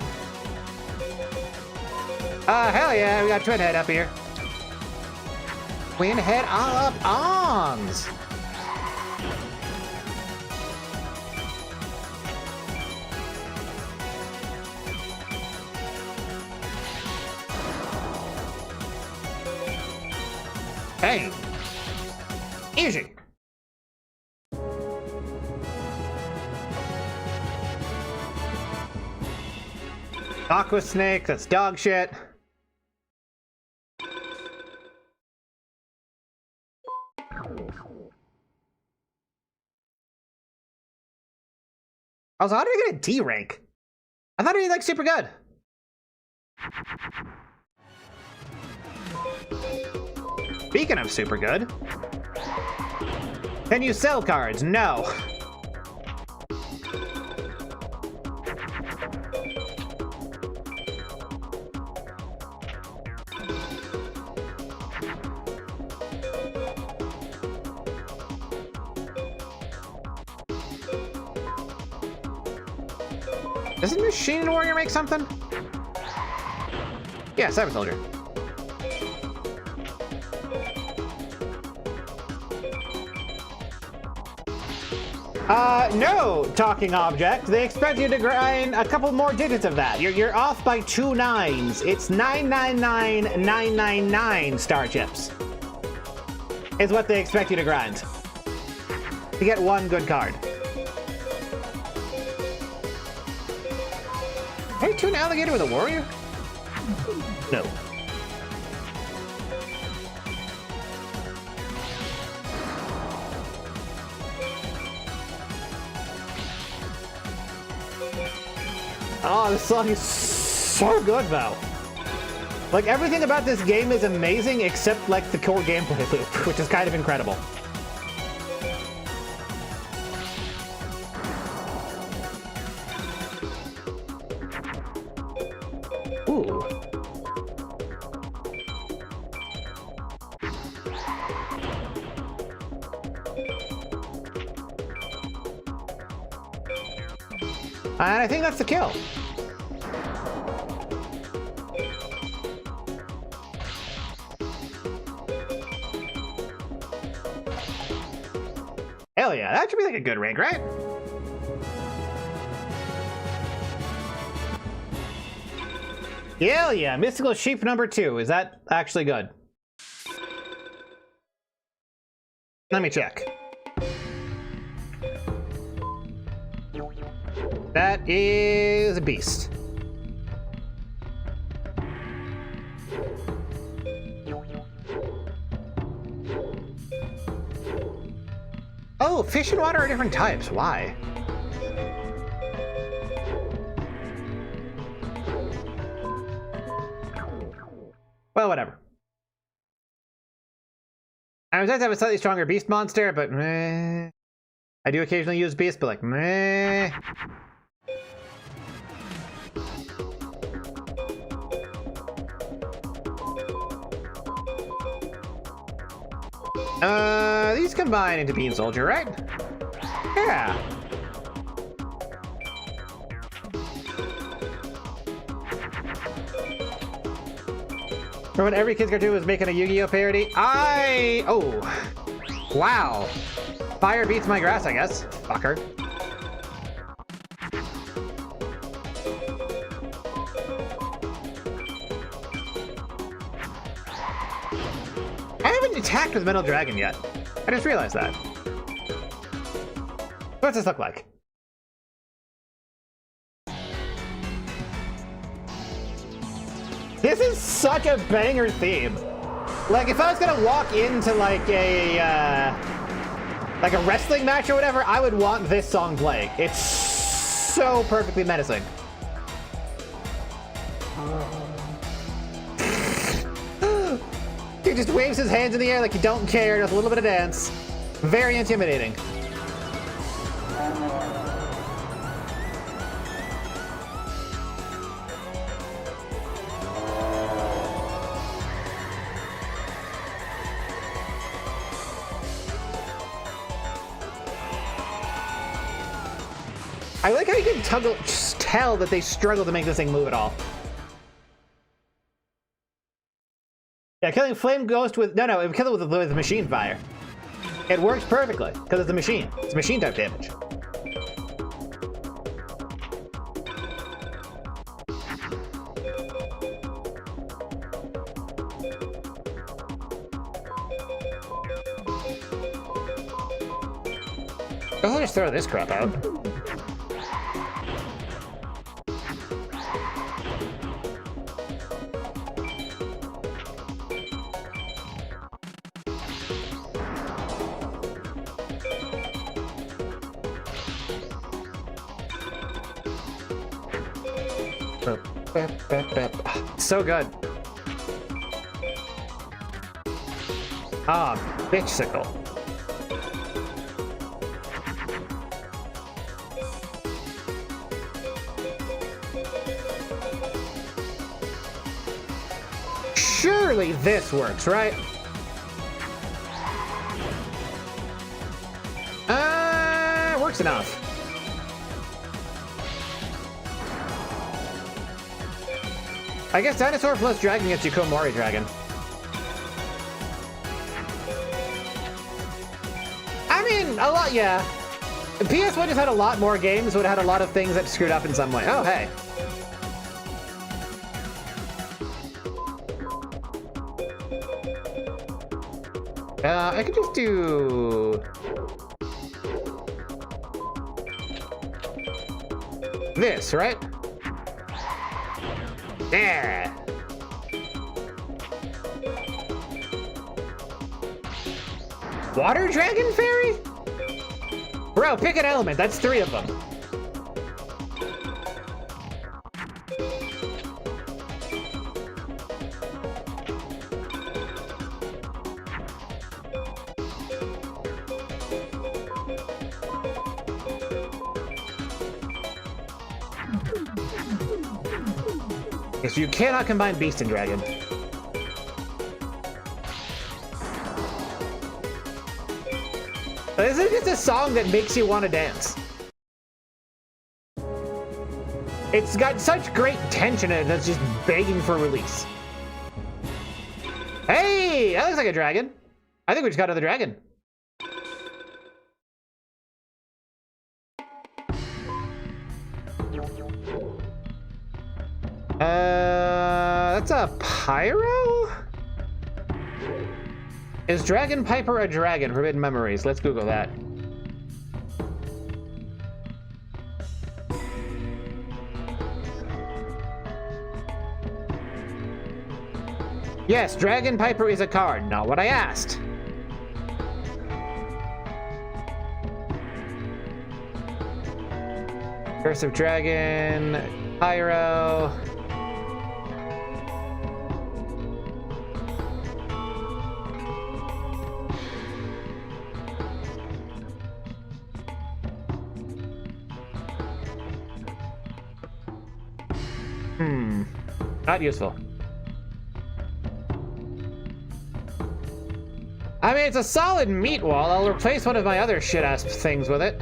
Hell yeah, we got Twin Head up here. Twin Head all up arms. Hey, easy. Aqua Snake, that's dog shit. Also, how did I get a D rank? I thought he was like super good. Speaking of super good, can you sell cards? No. Doesn't Machine Warrior make something? Yeah, Cyber Soldier. No, talking object. They expect you to grind a couple more digits of that. You're off by 2 9s. It's 999,999 star chips. Is what they expect you to grind. To get one good card. Are you an alligator with a warrior? No. Oh, this song is so good, though. Like, everything about this game is amazing except, like, the core gameplay loop, which is kind of incredible. Ooh. And I think that's the kill. Hell yeah, that should be like a good rank, right? Hell yeah, Mystical Sheep number 2. Is that actually good? Let me check. That is a beast. Oh, fish and water are different types. Why? Well, whatever. I was nice to have a slightly stronger beast monster, but meh. I do occasionally use beast, but like meh. These combine into Bean Soldier, right? Yeah. Remember when every kid's cartoon was making a Yu-Gi-Oh parody? Oh. Wow. Fire beats my grass, I guess. Fucker. I haven't attacked with Metal Dragon yet. I just realized that. What's this look like? This is such a banger theme. Like, if I was gonna walk into like a wrestling match or whatever, I would want this song playing. It's so perfectly menacing. He just waves his hands in the air like you don't care, does a little bit of dance. Very intimidating. I like how you can tell that they struggle to make this thing move at all. Yeah, killing Flame Ghost with... No, it would kill it with machine fire. It works perfectly, because it's a machine. It's machine type damage. I'll just throw this crap out. So good. Ah, bitch sickle. Surely this works, right? Works enough. I guess Dinosaur plus Dragon gets you Komori Dragon. I mean, a lot, yeah. PS1 just had a lot more games, so it had a lot of things that screwed up in some way. Oh, hey. I could just do... this, right? Yeah. Water Dragon Fairy? Bro, pick an element. That's 3 of them. So you cannot combine Beast and Dragon. This is just a song that makes you want to dance. It's got such great tension in it that's just begging for release. Hey, that looks like a dragon. I think we just got another dragon. That's a pyro? Is Dragon Piper a dragon? Forbidden Memories. Let's Google that. Yes, Dragon Piper is a card. Not what I asked. Curse of Dragon, Pyro. Not useful. I mean, it's a solid meat wall. I'll replace one of my other shit-ass things with it.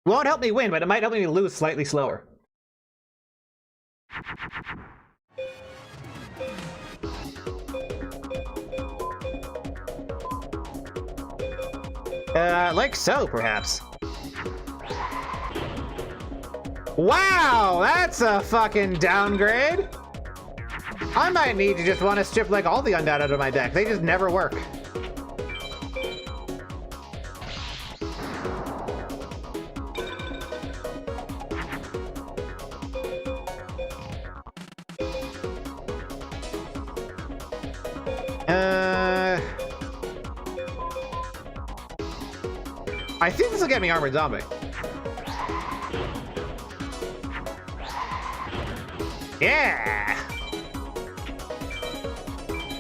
Won't help me win, but it might help me lose slightly slower. Like so, perhaps. Wow, that's a fucking downgrade. I might need to just want to strip like all the undead out of my deck. They just never work. I think this will get me Armored Zombie. Yeah!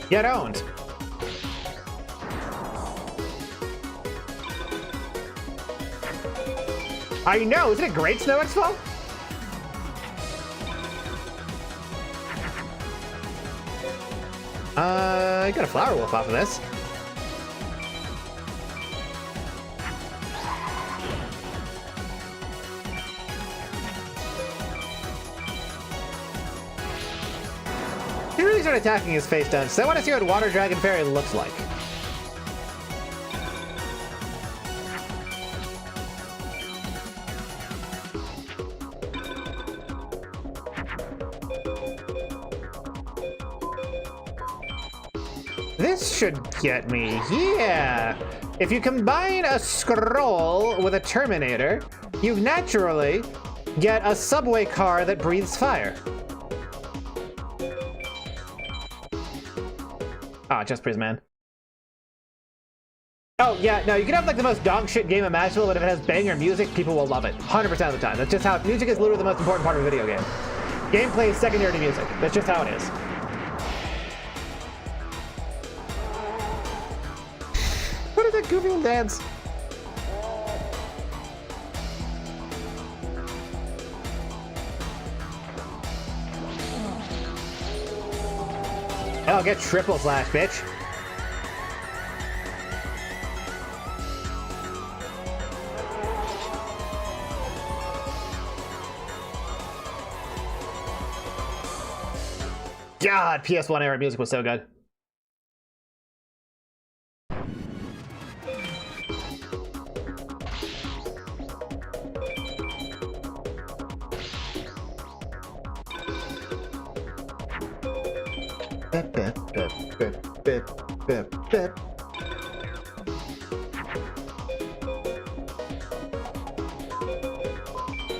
Get owned. I know, isn't it great, Snow Expo? I got a Flower Wolf off of this. He really started attacking his face down, so I want to see what Water Dragon Fairy looks like. This should get me, yeah! If you combine a scroll with a Terminator, you naturally get a subway car that breathes fire. Ah, Just Prisman. Oh, yeah, no, you can have like the most dog shit game imaginable, but if it has banger music, people will love it. 100% of the time. That's just how music is literally the most important part of a video game. Gameplay is secondary to music. That's just how it is. What is that goofy little dance? Oh, get triple slash, bitch. God, PS1 era music was so good.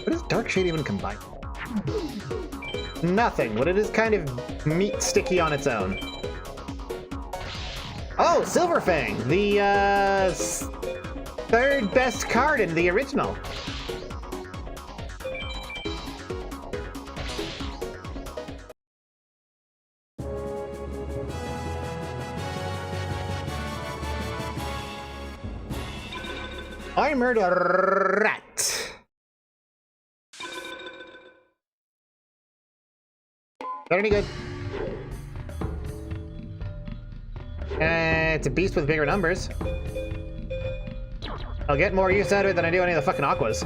What does Dark Shade even combine? Nothing, but it is kind of meat sticky on its own. Oh, Silverfang, the third best card in the original. Armored Rat. That any good? It's a beast with bigger numbers. I'll get more use out of it than I do any of the fucking aquas.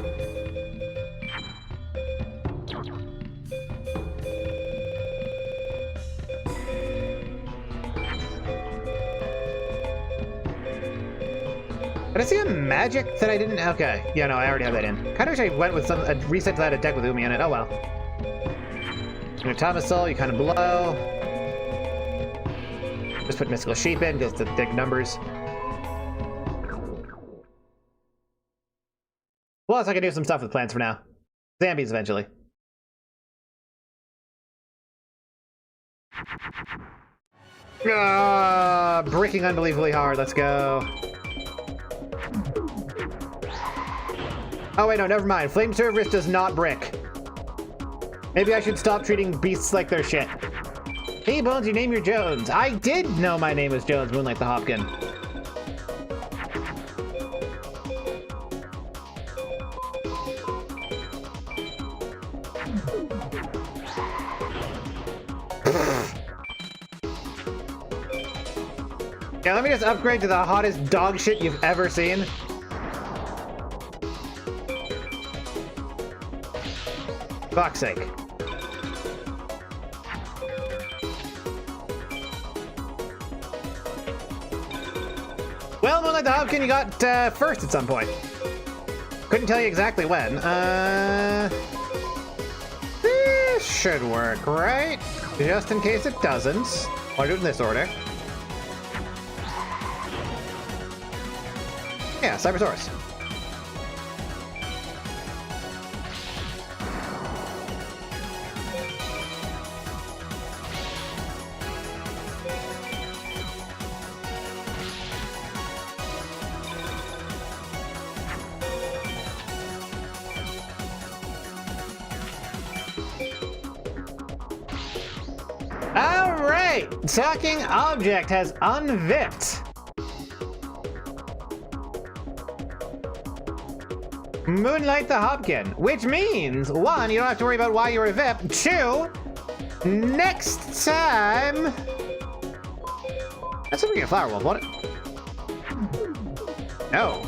Did I see a magic that I didn't? Okay. Yeah, no, I already have that in. Kind of wish I went with a reset to that a deck with Umi in it. Oh well. Your Thomas Soul, you kind of blow. Just put Mystical Sheep in because the big numbers. Plus, I can do some stuff with plants for now. Zambies eventually. Bricking unbelievably hard. Let's go. Oh wait, no, never mind. Flame Cerberus does not brick. Maybe I should stop treating beasts like they're shit. Hey Bones, you name your Jones. I did know my name was Jones, Moonlight the Hopkin. Yeah, let me just upgrade to the hottest dog shit you've ever seen. Fuck's sake. Well, Moonlight the Hopkin, you got first at some point. Couldn't tell you exactly when. This should work, right? Just in case it doesn't. I'll do it in this order. Yeah, Cybersaurus. Alright! Talking Object has unvipped. Moonlight the Hopkin, which means, 1, you don't have to worry about why you were VIP. 2, next time... That's something a Flower Wolf, wasn't it? No.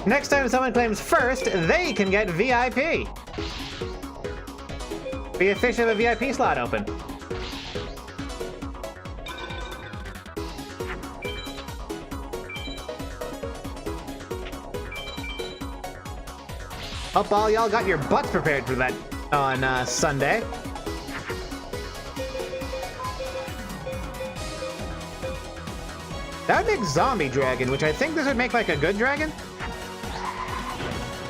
Next time someone claims first, they can get VIP. We officially have a VIP slot open. Hope all y'all got your butts prepared for that on Sunday. That would make Zombie Dragon, which I think this would make like a good dragon.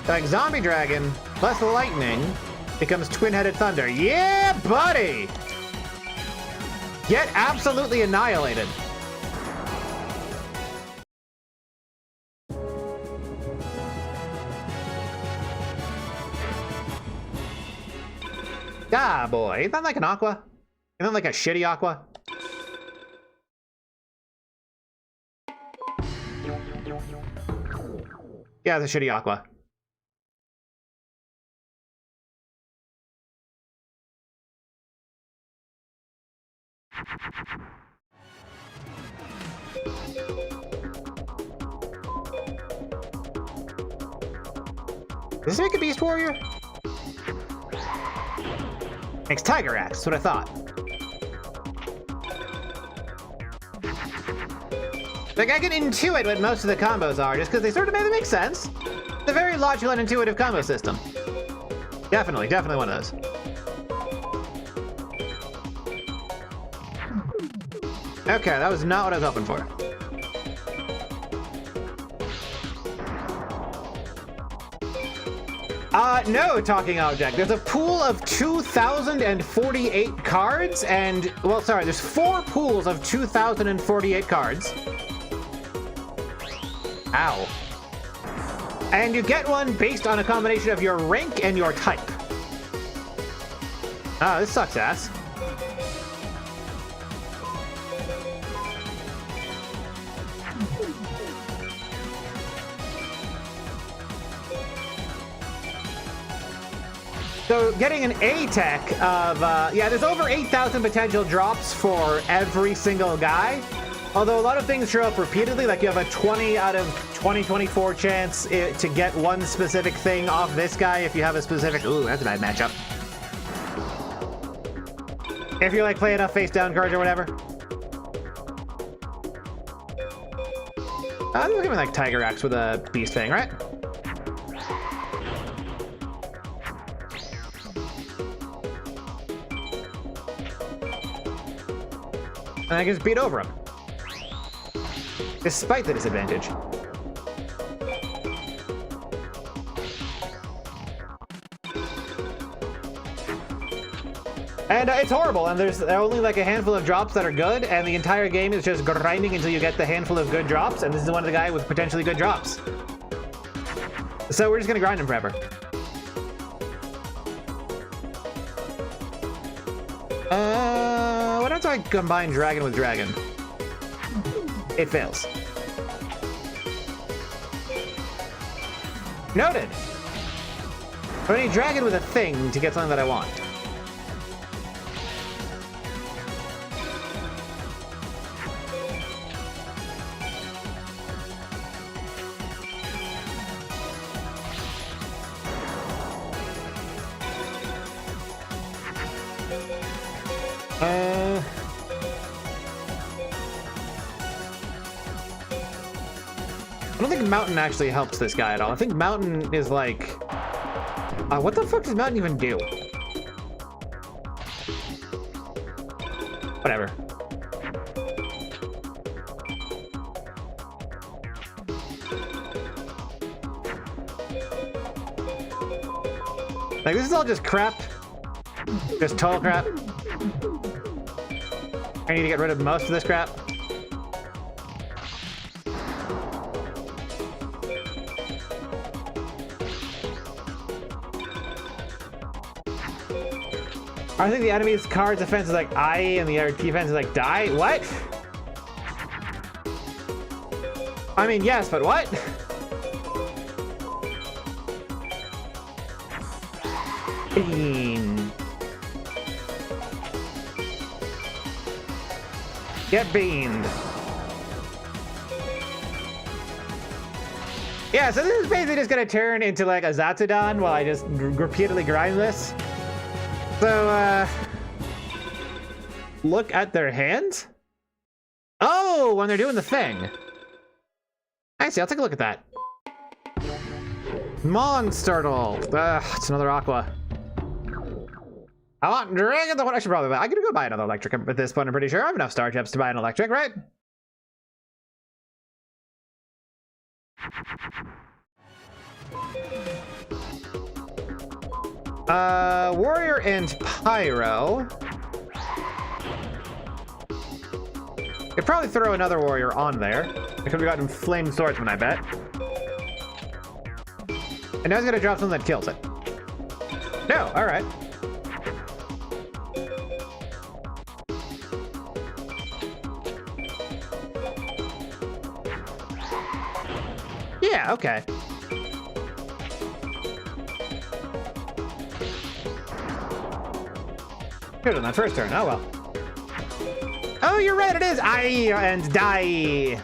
Like Zombie Dragon plus the lightning becomes Twin-Headed Thunder. Yeah, buddy! Get absolutely annihilated. Ah, boy. Isn't that like an Aqua? Isn't that like a shitty Aqua? Yeah, it's a shitty Aqua. Does this make a Beast Warrior? Makes Tiger Axe, that's what I thought. Like, I can intuit what most of the combos are, just because they sort of make sense. It's a very logical and intuitive combo system. Definitely one of those. Okay, that was not what I was hoping for. No, Talking Object. There's a pool of 2,048 cards, and, well, sorry, there's 4 pools of 2,048 cards. Ow. And you get one based on a combination of your rank and your type. Oh, this sucks ass. So getting an A-Tech of, yeah, there's over 8,000 potential drops for every single guy. Although a lot of things show up repeatedly, like you have a 20 out of 2024 chance to get one specific thing off this guy if you have a specific... Ooh, that's a bad matchup. If you like play enough face down cards or whatever. Look at me like Tiger Axe with a Beast Fang, right? And I can just beat over him. Despite the disadvantage. And it's horrible, and there's only like a handful of drops that are good, and the entire game is just grinding until you get the handful of good drops, and this is one of the guy with potentially good drops. So we're just gonna grind him forever. What else do I combine dragon with dragon? It fails. Noted! I need dragon with a thing to get something that I want. I don't think Mountain actually helps this guy at all. I think Mountain is like... what the fuck does Mountain even do? Whatever. Like, this is all just crap. Just total crap. I need to get rid of most of this crap. I think the enemy's card's defense is like I and the other defense is like die. What? I mean, yes, but what? Bean. Get beamed. Yeah, so this is basically just gonna turn into like a Zatsudon while I just repeatedly grind this. So, look at their hands? Oh, when they're doing the thing. I see, I'll take a look at that. Monsturtle. It's another Aqua. I want Dragon the one I should probably buy. I'm gonna go buy another electric at this point, I'm pretty sure. I have enough Star Gems to buy an electric, right? Warrior and Pyro. Could probably throw another warrior on there. I could have gotten Flame Swordsman, I bet. And now he's gonna drop something that kills it. No, alright. Yeah, okay. Good on that first turn, oh well. Oh, you're right, it is I and die.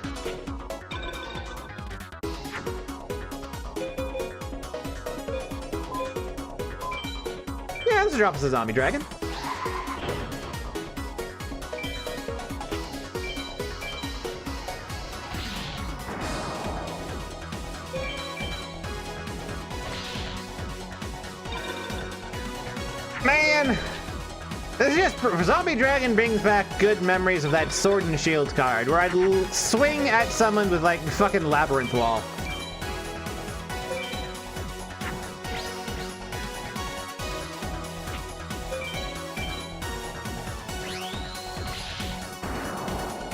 Yeah, this drop us a zombie dragon. Man, this is just Zombie Dragon brings back good memories of that Sword and Shield card where I'd swing at someone with like fucking Labyrinth Wall.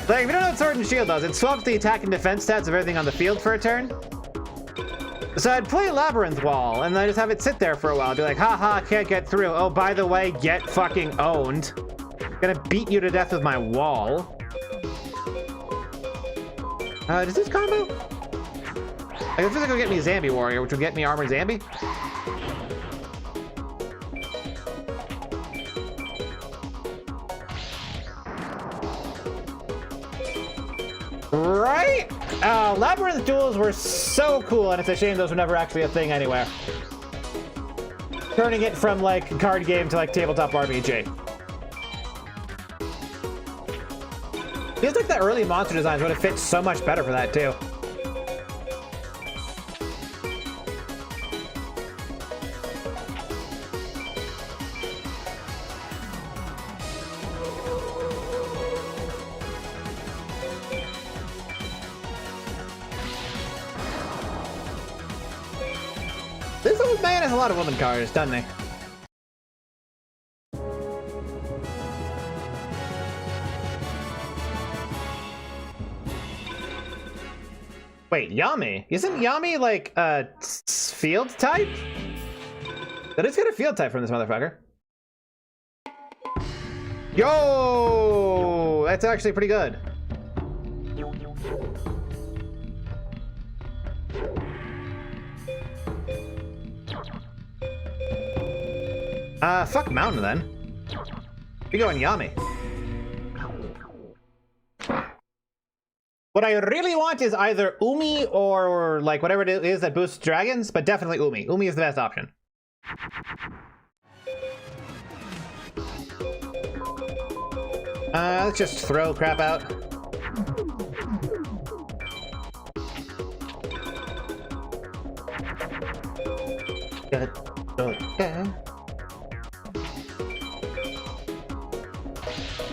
Like, if you don't know what Sword and Shield does, it swaps the attack and defense stats of everything on the field for a turn. So I'd play Labyrinth Wall, and then just have it sit there for a while. I'd be like, haha, can't get through. Oh, by the way, get fucking owned. Gonna beat you to death with my wall. Does this combo? Like, this is gonna get me Zambi Warrior, which would get me Armored Zambi. Labyrinth duels were so cool, and it's a shame those were never actually a thing anywhere. Turning it from, like, card game to, like, tabletop RPG. Feels like the early monster designs would have fit so much better for that, too. This old man has a lot of woman cards, doesn't he? Wait, Yami? Isn't Yami like a field type? That is get a field type from this motherfucker. Yo! That's actually pretty good. Fuck Mountain then. We go in Yami. What I really want is either Umi or like whatever it is that boosts dragons, but definitely Umi. Umi is the best option. Let's just throw crap out.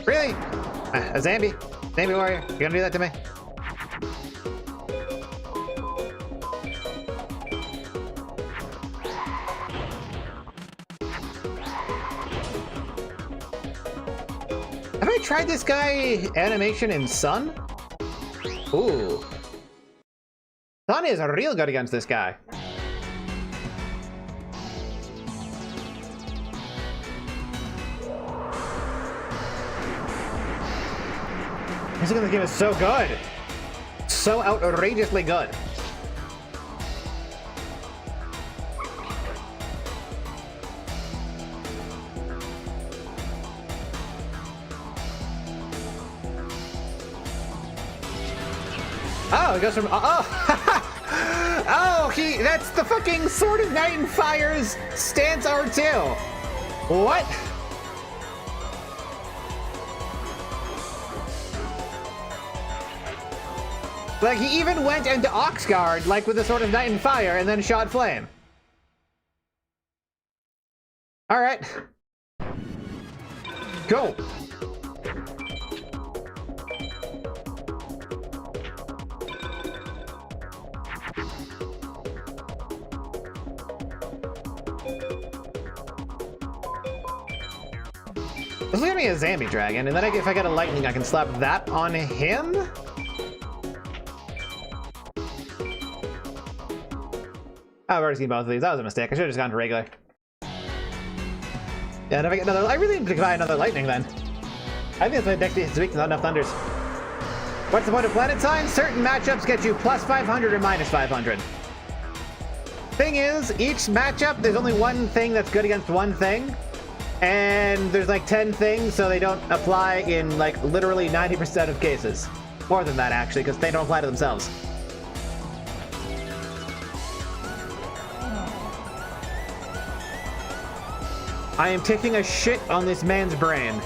Really? A Zambi? Zambi warrior? You gonna do that to me? Have I tried this guy animation in Sun? Ooh. Sun is real good against this guy. Music in this game is so good. So outrageously good. Oh, it goes from oh, that's the fucking Sword of Night and Fire's stance R2. What? Like, he even went into Oxguard, like with the Sword of Night and Fire, and then shot Flame. Alright. Go! This is gonna be a Zambi dragon, and then if I get a lightning, I can slap that on him? I've already seen both of these. That was a mistake. I should have just gone to regular. Yeah, and if I get another, I really need to buy another lightning then. I think it's my deck this week, not enough thunders. What's the point of planet signs? Certain matchups get you plus 500 or minus 500. Thing is, each matchup, there's only one thing that's good against one thing. And there's like 10 things, so they don't apply in like literally 90% of cases. More than that, actually, because they don't apply to themselves. I am taking a shit on this man's brain.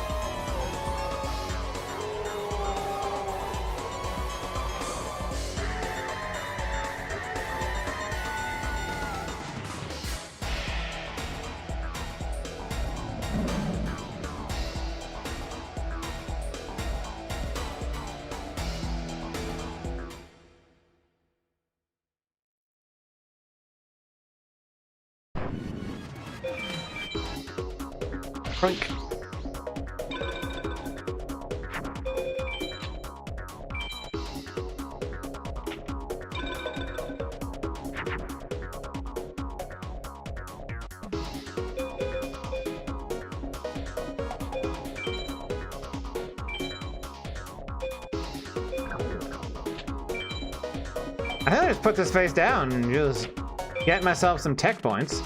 Crunk. I think I just put this face down and just get myself some tech points.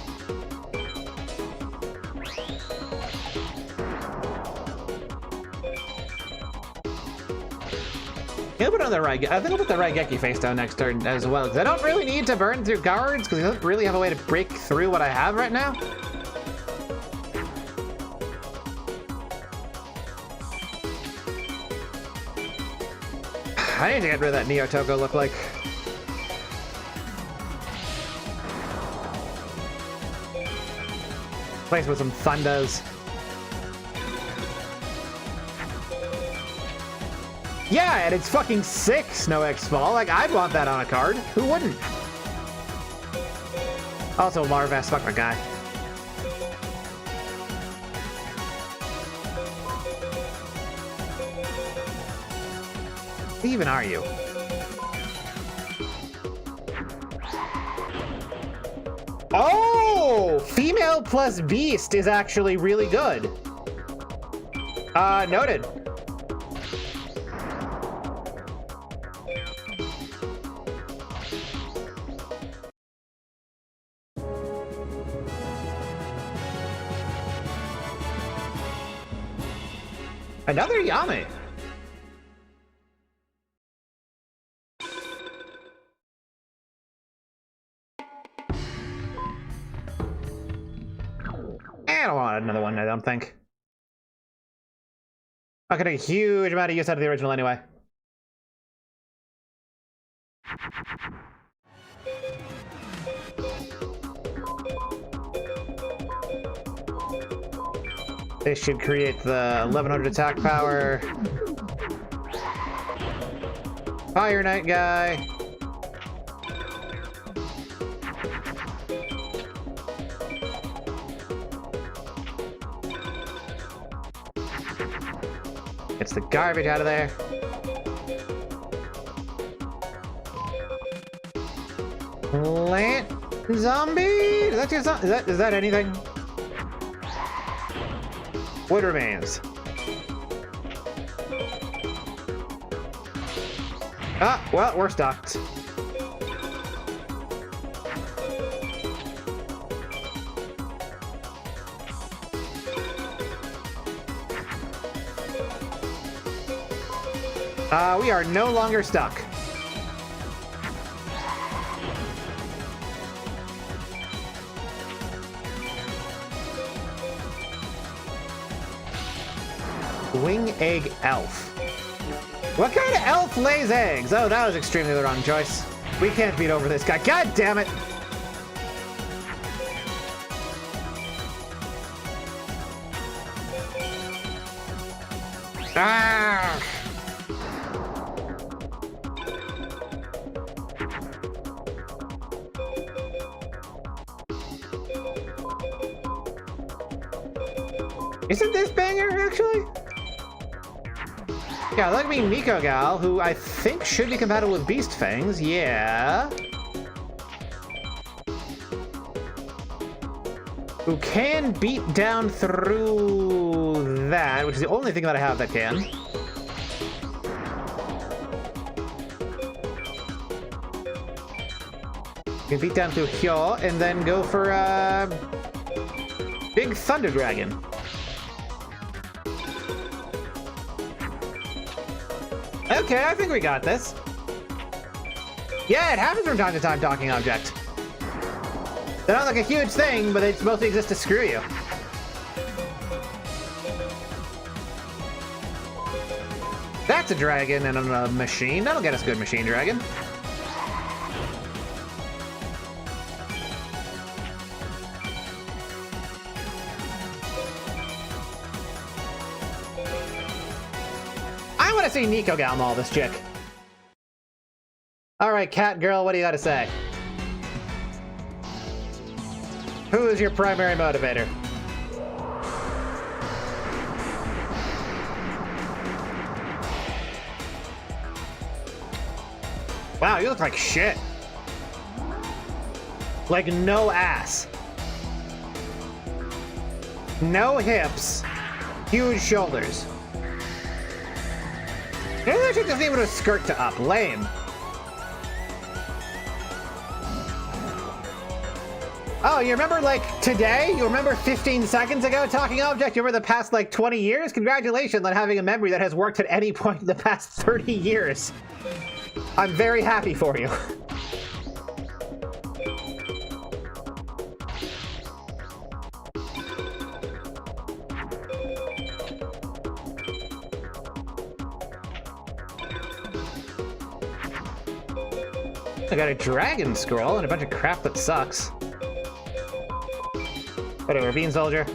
You I'll put on the Raigeki. I think I'll put the Raigeki face down next turn as well, because I don't really need to burn through guards, because I don't really have a way to break through what I have right now. I need to get rid of that Neo Toko look like. Place with some thunders. Yeah, and it's fucking sick, Snow X Fall. Like, I'd want that on a card. Who wouldn't? Also, Marvest, fuck my guy. Who even are you? Oh! Female plus beast is actually really good. Noted. Another Yame. I don't want another one, I don't think. I could get a huge amount of use out of the original anyway. This should create the 1100 attack power. Fire Knight guy. Gets the garbage out of there. Plant zombie? Is that just is that anything? Wood remains. Ah, well, we're stuck. We are no longer stuck. Wing egg elf. What kind of elf lays eggs? Oh, that was extremely the wrong choice. We can't beat over this guy. God damn it! Ah! Isn't this banger, actually? Yeah, look at me, Nico Gal, who I think should be compatible with Beast Fangs. Yeah. Who can beat down through that, which is the only thing that I have that can. You can beat down through here and then go for Big Thunder Dragon. Okay, I think we got this. Yeah, it happens from time to time, Talking Object. They're not like a huge thing, but they mostly exist to screw you. That's a dragon and a machine. That'll get us good machine dragon. I want to see Nico Gal maul this chick. All right, cat girl, what do you got to say? Who is your primary motivator? Wow, you look like shit. Like no ass. No hips. Huge shoulders. Maybe I should just even a skirt to up. Lame. Oh, you remember like today? You remember 15 seconds ago talking object? You remember the past like 20 years? Congratulations on having a memory that has worked at any point in the past 30 years. I'm very happy for you. I got a dragon scroll and a bunch of crap that sucks. Whatever, Bean Soldier.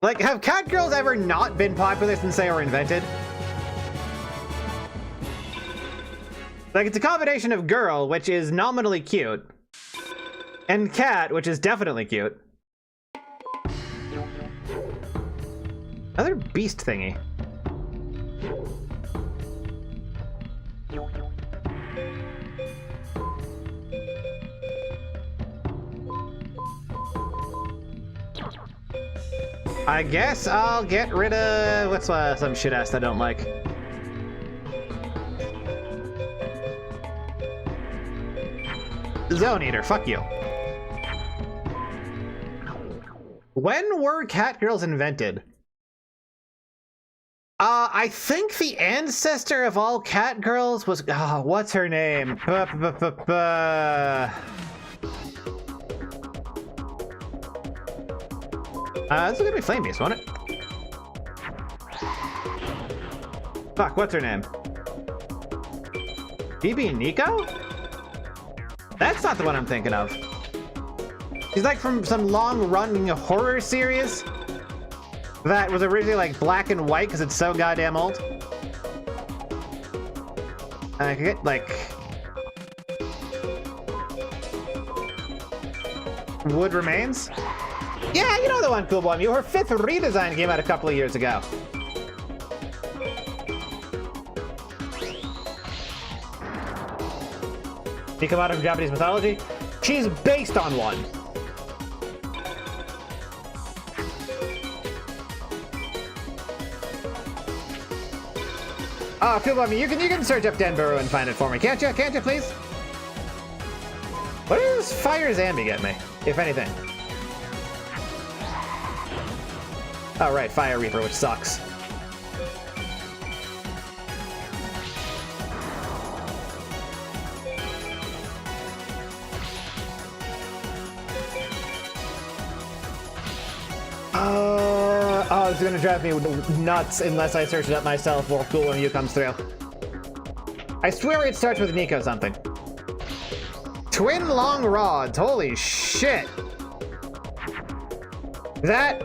Like, have cat girls ever not been popular since they were invented? Like, it's a combination of girl, which is nominally cute, and cat, which is definitely cute. Another beast thingy. I guess I'll get rid of... what's some shit ass I don't like? Zone Eater, fuck you. When were cat girls invented? I think the ancestor of all cat girls was... what's her name? This is gonna be Flame Beast, won't it? Fuck, what's her name? BB Nico? That's not the one I'm thinking of. She's like from some long-running horror series that was originally like black and white because it's so goddamn old. And I could get like Wood Remains. Yeah, you know the one, Cool Boy. Her 5th redesign came out a couple of years ago. She come out of Japanese mythology. She's based on one. Oh, Cool Boy, you can search up Denboro and find it for me, can't you? Can't you, please? What does Fire Zambi get me, if anything? Oh, right, Fire Reaper, which sucks. Oh, it's gonna drive me nuts unless I search it up myself or Cool when you comes through. I swear it starts with Nico something. Twin long rods, holy shit. That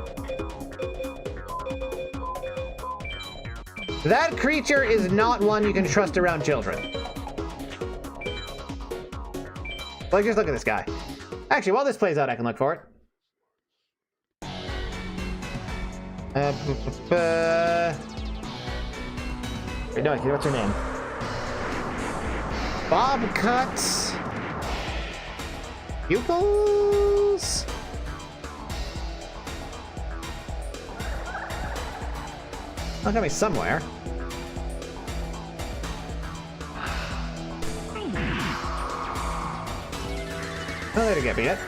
creature is not one you can trust around children. Like, just look at this guy. Actually, while this plays out, I can look for it. Wait, no, what's her name? Bobcut. Pupils? I'll got me somewhere. Oh, there to get me yet.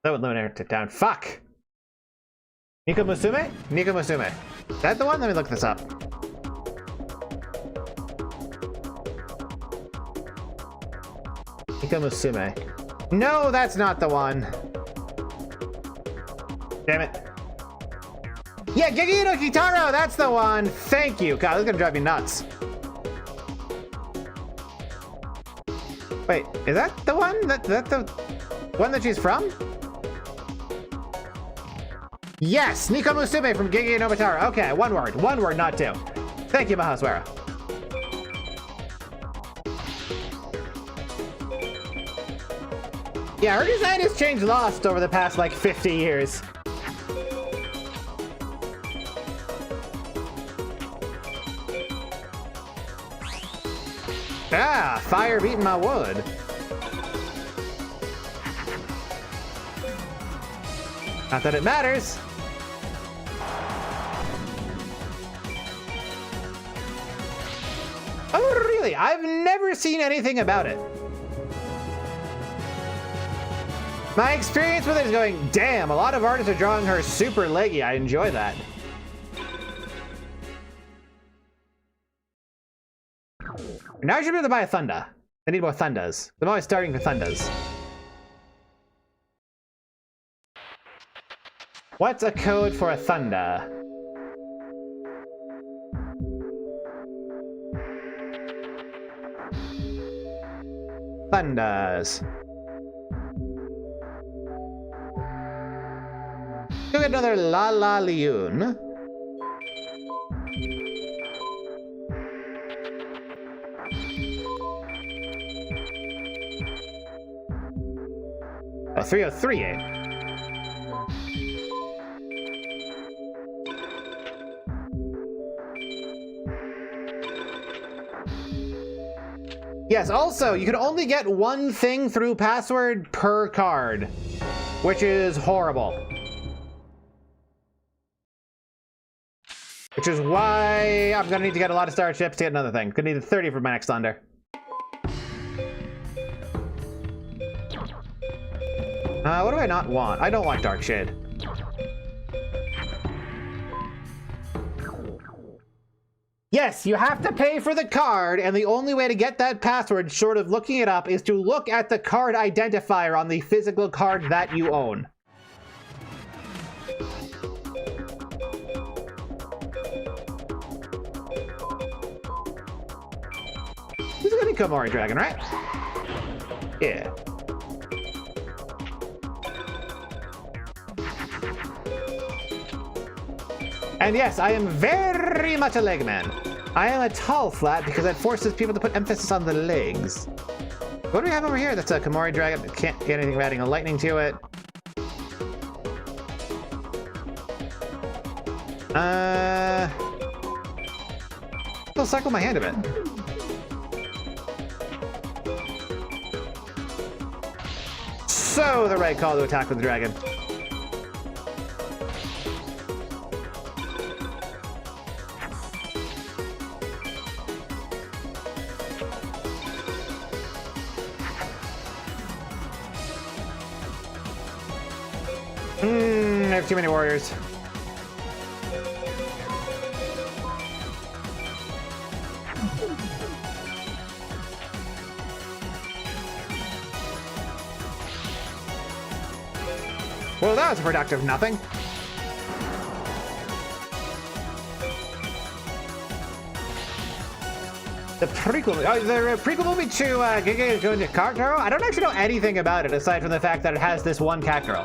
That would limit it down. Fuck! Nico Musume? Nico Musume. Is that the one? Let me look this up. Nico Musume. No, that's not the one. Damn it. Yeah, Geki no Kitaro, that's the one. Thank you. God, this is gonna drive me nuts. Wait, is that the one? That the one that she's from? Yes, Nico Musume from Geki no Kitaro. Okay, one word, not two. Thank you, Mahaswara. Yeah, her design has changed lost over the past like 50 years. Ah, fire beating my wood. Not that it matters. Oh, really? I've never seen anything about it. My experience with it is going, damn, a lot of artists are drawing her super leggy. I enjoy that. Now I should be able to buy a Thunder. I need more Thunders. I'm always starting for Thunders. What's a code for a Thunder? Thunders. Go get another La La Leon. Oh, 303, eh? Yes, also, you can only get one thing through password per card, which is horrible. Which is why I'm gonna need to get a lot of starships to get another thing. Gonna need 30 for my next Thunder. What do I not want? I don't want Dark Shade. Yes, you have to pay for the card, and the only way to get that password, short of looking it up, is to look at the card identifier on the physical card that you own. This is gonna be Komori Dragon, right? Yeah. And yes, I am very much a leg man. I am a tall flat because that forces people to put emphasis on the legs. What do we have over here? That's a Komori Dragon. Can't get anything adding a lightning to it. I'll cycle my hand a bit. So the right call to attack with the dragon. I have too many warriors. Well, that was a productive nothing. The prequel movie to Giga Going to Cat Girl? I don't actually know anything about it aside from the fact that it has this one cat girl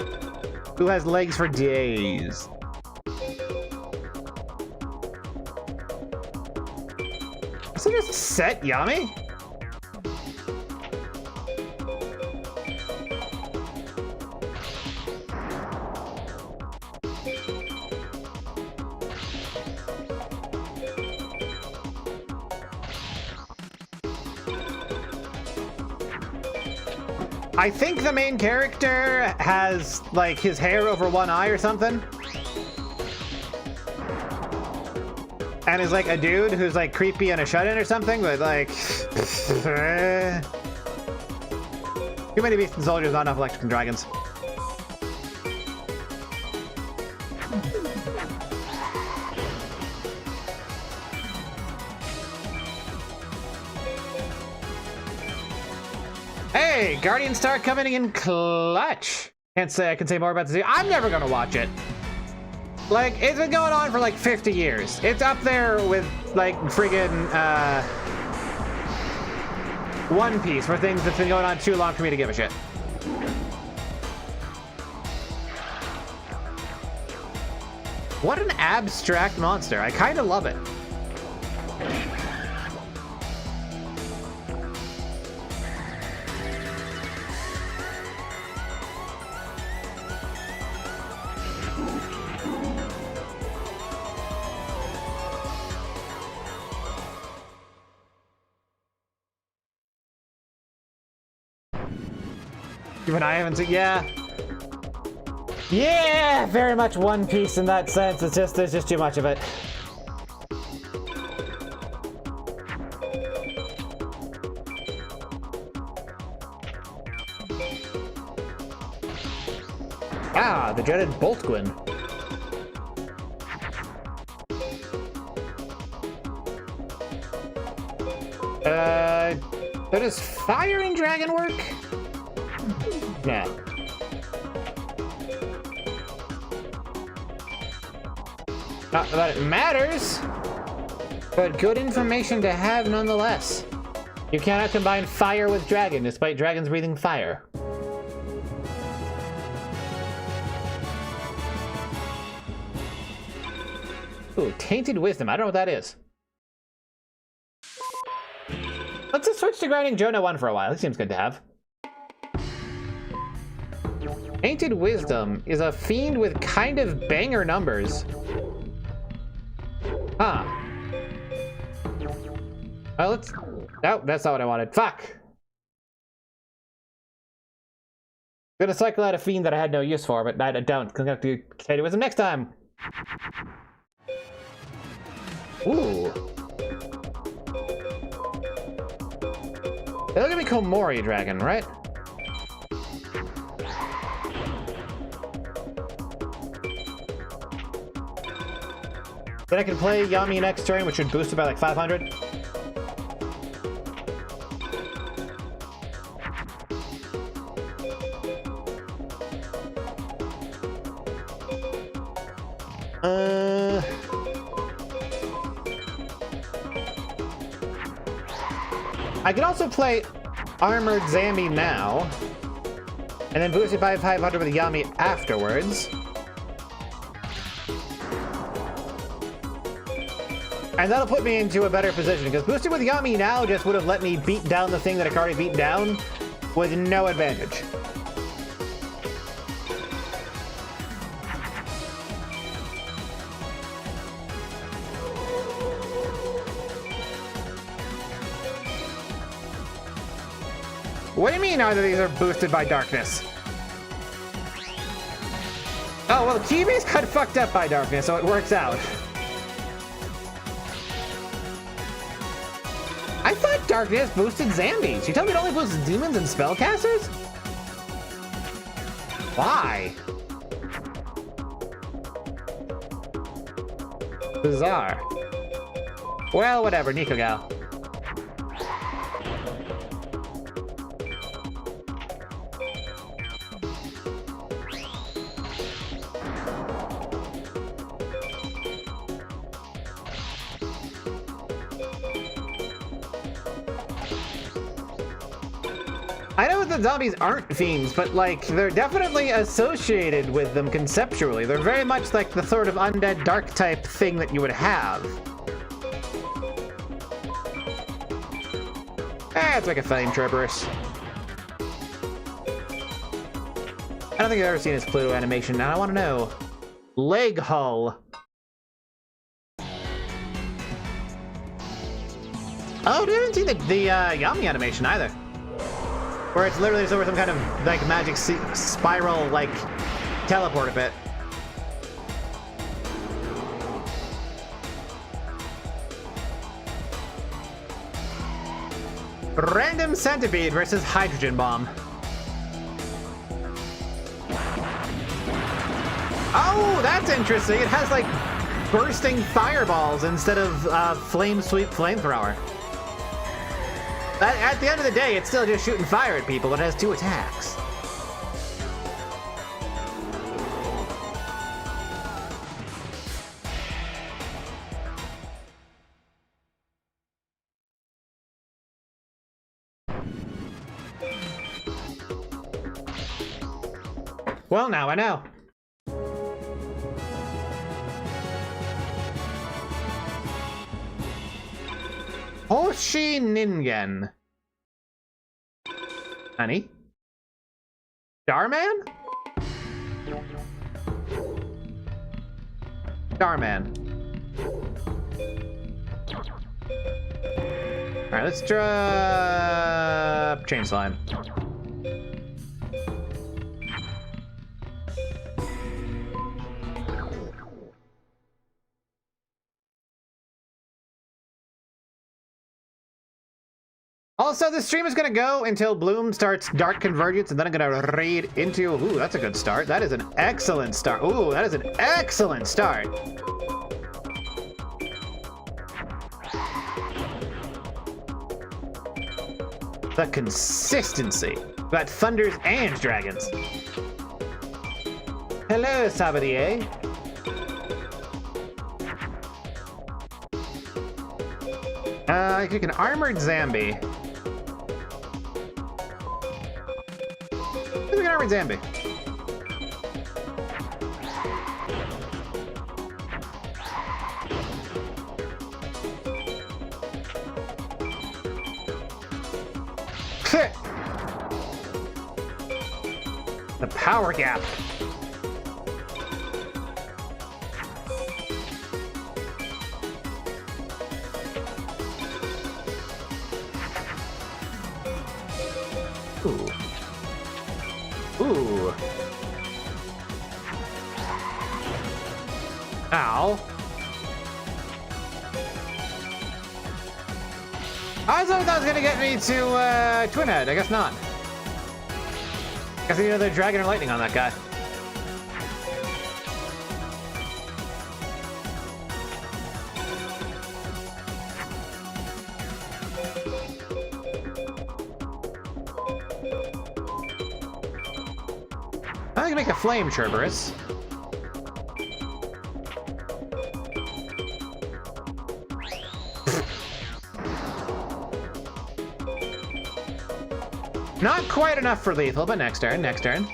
who has legs for days. Is it just set Yami? I think the main character has, like, his hair over one eye or something. And is, like, a dude who's, like, creepy and a shut-in or something, but, like... Too many beasts and soldiers, not enough electric and dragons. Hey, Guardian Star coming in clutch. Can't say I can say more about this. I'm never gonna watch it. Like, it's been going on for like 50 years. It's up there with like friggin' One Piece for things that's been going on too long for me to give a shit. What an abstract monster. I kind of love it. Even I haven't seen. Yeah. Yeah, very much One Piece in that sense. It's just there's just too much of it. Ah, the dreaded Boltguin. Does fire and dragon work? Yeah. Not that it matters, but good information to have nonetheless. You cannot combine fire with dragon, despite dragons breathing fire. Ooh, Tainted Wisdom. I don't know what that is. Let's just switch to grinding Jonah 1 for a while. It seems good to have. Tainted Wisdom is a fiend with kind of banger numbers. Huh. Well, let's... Oh, that's not what I wanted. Fuck! I'm gonna cycle out a fiend that I had no use for, but I don't. I'm gonna have to do Tainted Wisdom next time. Ooh. They're gonna be Komori Dragon, right? Then I can play Yami next turn, which would boost it by like 500. I could also play Armored Zambi now, and then boost it by 500 with Yami afterwards. And that'll put me into a better position, because boosting with Yami now just would have let me beat down the thing that I already beat down with no advantage. What do you mean either of these are boosted by darkness? Oh, well, the Kiwi's got fucked up by darkness, so it works out. I thought darkness boosted Zambis. You tell me it only boosts demons and spellcasters? Why? Bizarre. Well, whatever, Nico Gal. I know the zombies aren't fiends, but like they're definitely associated with them conceptually. They're very much like the sort of undead dark type thing that you would have. It's like a flame Cerberus. I don't think I've ever seen his Pluto animation. Now I want to know. Leg hull. Oh, I haven't seen the Yami animation either. Where it's literally just over some kind of like magic spiral like teleport a bit. Random centipede versus hydrogen bomb. Oh, that's interesting. It has like bursting fireballs instead of flame sweep flamethrower. At the end of the day, it's still just shooting fire at people, but it has 2 attacks. Well, now I know. Hoshi Ningen. Honey? Starman? Starman. Alright, let's drop Chain Slime. Also, this stream is going to go until Bloom starts Dark Convergence, and then I'm going to raid into... Ooh, that's a good start. That is an excellent start. Ooh, that is an excellent start. The consistency. We've got Thunders and Dragons. Hello, Sabadier. I think an Armored Zambi. Look at Armored Zambi. The power gap. Ooh. Ooh. Ow. I thought that was gonna get me to Twin Head. I guess not. Guess I need another Dragon or Lightning on that guy. I can make a Flame Cerberus. Not quite enough for lethal, but next turn, next turn.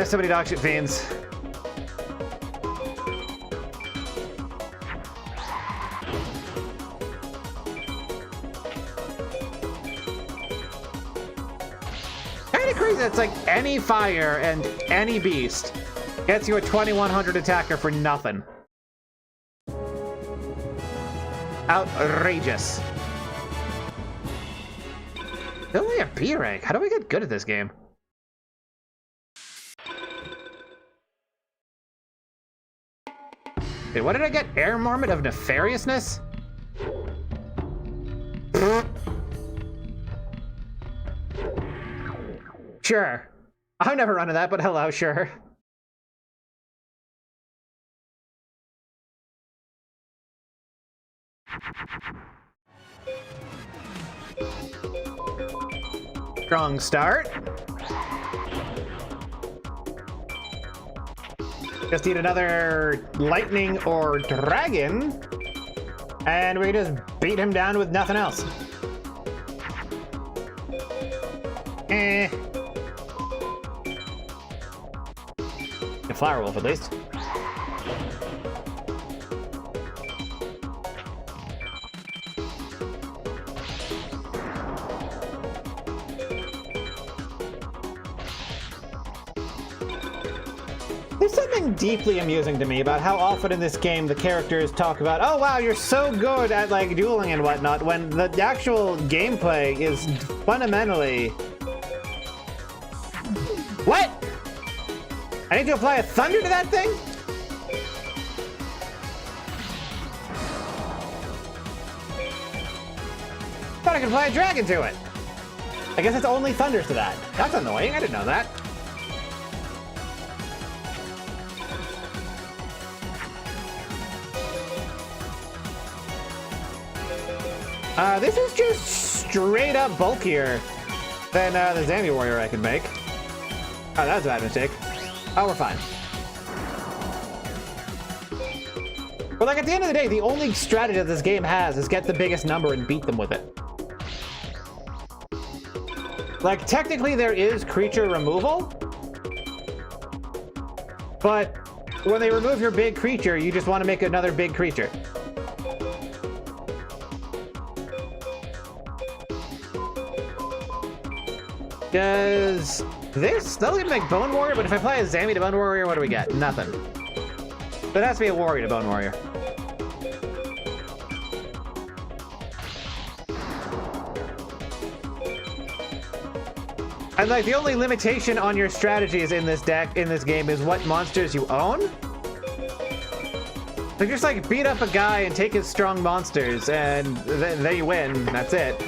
So many dog shit fiends. Kinda crazy, it's like any fire and any beast gets you a 2100 attacker for nothing. Outrageous. Only a B rank. How do we get good at this game? Wait, what did I get? Air Marmot of Nefariousness? Sure. I've never run of that, but hello, sure. Strong start. Just need another Lightning or Dragon, and we just beat him down with nothing else. A Flower Wolf, at least. There's something deeply amusing to me about how often in this game the characters talk about, oh wow, you're so good at like dueling and whatnot, when the actual gameplay is fundamentally... What? I need to apply a thunder to that thing? Thought I could apply a dragon to it. I guess it's only thunders to that. That's annoying, I didn't know that. This is just straight up bulkier than the Zambi Warrior I could make. Oh, that was a bad mistake. Oh, we're fine. But like at the end of the day, the only strategy that this game has is get the biggest number and beat them with it. Like technically there is creature removal, but when they remove your big creature, you just want to make another big creature. Does this? That'll even make Bone Warrior, but if I play a Zambi to Bone Warrior, what do we get? Nothing. But it has to be a Warrior to Bone Warrior. And like the only limitation on your strategies in this deck, in this game, is what monsters you own. Like just like beat up a guy and take his strong monsters, and then you win. That's it.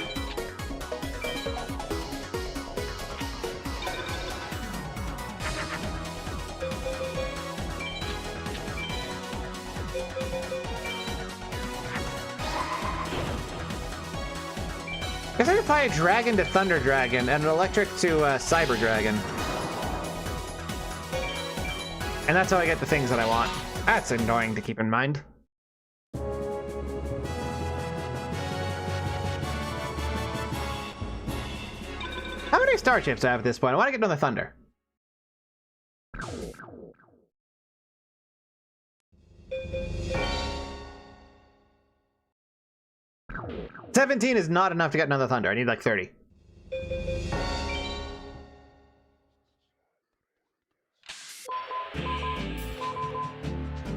Guess I could apply a dragon to Thunder Dragon and an electric to Cyber Dragon. And that's how I get the things that I want. That's annoying to keep in mind. How many starships do I have at this point? I want to get another Thunder. $17 is not enough to get another Thunder. I need like 30.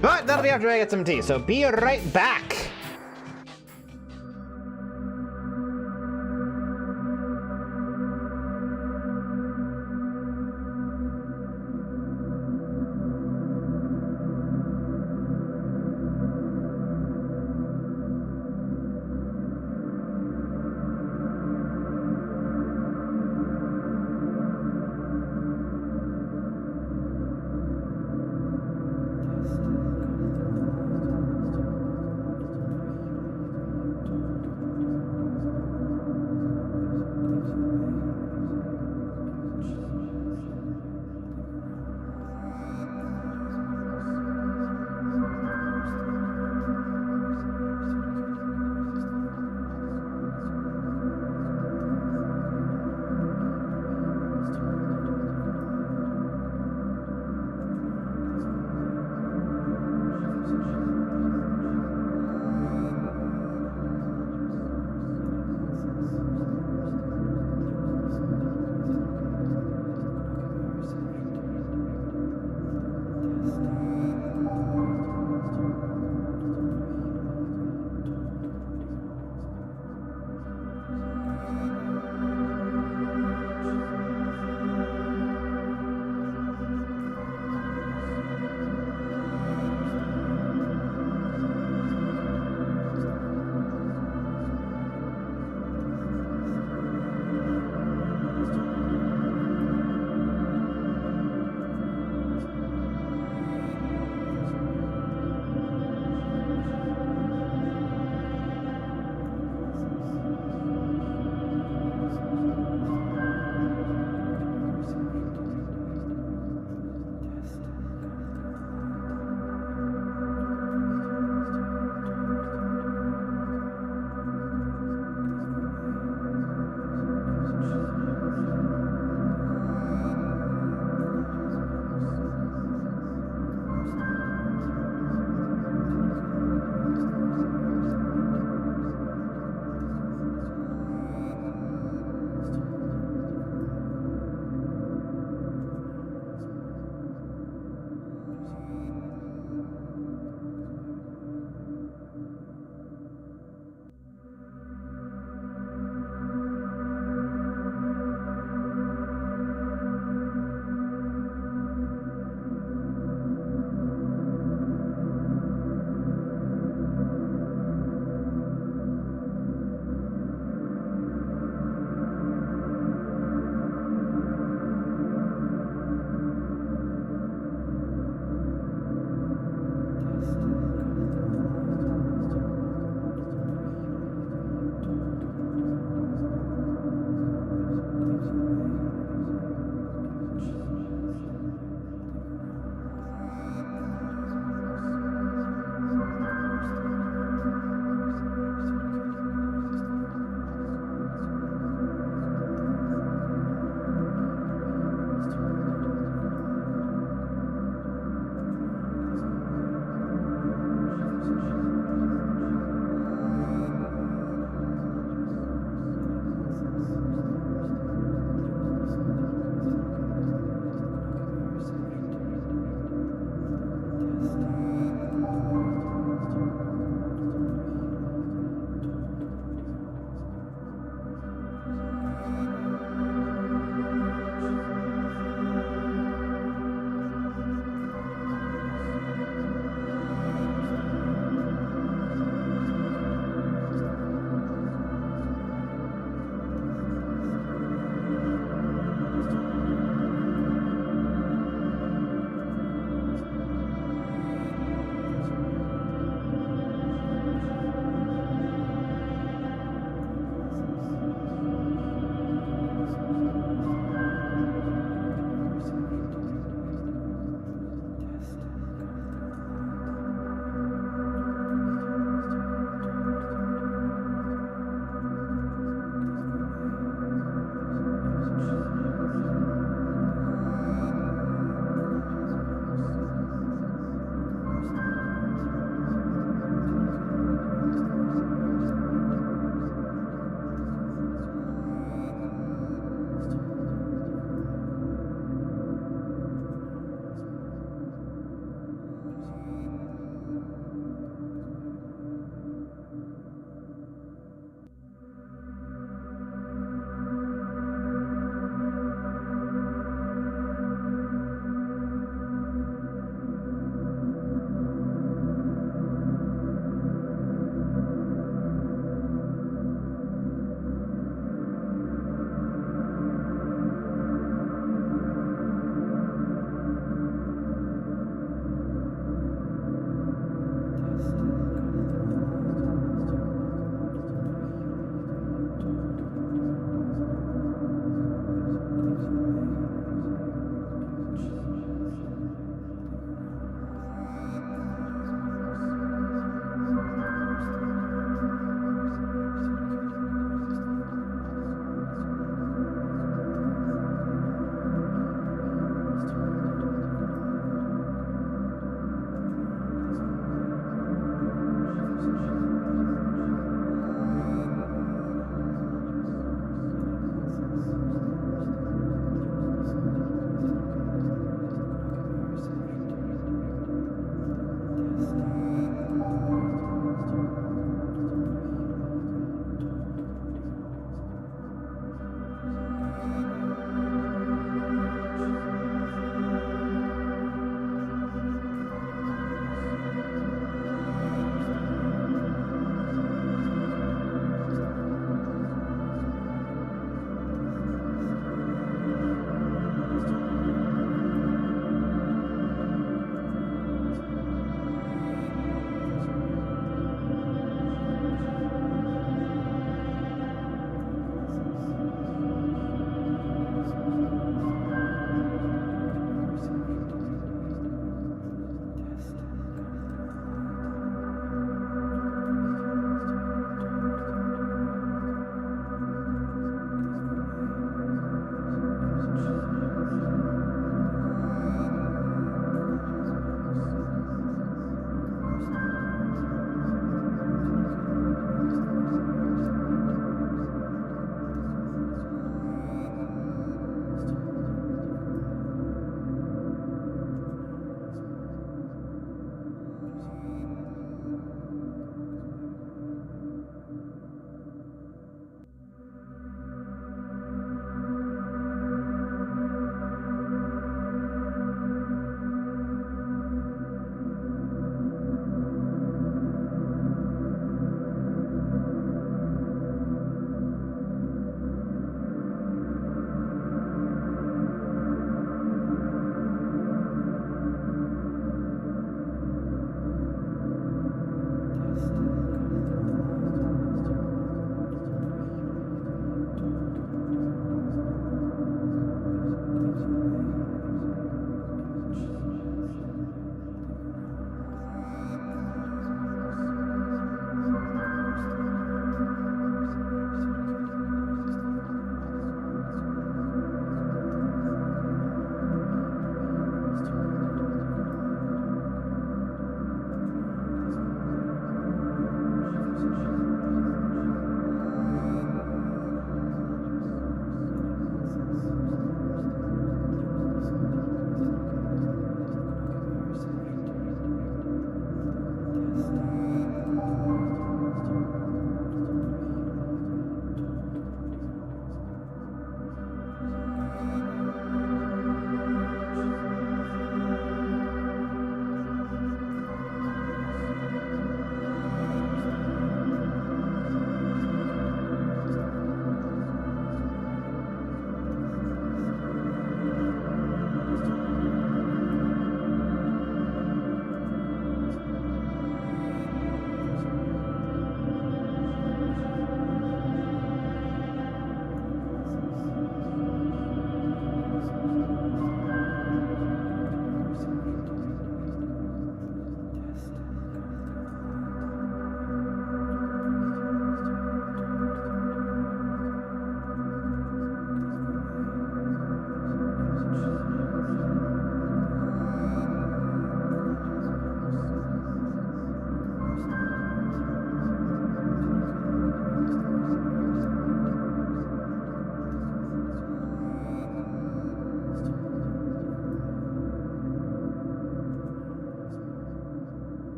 But that'll be after I get some tea, so be right back.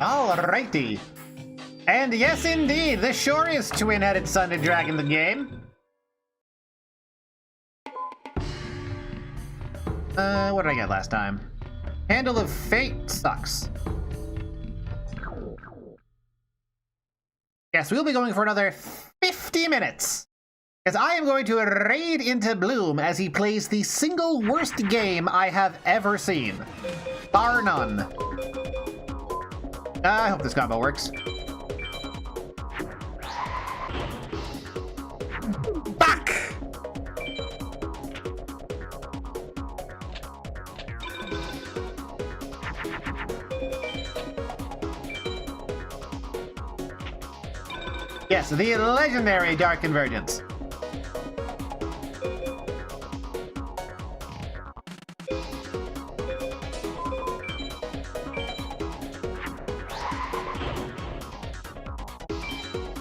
Alrighty. And yes, indeed, the shortest twin-headed sun-and dragon in the game. What did I get last time? Handle of Fate sucks. Yes, we'll be going for another 50 minutes. As I am going to raid into Bloom as he plays the single worst game I have ever seen. Bar none. I hope this combo works. Back! Yes, the legendary Dark Convergence.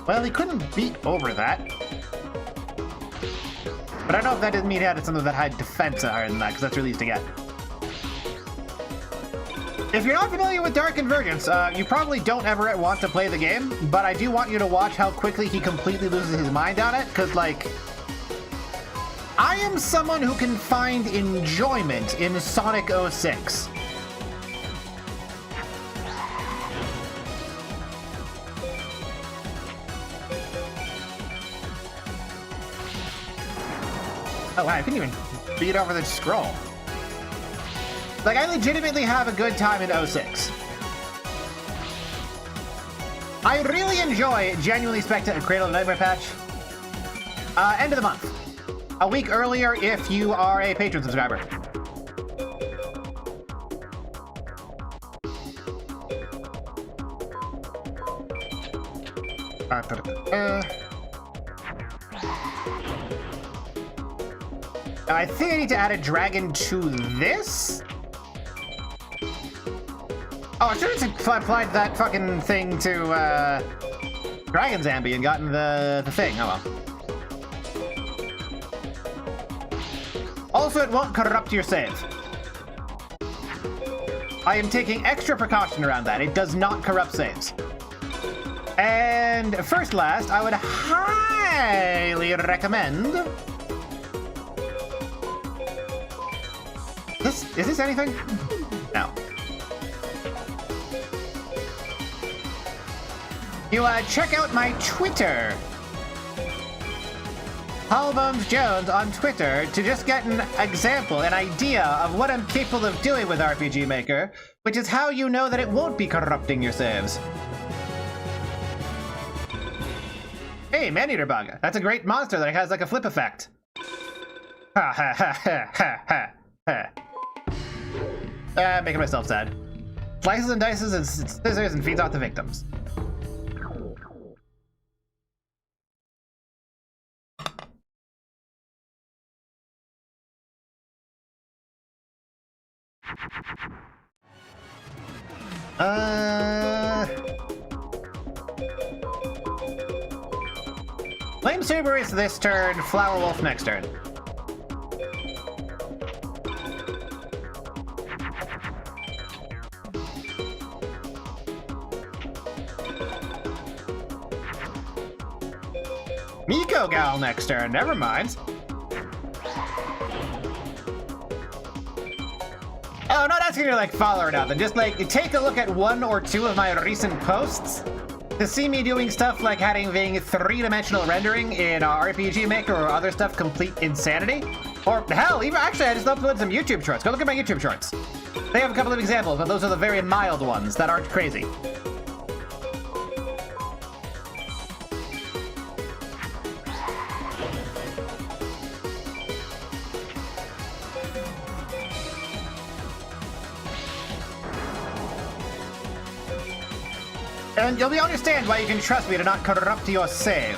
Well, he couldn't beat over that. But I don't know if that didn't mean he had something that had defense higher than that, because that's really easy to get. If you're not familiar with Dark Convergence, you probably don't ever want to play the game, but I do want you to watch how quickly he completely loses his mind on it, because, like, I am someone who can find enjoyment in Sonic 06. Oh wow, I couldn't even beat over the scroll. Like, I legitimately have a good time in 06. I really enjoy Genuinely Spectacular Cradle of Nightmare patch. End of the month. A week earlier if you are a Patreon subscriber. I think I need to add a dragon to this? Oh, I should have applied that fucking thing to, Dragon Zambi and gotten the thing. Oh well. Also, it won't corrupt your save. I am taking extra precaution around that. It does not corrupt saves. And first last, I would highly recommend... Is this anything? No. You check out my Twitter. Holbones Jones on Twitter to just get an example, an idea of what I'm capable of doing with RPG Maker, which is how you know that it won't be corrupting your saves. Hey, Maneater Bug. That's a great monster that has like a flip effect. Ha ha ha ha ha ha ha. Making myself sad. Slices and dices and scissors and feeds off the victims. Flame Cerberus this turn, Flower Wolf next turn. Miko Gal next turn, never mind. Oh, not asking you to like follow or nothing, just like take a look at one or two of my recent posts to see me doing stuff like having three-dimensional rendering in RPG Maker or other stuff complete insanity. Or hell, even actually I just uploaded some YouTube shorts. Go look at my YouTube shorts. They have a couple of examples, but those are the very mild ones that aren't crazy. And you'll understand why you can trust me to not corrupt your save.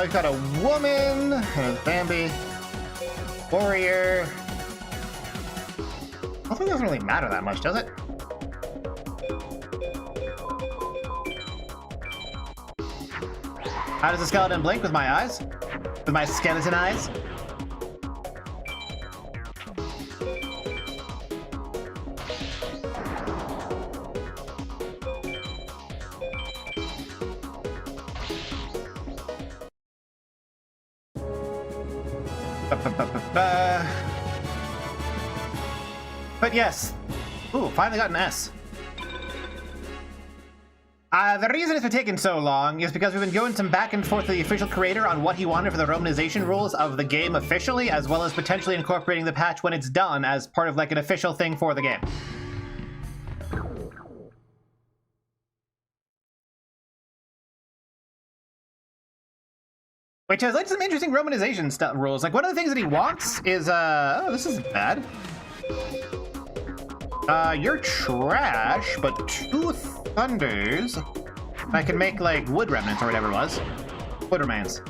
We've got a woman, a Bambi, warrior. I think it doesn't really matter that much, does it? How does the skeleton blink? With my eyes? With my skeleton eyes? But yes. Ooh, finally got an S. The reason it's been taking so long is because we've been going some back and forth with the official creator on what he wanted for the Romanization rules of the game officially, as well as potentially incorporating the patch when it's done as part of like an official thing for the game. Which has led to some interesting Romanization rules. Like one of the things that he wants is, oh, this is bad. You're trash, but 2 thunders. I can make like wood remnants or whatever it was. Wood remains.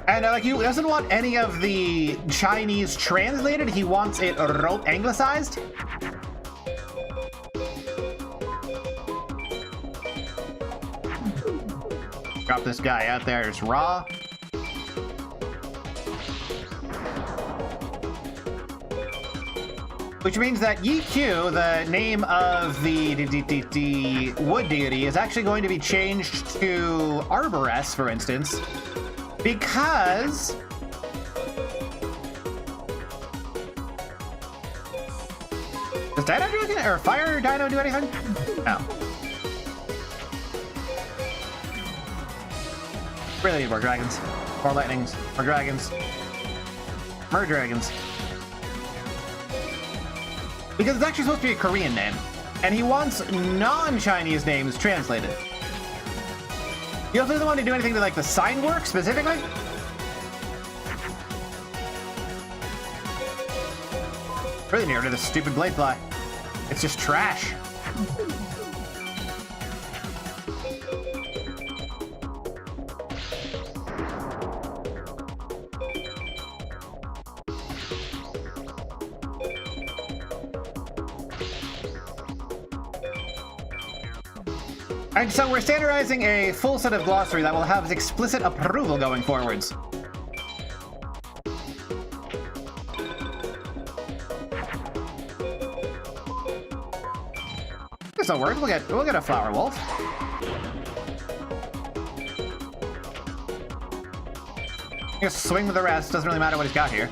And like he doesn't want any of the Chinese translated. He wants it anglicized. Drop this guy out there as raw. Which means that Yi-Q, the name of the wood deity, is actually going to be changed to Arboress, for instance, because does Dino do anything? Or Fire Dino do anything? No. Really need more dragons. More lightnings. More dragons. More dragons. Because it's actually supposed to be a Korean name. And he wants non-Chinese names translated. He also doesn't want to do anything to like the sign work specifically. Really near to the stupid Bladefly. It's just trash. And so we're standardizing a full set of glossary that will have explicit approval going forwards. This'll work. We'll get a flower wolf. Just swing with the rest. Doesn't really matter what he's got here.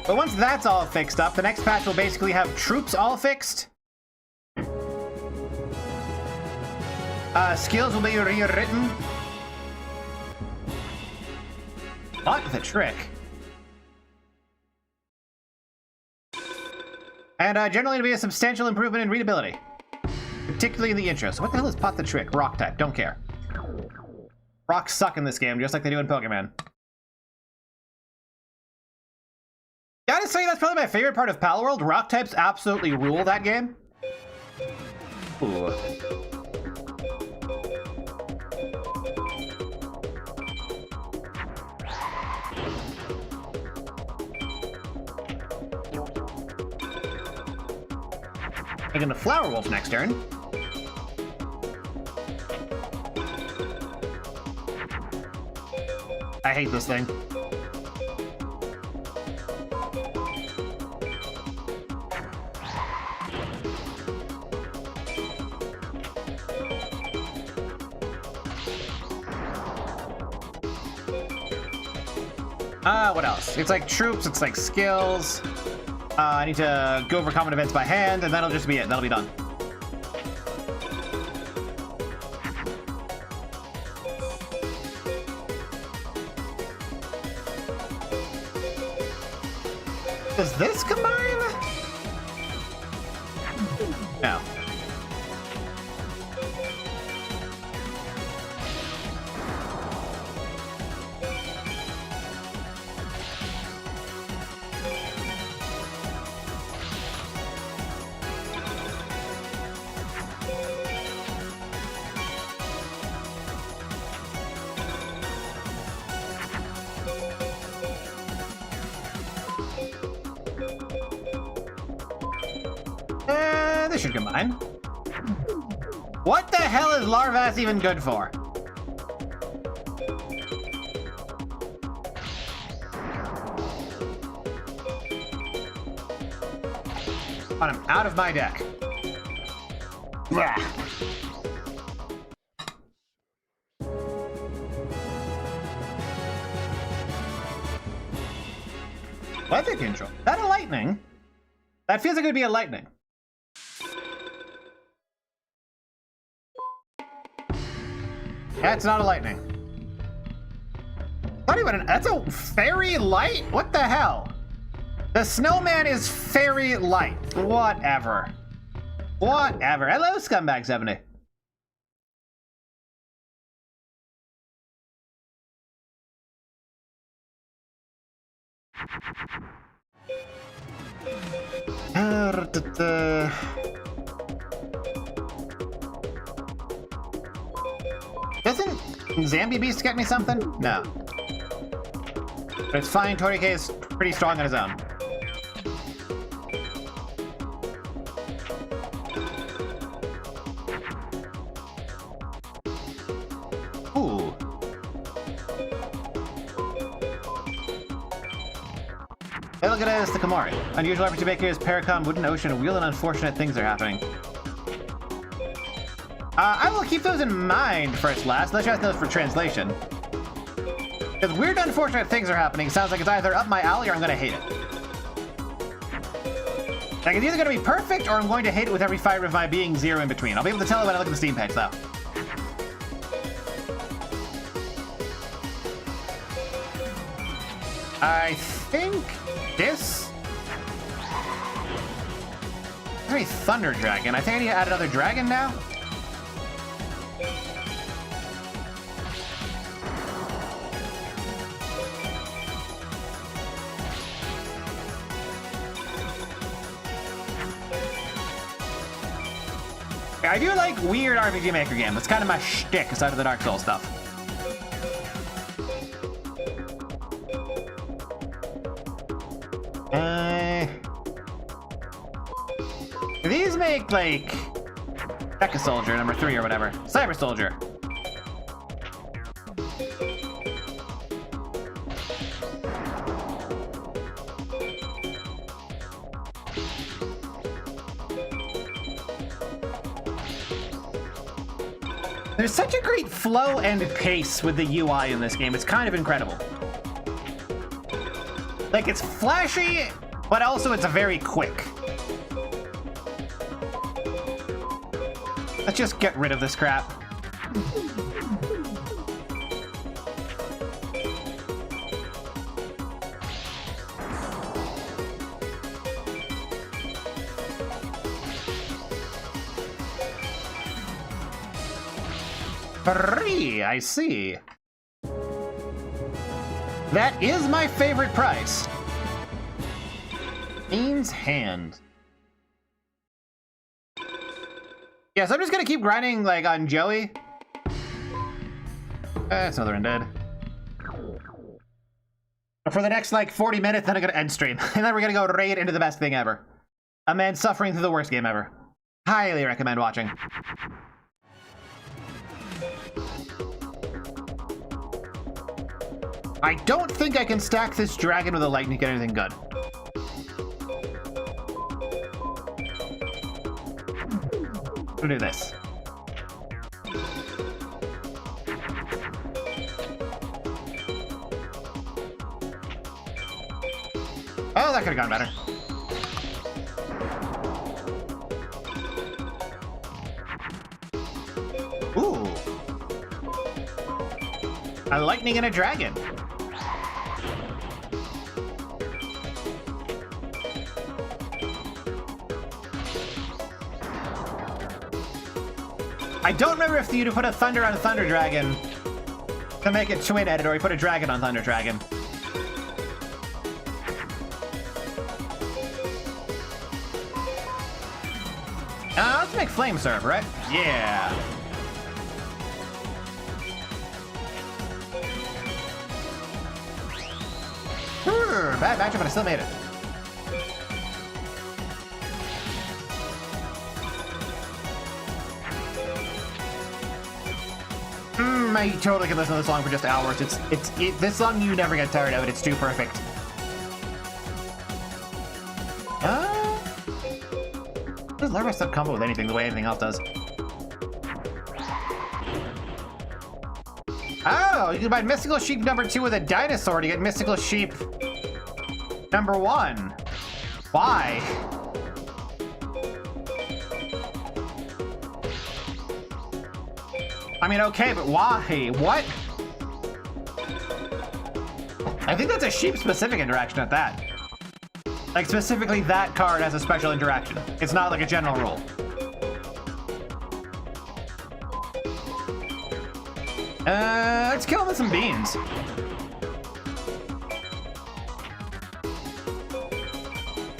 But once that's all fixed up, the next patch will basically have troops all fixed. Skills will be rewritten. Not with a trick. And generally it'll be a substantial improvement in readability. Particularly in the intro. So what the hell is Pot the Trick? Rock type, don't care. Rocks suck in this game, just like they do in Pokemon. Gotta say, that's probably my favorite part of Palworld. Rock types absolutely rule that game. Ooh. Making the Flower Wolf next turn. I hate this thing. What else? It's like troops, it's like skills. I need to go over common events by hand, and that'll just be it. That'll be done. Does this combine? No. this should combine. What the hell is Larvas even good for? I'm out of my deck. Blah. Weather control. Is that a lightning? That feels like it would be a lightning. That's not a lightning. Not even that's a fairy light? What the hell? The snowman is fairy light. Whatever. Whatever. Hello, Scumbag 70. Doesn't Zambi Beast get me something? No. But it's fine, Torike is pretty strong on his own. Ooh. Hey, look at it, it's the Kamari. Unusual RPG Maker is Paracon, Wooden Ocean, Wheel, and unfortunate things are happening. I will keep those in mind first last, unless you guys know this for translation. Because weird unfortunate things are happening sounds like it's either up my alley or I'm gonna hate it. Like it's either gonna be perfect or I'm going to hate it with every fiber of my being, zero in between. I'll be able to tell when I look at the Steam page though. I think this... There's a Thunder Dragon. I think I need to add another dragon now. I do like weird RPG Maker games. That's kind of my shtick aside of the Dark Souls stuff. These make like Mecha Soldier number 3 or whatever. Cyber Soldier. There's such a great flow and pace with the UI in this game. It's kind of incredible. Like, it's flashy, but also it's very quick. Let's just get rid of this crap. Free, I see. That is my favorite price. Fiend's Hand. Yeah, so I'm just gonna keep grinding like on Joey. That's another undead. For the next like 40 minutes, then I'm gonna end stream. And then we're gonna go raid into the best thing ever. A man suffering through the worst game ever. Highly recommend watching. I don't think I can stack this dragon with a lightning to get anything good. We'll do this. Oh, that could have gone better. Ooh. A lightning and a dragon. I don't remember if you put a Thunder on Thunder Dragon to make it twin-edit, or you put a Dragon on Thunder Dragon. Let's make Flame Serve, right? Yeah. Bad matchup, but I still made it. totally can listen to this song for just hours. This song you never get tired of it. It's too perfect. Does Larva stuff combo with anything the way anything else does? Oh, you can buy Mystical Sheep number 2 with a dinosaur to get Mystical Sheep number 1. Why? I mean, okay, but why? What? I think that's a sheep-specific interaction at that. Like, specifically that card has a special interaction. It's not like a general rule. Let's kill him with some beans.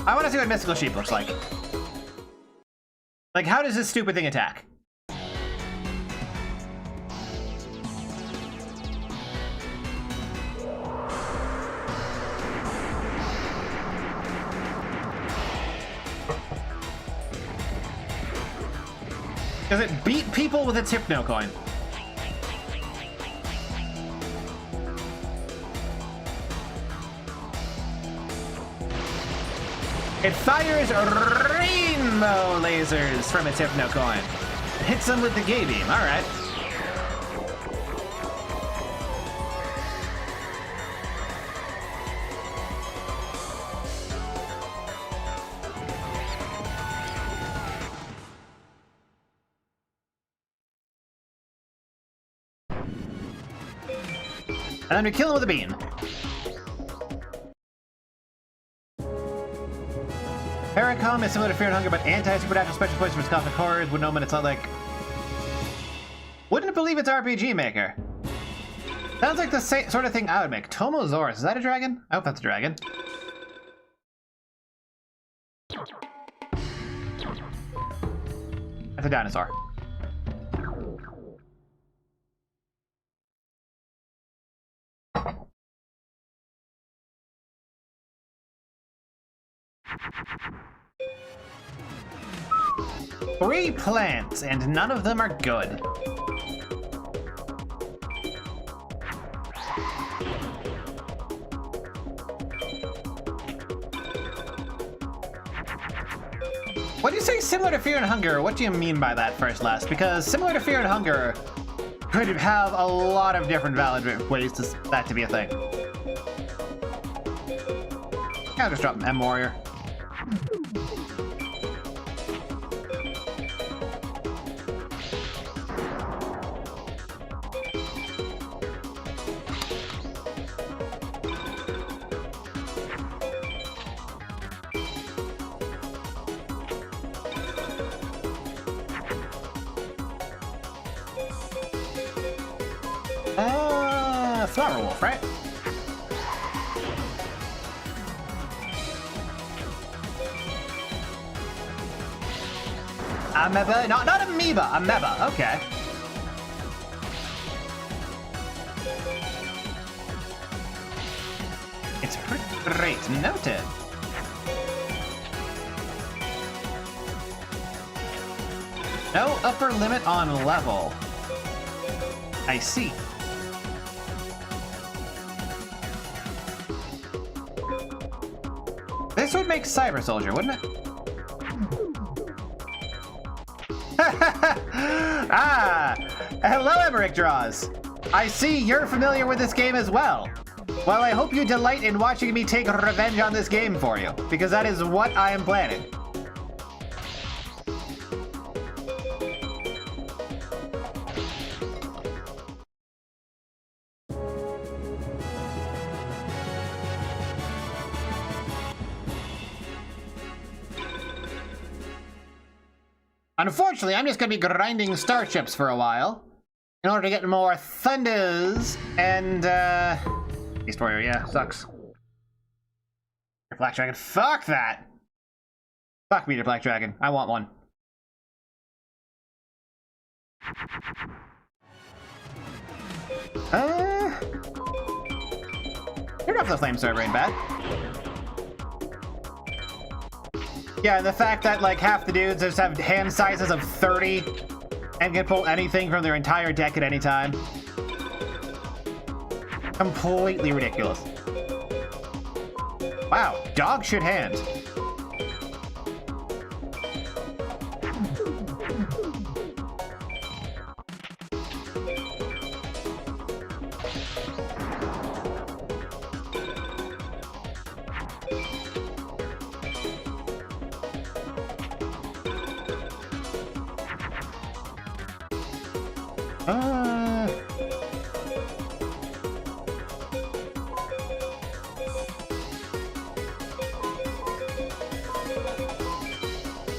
I want to see what Mystical Sheep looks like. Like, how does this stupid thing attack? Does it beat people with its Hypno Coin? It fires rainbow lasers from its Hypno Coin. It hits them with the Gay Beam. All right. And then we kill him with a bean. Paracom is similar to Fear and Hunger, but anti-supernatural special points for its cosmic horrors. Would know, but it's not like... Wouldn't believe it's RPG Maker. Sounds like the same sort of thing I would make. Tomosaurus, is that a dragon? I hope that's a dragon. That's a dinosaur. Three plants, and none of them are good. What do you say similar to Fear and Hunger? What do you mean by that, First Last? Because similar to Fear and Hunger could have a lot of different valid ways to that to be a thing. I'll just drop M Warrior. Flower Wolf, right? Amoeba? Not amoeba, amoeba, okay. It's great, noted. No upper limit on level. I see. This would make Cyber Soldier, wouldn't it? Ah! Hello, Emmerich Draws! I see you're familiar with this game as well. Well, I hope you delight in watching me take revenge on this game for you, because that is what I am planning. Unfortunately, I'm just going to be grinding starships for a while in order to get more thunders and, Beast Warrior, yeah, sucks. Black Dragon, fuck that! Fuck me to Black Dragon, I want one. Turn off the Flame Sword ain't bad. Yeah, and the fact that, like, half the dudes just have hand sizes of 30 and can pull anything from their entire deck at any time. Completely ridiculous. Wow, dog shit hand.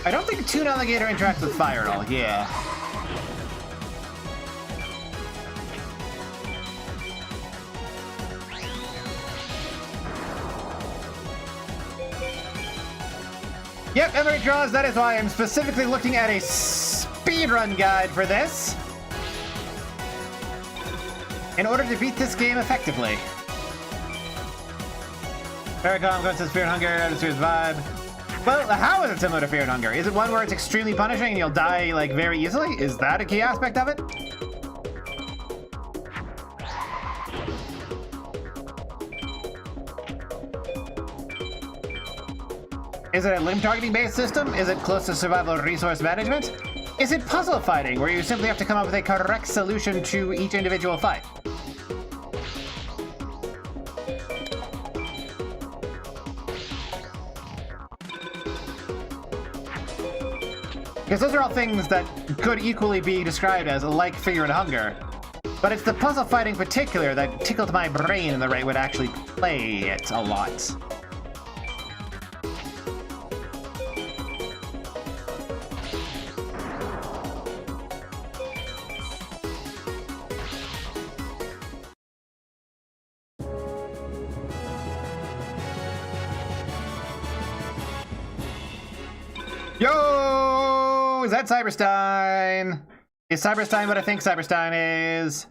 I don't think Toon Alligator interacts with fire at all, yeah. Yep, Emery draws, that is why I'm specifically looking at a speedrun guide for this. In order to beat this game effectively. Paracom, Ghost of Fear and Hunger, the Series Vibe. Well, how is it similar to Fear and Hunger? Is it one where it's extremely punishing and you'll die, like, very easily? Is that a key aspect of it? Is it a limb targeting based system? Is it close to survival resource management? Is it puzzle fighting, where you simply have to come up with a correct solution to each individual fight? Because those are all things that could equally be described as like Fear and Hunger. But it's the puzzle fighting in particular that tickled my brain in the right way to actually play it a lot. Yo! Is that Cyberstein? Is Cyberstein what I think Cyberstein is?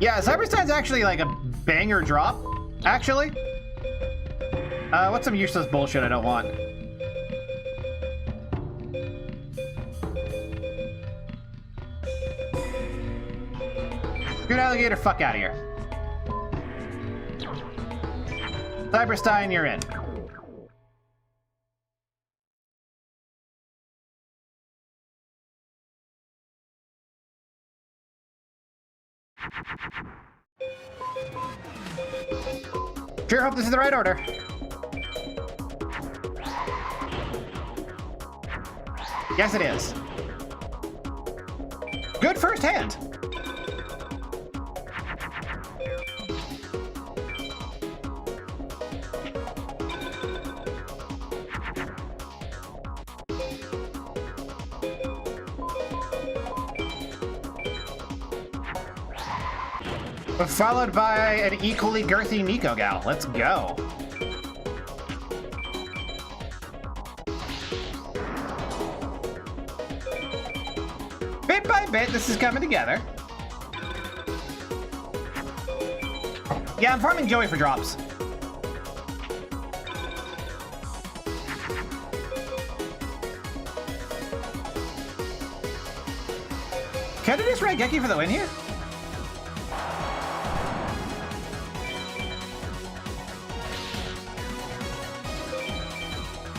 Yeah, Cyberstein's actually like a banger drop, actually. What's some useless bullshit I don't want? Good alligator, fuck out of here. Cyberstein, you're in. Sure hope this is the right order. Yes, it is. Good first hand. Followed by an equally girthy Nico gal. Let's go. Bit by bit, this is coming together. Yeah, I'm farming Joey for drops. Can I just Raigeki for the win here?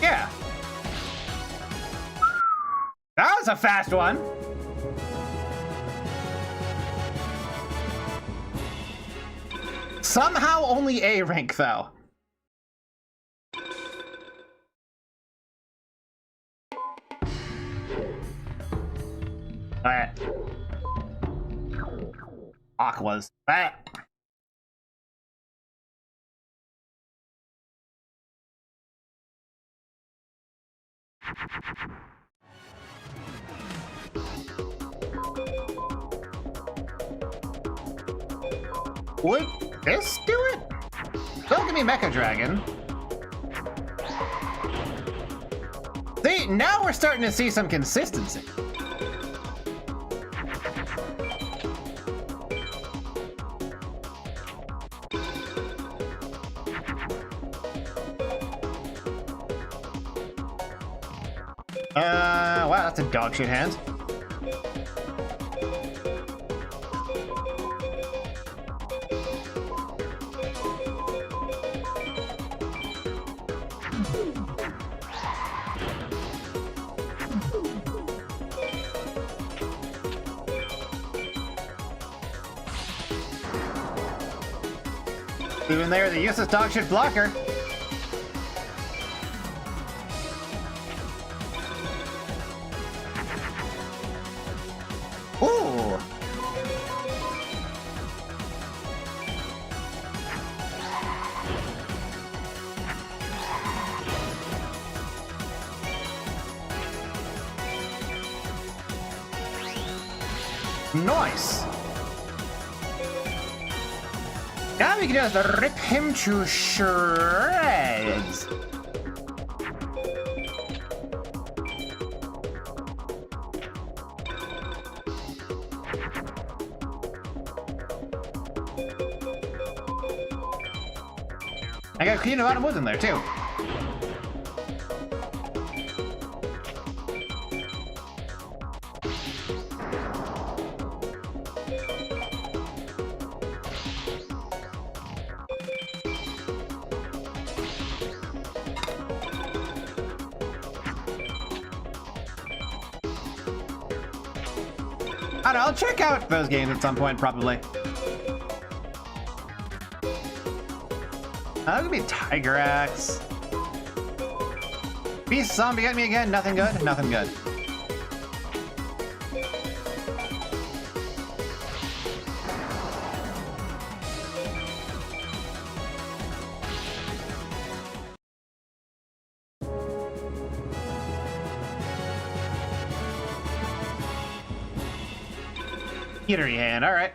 Yeah. That was a fast one. Somehow only A rank, though. Alright. Aquas. Alright. Would this do it? Don't give me Mecha Dragon. See, now we're starting to see some consistency. Wow, that's a dog shit hand. Even there, the useless dog shit blocker. Ooh. Nice. Now we can just rip him to shreds. I got a clean amount of wood in there too. I don't know, I'll check out those games at some point, probably. That could be Tiger Axe. Beast Zombie, get me again. Nothing good? Nothing good. Eatery hand, alright.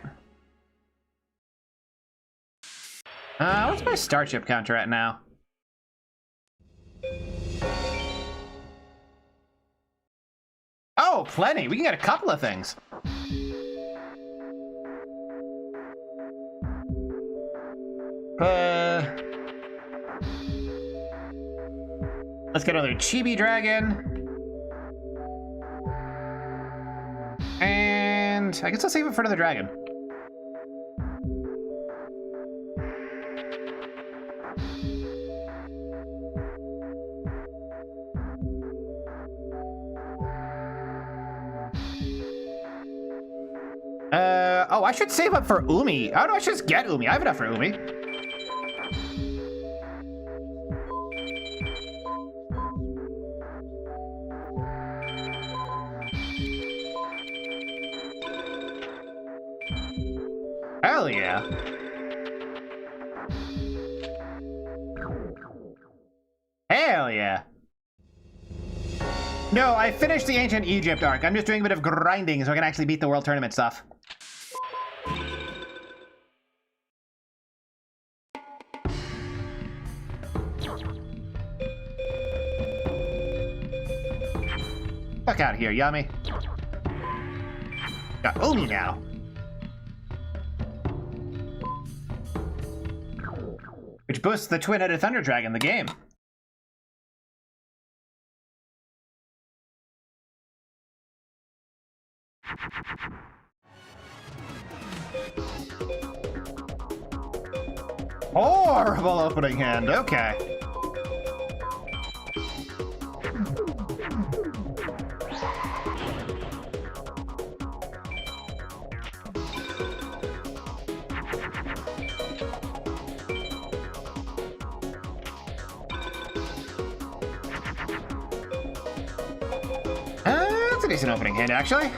What's my Starship counter at now? Oh, plenty. We can get a couple of things. Let's get another Chibi Dragon. And I guess I'll save it for another dragon. Oh, I should save up for Umi. How do I just get Umi? I have enough for Umi. Hell yeah. Hell yeah. No, I finished the Ancient Egypt arc. I'm just doing a bit of grinding so I can actually beat the World Tournament stuff. Fuck out of here, Yummy. Got Umi now. Which boosts the twin-headed Thunder Dragon in the game. Horrible opening hand, okay. That's a decent opening hand, actually.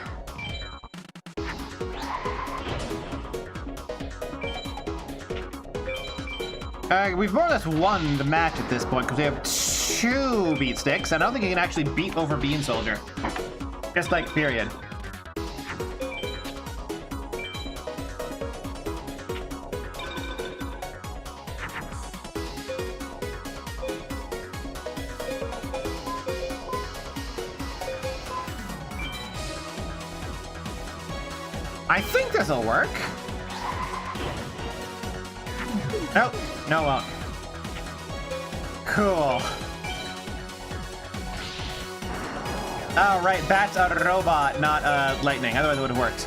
We've more or less won the match at this point because we have 2 beat sticks. I don't think you can actually beat over Bean Soldier. Just like, period. I think this'll work. Nope. No, it won't. Cool. Oh, right. Bat's a robot, not lightning. Otherwise, it would have worked.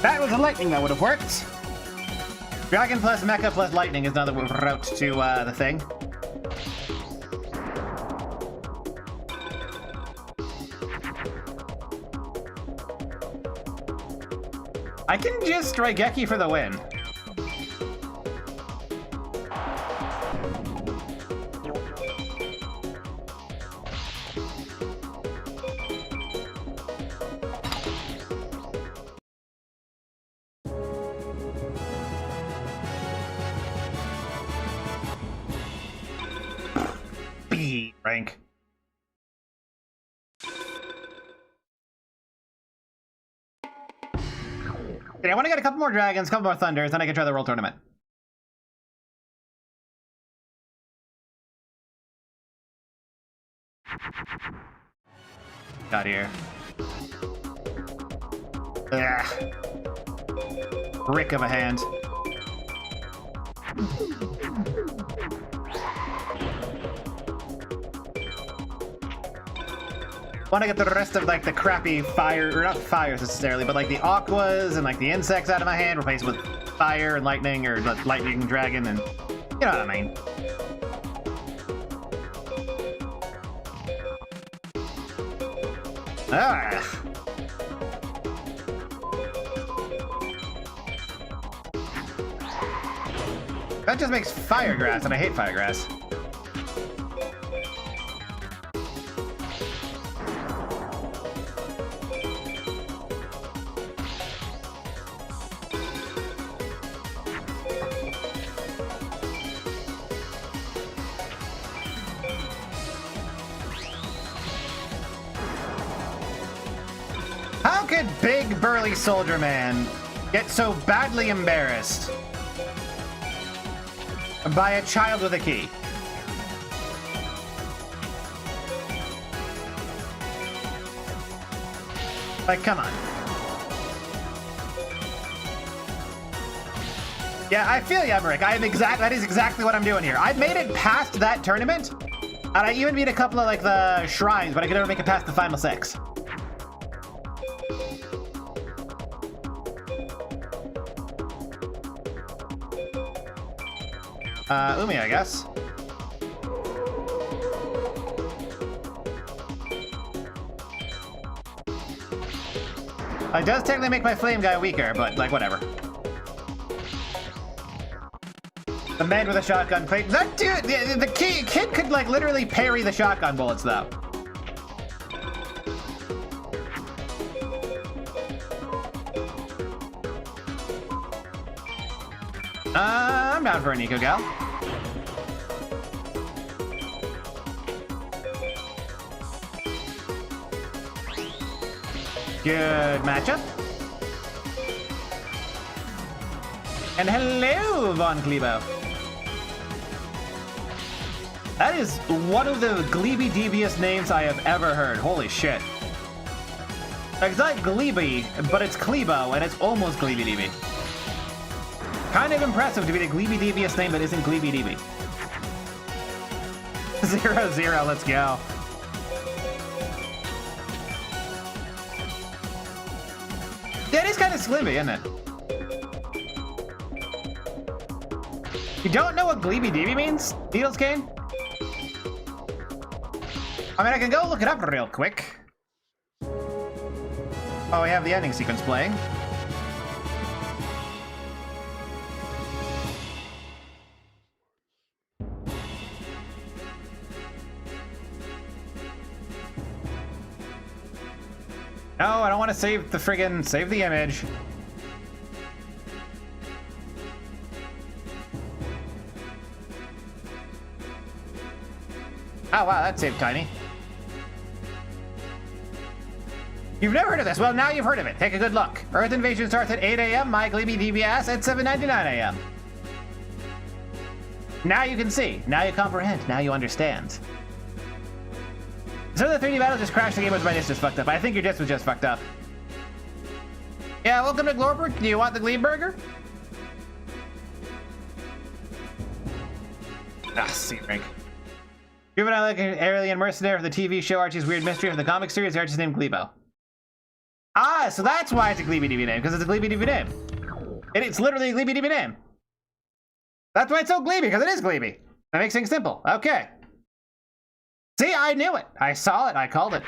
That was a lightning that would have worked. Dragon plus mecha plus lightning is another route to the thing. I can just Raigeki for the win. B rank. Okay, I want to get a couple more dragons, a couple more thunders, then I can try the world tournament. Got here. Ugh. Brick of a hand. Want to get the rest of like the crappy fire, or not fires necessarily, but like the aquas and like the insects out of my hand, replaced with fire and lightning, or lightning dragon, and you know what I mean. Ah. That just makes fire grass, and I hate fire grass. How could big burly soldier man get so badly embarrassed by a child with a key? Like, come on. Yeah, I feel ya, Brick. That is exactly what I'm doing here. I've made it past that tournament, and I even beat a couple of like the shrines, but I could never make it past the final 6. Umi, I guess. It does technically make my flame guy weaker, but like whatever. The man with a shotgun plate. That dude, the kid could like literally parry the shotgun bullets though. I'm down for a Nico Gal. Good matchup. And hello, Von Glebo. That is one of the Glebe devious names I have ever heard. Holy shit. Like, it's not Glebe, but it's Klebo, and it's almost Glebe DB. Kind of impressive to be the Glebe devious name that isn't Glebe DB. 0-0, let's go. Yeah, it is kind of slimmy, isn't it? You don't know what Glebe DB means, Needles Kane? I mean, I can go look it up real quick. Oh, we have the ending sequence playing. No, I don't want to save the image. Oh, wow, that saved tiny. You've never heard of this? Well, now you've heard of it. Take a good look. Earth Invasion starts at 8 a.m. My Glebe DBS at 7:99 a.m. Now you can see. Now you comprehend. Now you understand. So the 3D battle just crashed the game with my disc just fucked up. I think your disc was just fucked up. Yeah, welcome to Glorberg. Do you want the Glebe Burger? Ah, C-rank. Juvenile like an alien mercenary from the TV show Archie's Weird Mystery from the comic series. Archie's named Glebo. Ah, so that's why it's a Glebe DB name, because it's a Glebe DB name. It's literally a Glebe DB name. That's why it's so Glebe, because it is Glebe. That makes things simple. Okay. See, I knew it. I saw it. I called it.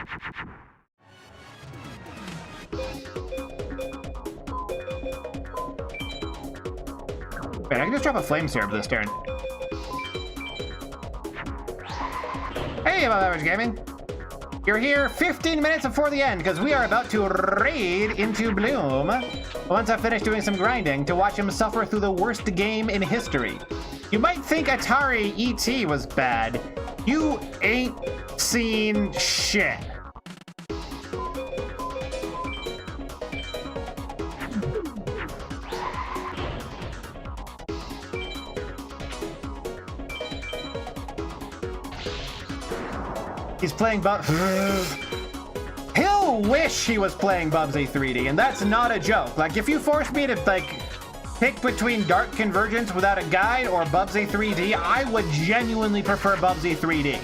Wait, I can just drop a flame syrup this turn. Hey, Above Average Gaming. You're here 15 minutes before the end because we are about to raid into Bloom once I finish doing some grinding to watch him suffer through the worst game in history. You might think Atari ET was bad. You ain't seen shit. He's playing He'll wish he was playing Bubsy 3D, and that's not a joke. Like, if you force me to, like, pick between Dark Convergence without a guide or Bubsy 3D, I would genuinely prefer Bubsy 3D.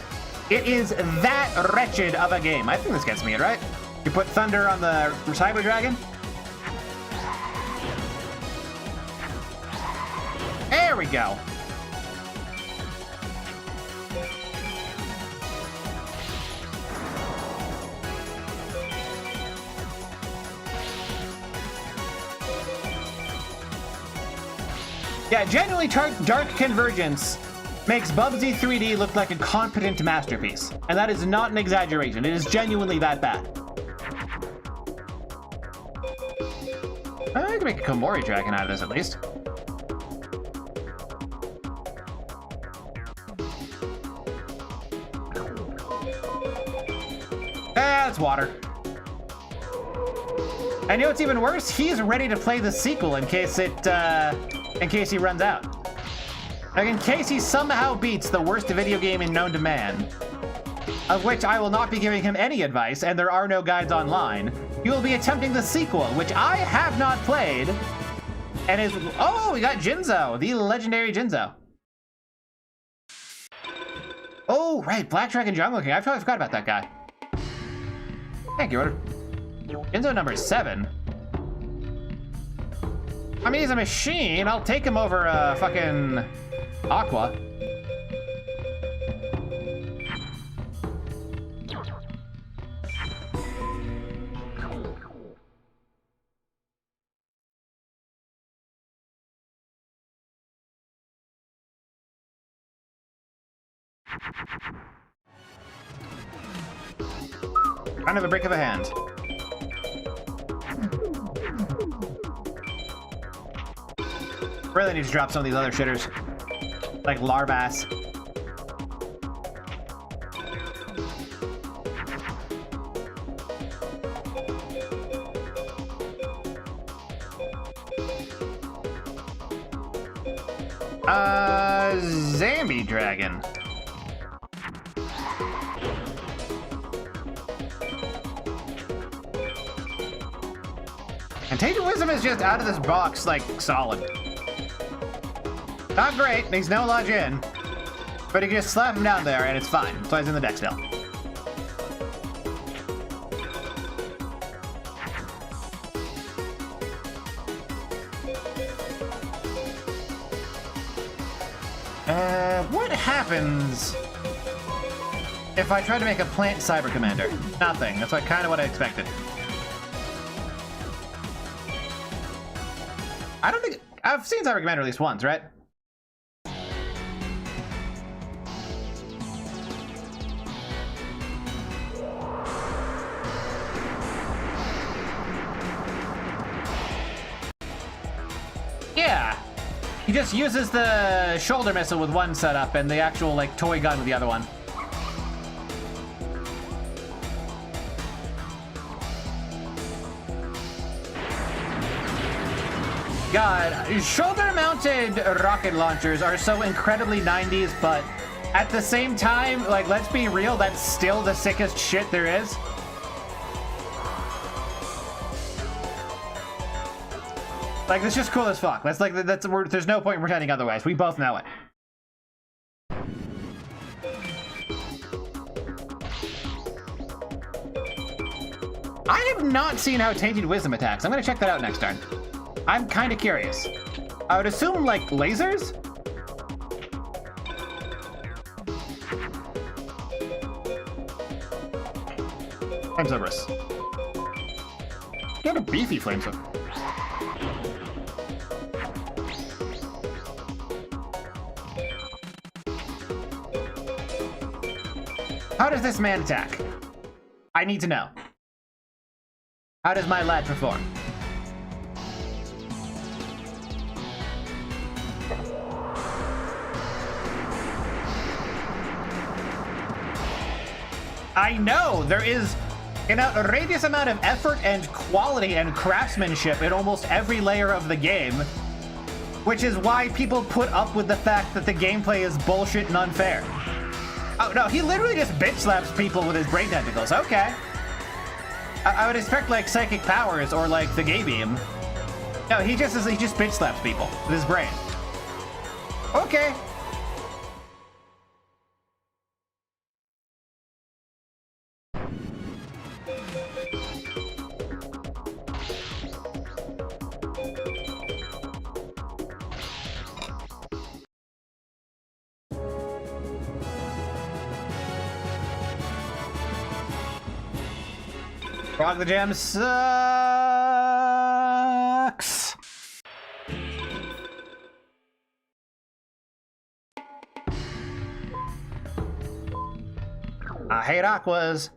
It is that wretched of a game. I think this gets me it, right? You put Thunder on the Cyber Dragon? There we go. Yeah, genuinely, Dark Convergence makes Bubsy 3D look like a competent masterpiece. And that is not an exaggeration. It is genuinely that bad. I can make a Komori Dragon out of this, at least. That's water. And you know what's even worse? He's ready to play the sequel in case he runs out. Like, in case he somehow beats the worst video game known to man, of which I will not be giving him any advice, and there are no guides online, you will be attempting the sequel, which I have not played, and is... Oh, we got Jinzo, the legendary Jinzo. Oh, right, Black Dragon Jungle King. I totally forgot about that guy. Thank you, Order. Jinzo number 7. I mean, he's a machine. I'll take him over fucking Aqua. Kind of a break of a hand. Really need to drop some of these other shitters, like Larvass. Zambi Dragon. And Tainted Wisdom is just out of this box, like, solid. Not great, he's no lodge in, but you can just slap him down there and it's fine. So he's in the deck still. What happens if I try to make a plant Cyber Commander? Nothing. That's kind of what I expected. I don't think... I've seen Cyber Commander at least once, right? Yeah. He just uses the shoulder missile with one setup and the actual, like, toy gun with the other one. God, shoulder-mounted rocket launchers are so incredibly 90s, but at the same time, like, let's be real, that's still the sickest shit there is. Like, it's just cool as fuck. There's no point in pretending otherwise. We both know it. I have not seen how Tainted Wisdom attacks. I'm gonna check that out next turn. I'm kind of curious. I would assume, like, lasers? Flamesaurus. Get a beefy Flamesaur. How does this man attack? I need to know. How does my lad perform? I know there is an outrageous amount of effort and quality and craftsmanship in almost every layer of the game, which is why people put up with the fact that the gameplay is bullshit and unfair. Oh no, he literally just bitch slaps people with his brain tentacles. Okay. I would expect like psychic powers or like the gay beam. No, he just bitch slaps people with his brain. Okay. Frog the Jam sucks. I hate aquas.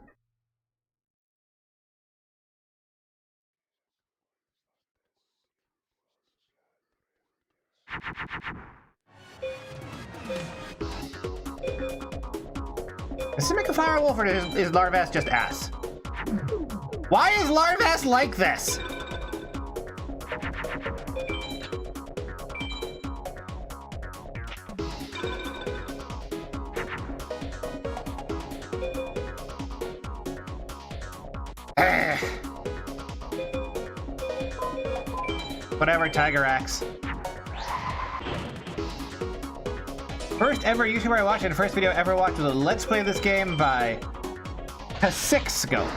Is Simic a fire wolf or is Larvass just ass? Why is Larvass like this? Whatever, Tiger Axe. First ever YouTuber I watched and first video I ever watched was a Let's Play this game by Kasixscope.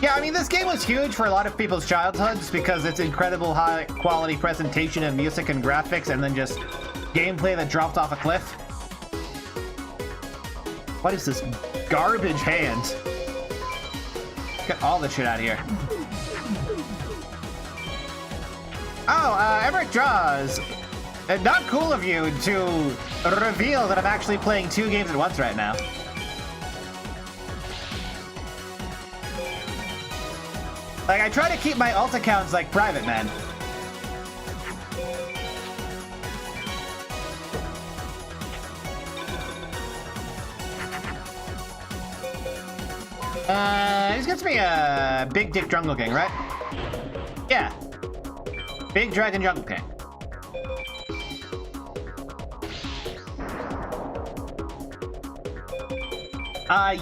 Yeah, I mean, this game was huge for a lot of people's childhoods because it's incredible high quality presentation and music and graphics and then just gameplay that dropped off a cliff. What is this garbage hand? Get all this shit out of here. Oh, Emmerich Draws. Not cool of you to reveal that I'm actually playing 2 games at once right now. Like, I try to keep my alt accounts, like, private, man. This gets me a Big Dick Jungle King, right? Yeah. Big Dragon Jungle King.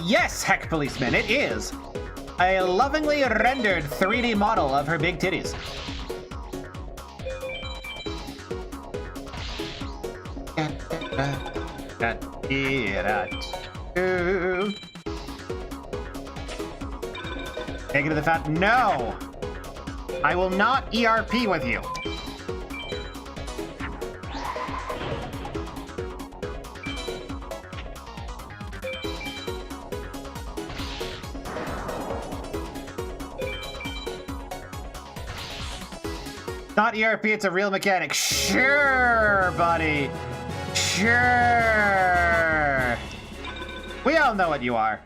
Yes, Heck Policeman, it is. A lovingly rendered 3D model of her big titties. Take it to the fountain. No! I will not ERP with you. Not ERP, it's a real mechanic. Sure, buddy. Sure. We all know what you are.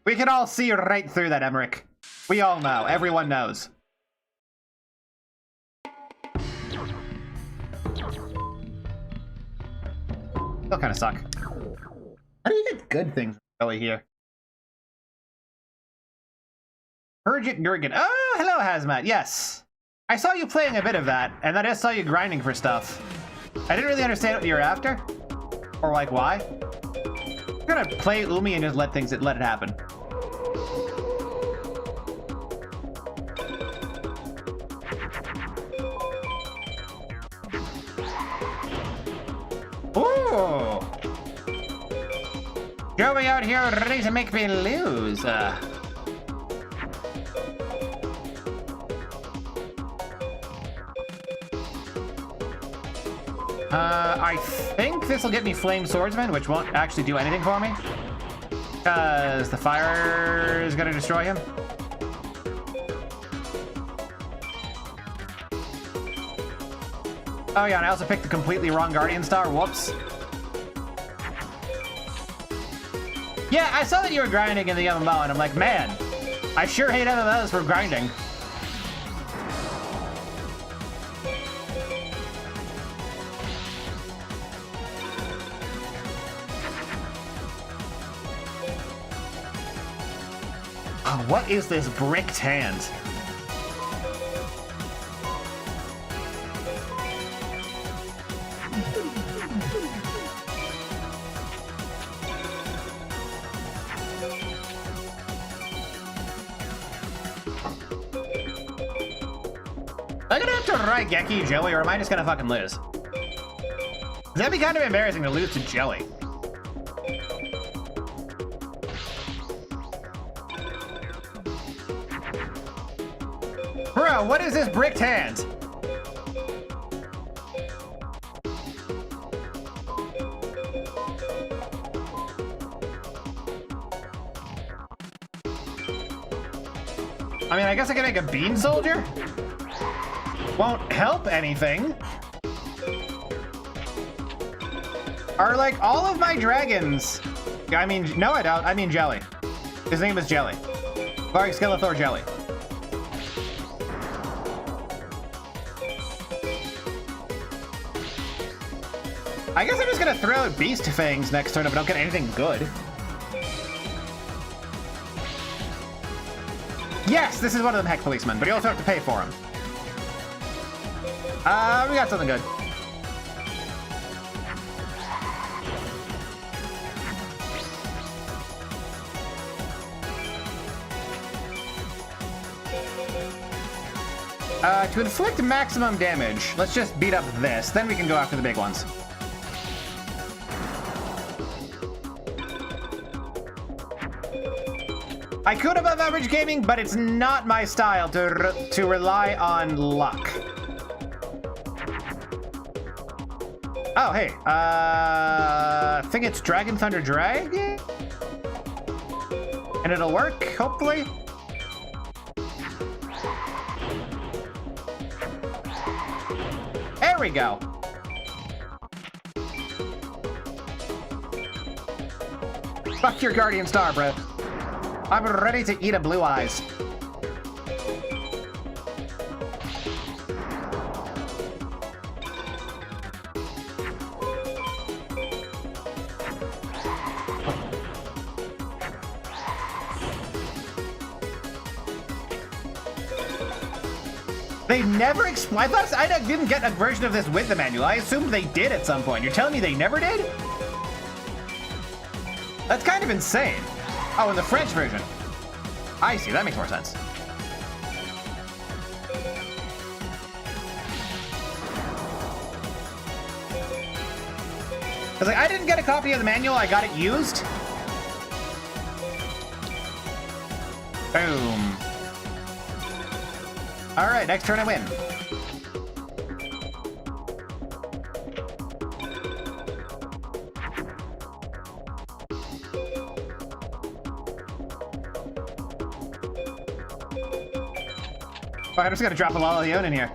We can all see right through that, Emmerich. We all know. Everyone knows. Still kind of suck. How do you get good things really here? Purgit Gurgan. Oh, hello, Hazmat. Yes. I saw you playing a bit of that, and then I saw you grinding for stuff. I didn't really understand what you were after, or like why. I'm gonna play Umi and just let it happen. Ooh! Joey out here ready to make me lose. I think this will get me Flame Swordsman, which won't actually do anything for me. Because the fire is going to destroy him. Oh yeah, and I also picked the completely wrong Guardian Star. Whoops. Yeah, I saw that you were grinding in the MMO, and I'm like, man, I sure hate MMOs for grinding. Oh, what is this bricked hand? I'm gonna have to write Geki Joey, or am I just gonna fucking lose? That'd be kind of embarrassing to lose to Joey. Bro, what is this bricked hand? I mean, I guess I can make a bean soldier? Won't help anything. Are like all of my dragons... I mean, no I don't. I mean Jelly. His name is Jelly. Varg Skeletor Jelly. I guess I'm just gonna throw out Beast Fangs next turn if I don't get anything good. Yes, this is one of them Heck Policemen, but you also have to pay for them. We got something good. To inflict maximum damage, let's just beat up this, then we can go after the big ones. I could have average gaming, but it's not my style to rely on luck. Oh, hey, I think it's Dragon Thunder Drag? And it'll work, hopefully. There we go. Fuck your Guardian Star, bro. I'm ready to eat a Blue Eyes. They never explained. I didn't get a version of this with the manual. I assumed they did at some point. You're telling me they never did? That's kind of insane. Oh, in the French version. I see, that makes more sense. Because like, I didn't get a copy of the manual, I got it used. Boom. All right, next turn I win. All right, I'm just gonna drop a Lalayon in here.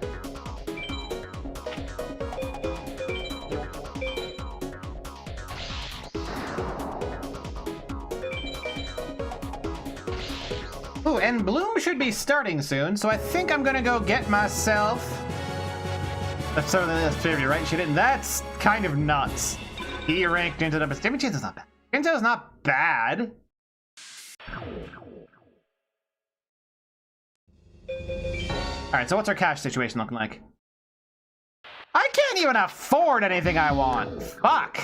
Ooh, and Bloom should be starting soon, so I think I'm gonna go get myself... That's sort of the trivia, right? She didn't. That's kind of nuts. E ranked into the... Damage is not bad. Into is not bad. Alright, so what's our cash situation looking like? I can't even afford anything I want. Fuck.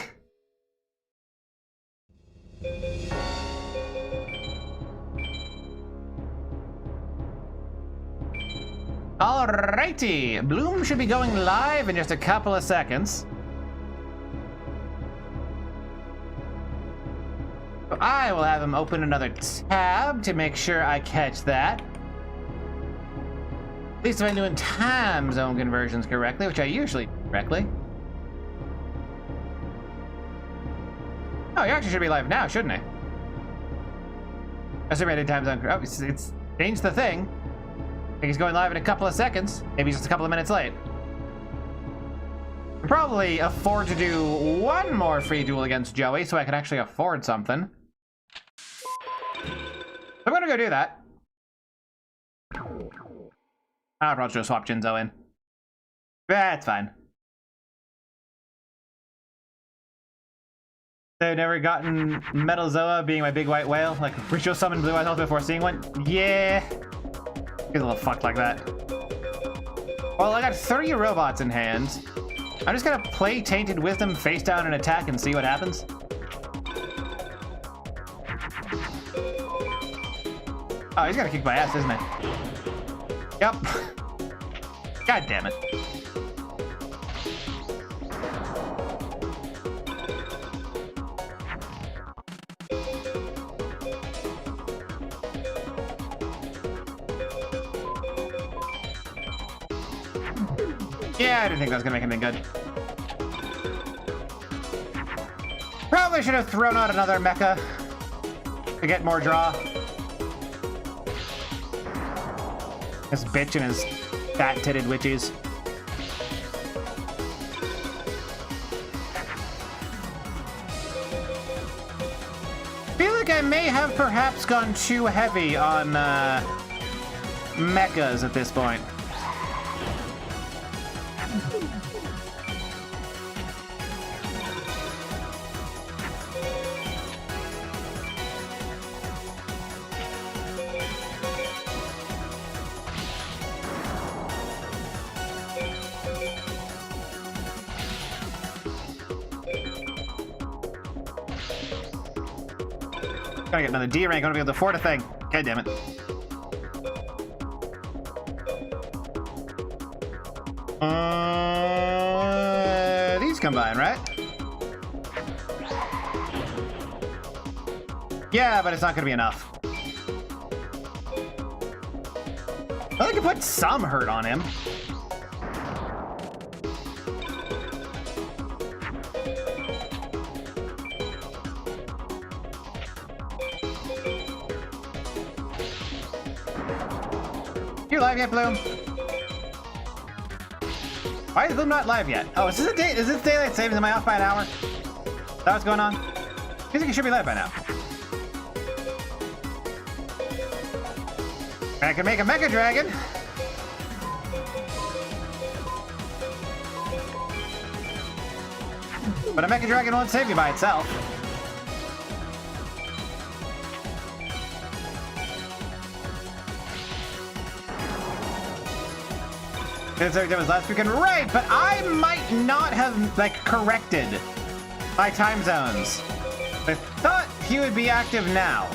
Alrighty. Bloom should be going live in just a couple of seconds. I will have him open another tab to make sure I catch that. At least if I'm doing time zone conversions correctly, which I usually do correctly. Oh, you actually should be live now, shouldn't I? Assuming I did time zone. Oh, it's changed the thing. I think he's going live in a couple of seconds. Maybe just a couple of minutes late. I'll probably afford to do one more free duel against Joey so I can actually afford something. gonna go do that. I'll probably just swap Jinzo in. That's fine. I've never gotten Metal Zoa being my big white whale. Like, ritual summon Blue Eyes Health before seeing one? Yeah. He's a little fucked like that. Well, I got 30 robots in hand. I'm just gonna play Tainted Wisdom face down and attack and see what happens. Oh, he's gonna kick my ass, isn't he? Yep. God damn it. Yeah, I didn't think that was gonna make anything good. Probably should have thrown out another mecha to get more draw. This bitch and his fat-titted witches. Feel like I may have perhaps gone too heavy on mechas at this point. Gotta get another D rank. I'm gonna be able to afford a thing. God damn it. These combine, right? Yeah, but it's not gonna be enough. I can put some hurt on him. You live yet, Bloom? Why is Bloom not live yet? Oh, is this daylight savings? Am I off by an hour? Is that what's going on? Feels like he should be live by now. I can make a Mecha Dragon. But a Mecha Dragon won't save you by itself. That was last weekend, right? But I might not have like corrected my time zones. I thought he would be active now.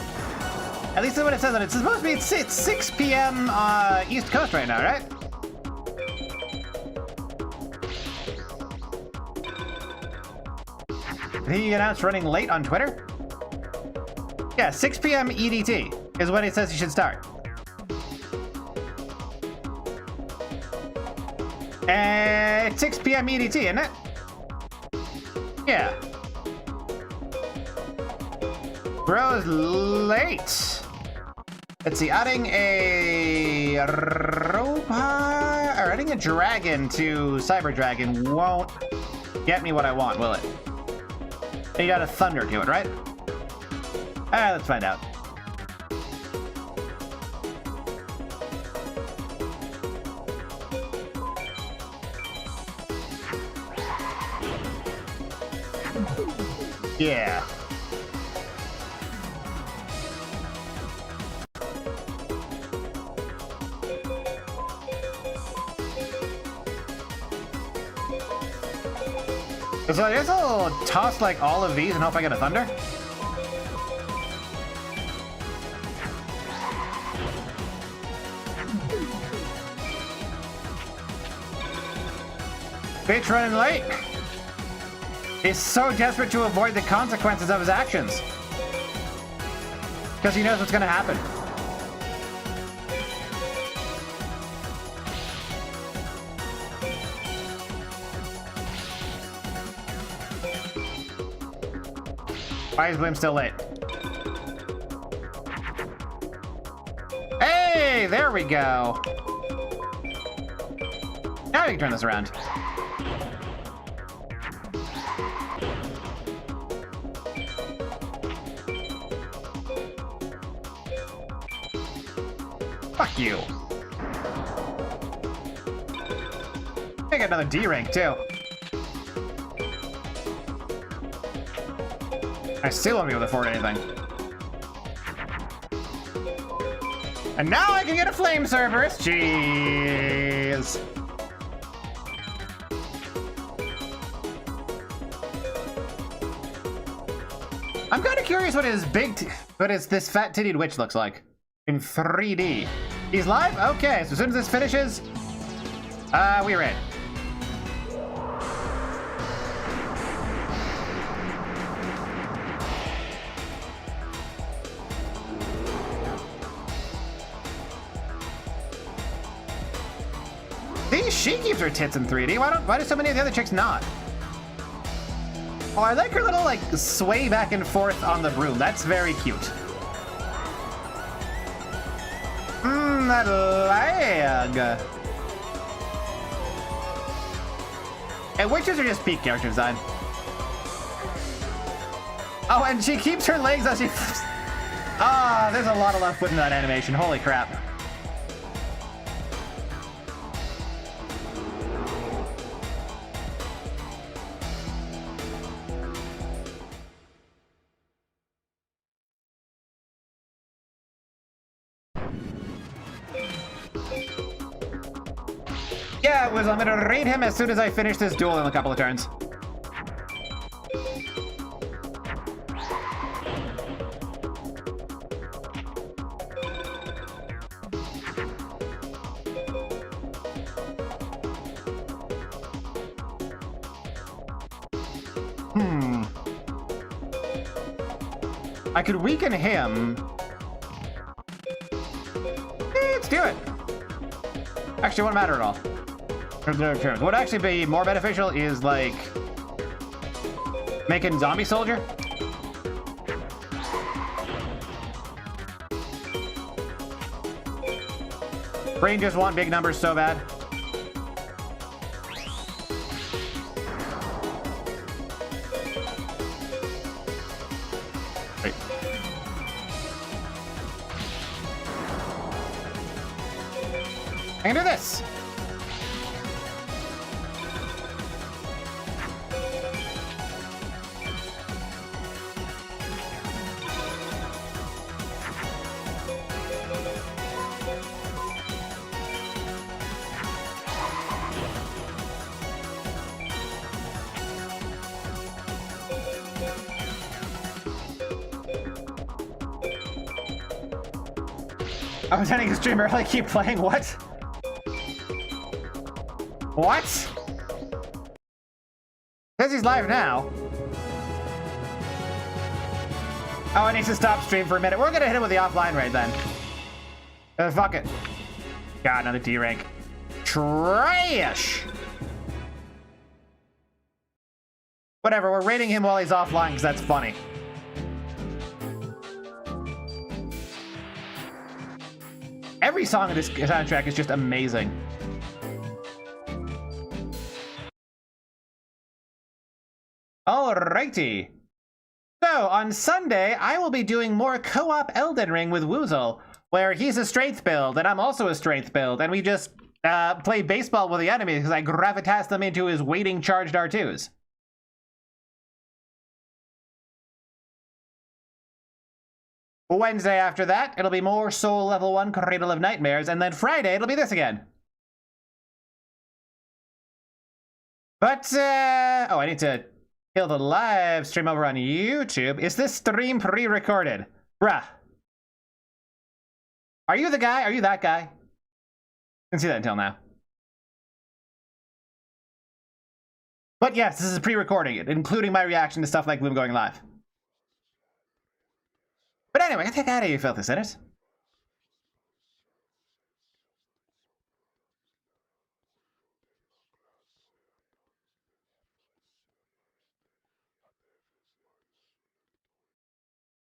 At least that's what it says on it. It's supposed to be at 6 p.m. East Coast right now, right? He announced running late on Twitter. Yeah, 6 p.m. EDT is when it says he should start. It's 6 p.m. EDT, isn't it? Yeah. Bro's late. Let's see, adding a robot or adding a dragon to Cyber Dragon won't get me what I want, will it? You got a thunder to it, right? Let's find out. Yeah. So I guess I'll toss like all of these and hope I get a thunder. Bitch running late. He's so desperate to avoid the consequences of his actions. Because he knows what's going to happen. Why is Bloom still late? Hey, there we go. Now we can turn this around. Fuck you. I get another D rank too. I still won't be able to afford anything. And now I can get a flame Cerberus. Jeez. I'm kind of curious what this fat-titted witch looks like in 3D. He's live? Okay, so as soon as this finishes, we're in. She keeps her tits in 3D. Why do so many of the other chicks not? Oh, I like her little, like, sway back and forth on the broom. That's very cute. That lag. And witches are just peak character design. Oh, and she keeps her legs as she... Ah, there's a lot of love put in that animation. Holy crap. Yeah, I'm gonna raid him as soon as I finish this duel in a couple of turns. I could weaken him. Let's do it. Actually, it won't matter at all. What would actually be more beneficial is, like, making zombie soldier. Rangers want big numbers so bad. Wait. I can do this. I was ending the stream early, keep playing, what? What? Says he's live now. Oh, I need to stop stream for a minute. We're gonna hit him with the offline raid then. Fuck it. God, another D rank. Trash! Whatever, we're raiding him while he's offline because that's funny. Every song of this soundtrack is just amazing. Alrighty. So, on Sunday, I will be doing more co-op Elden Ring with Woozle, where he's a strength build, and I'm also a strength build, and we just play baseball with the enemies because I gravitas them into his waiting charged R2s. Wednesday after that, it'll be more Soul Level 1 Cradle of Nightmares, and then Friday, it'll be this again. But, oh, I need to kill the live stream over on YouTube. Is this stream pre-recorded? Bruh. Are you the guy? Are you that guy? Didn't see that until now. But yes, this is pre-recording it, including my reaction to stuff like Bloom going live. But anyway, I think out of you filthy sinners.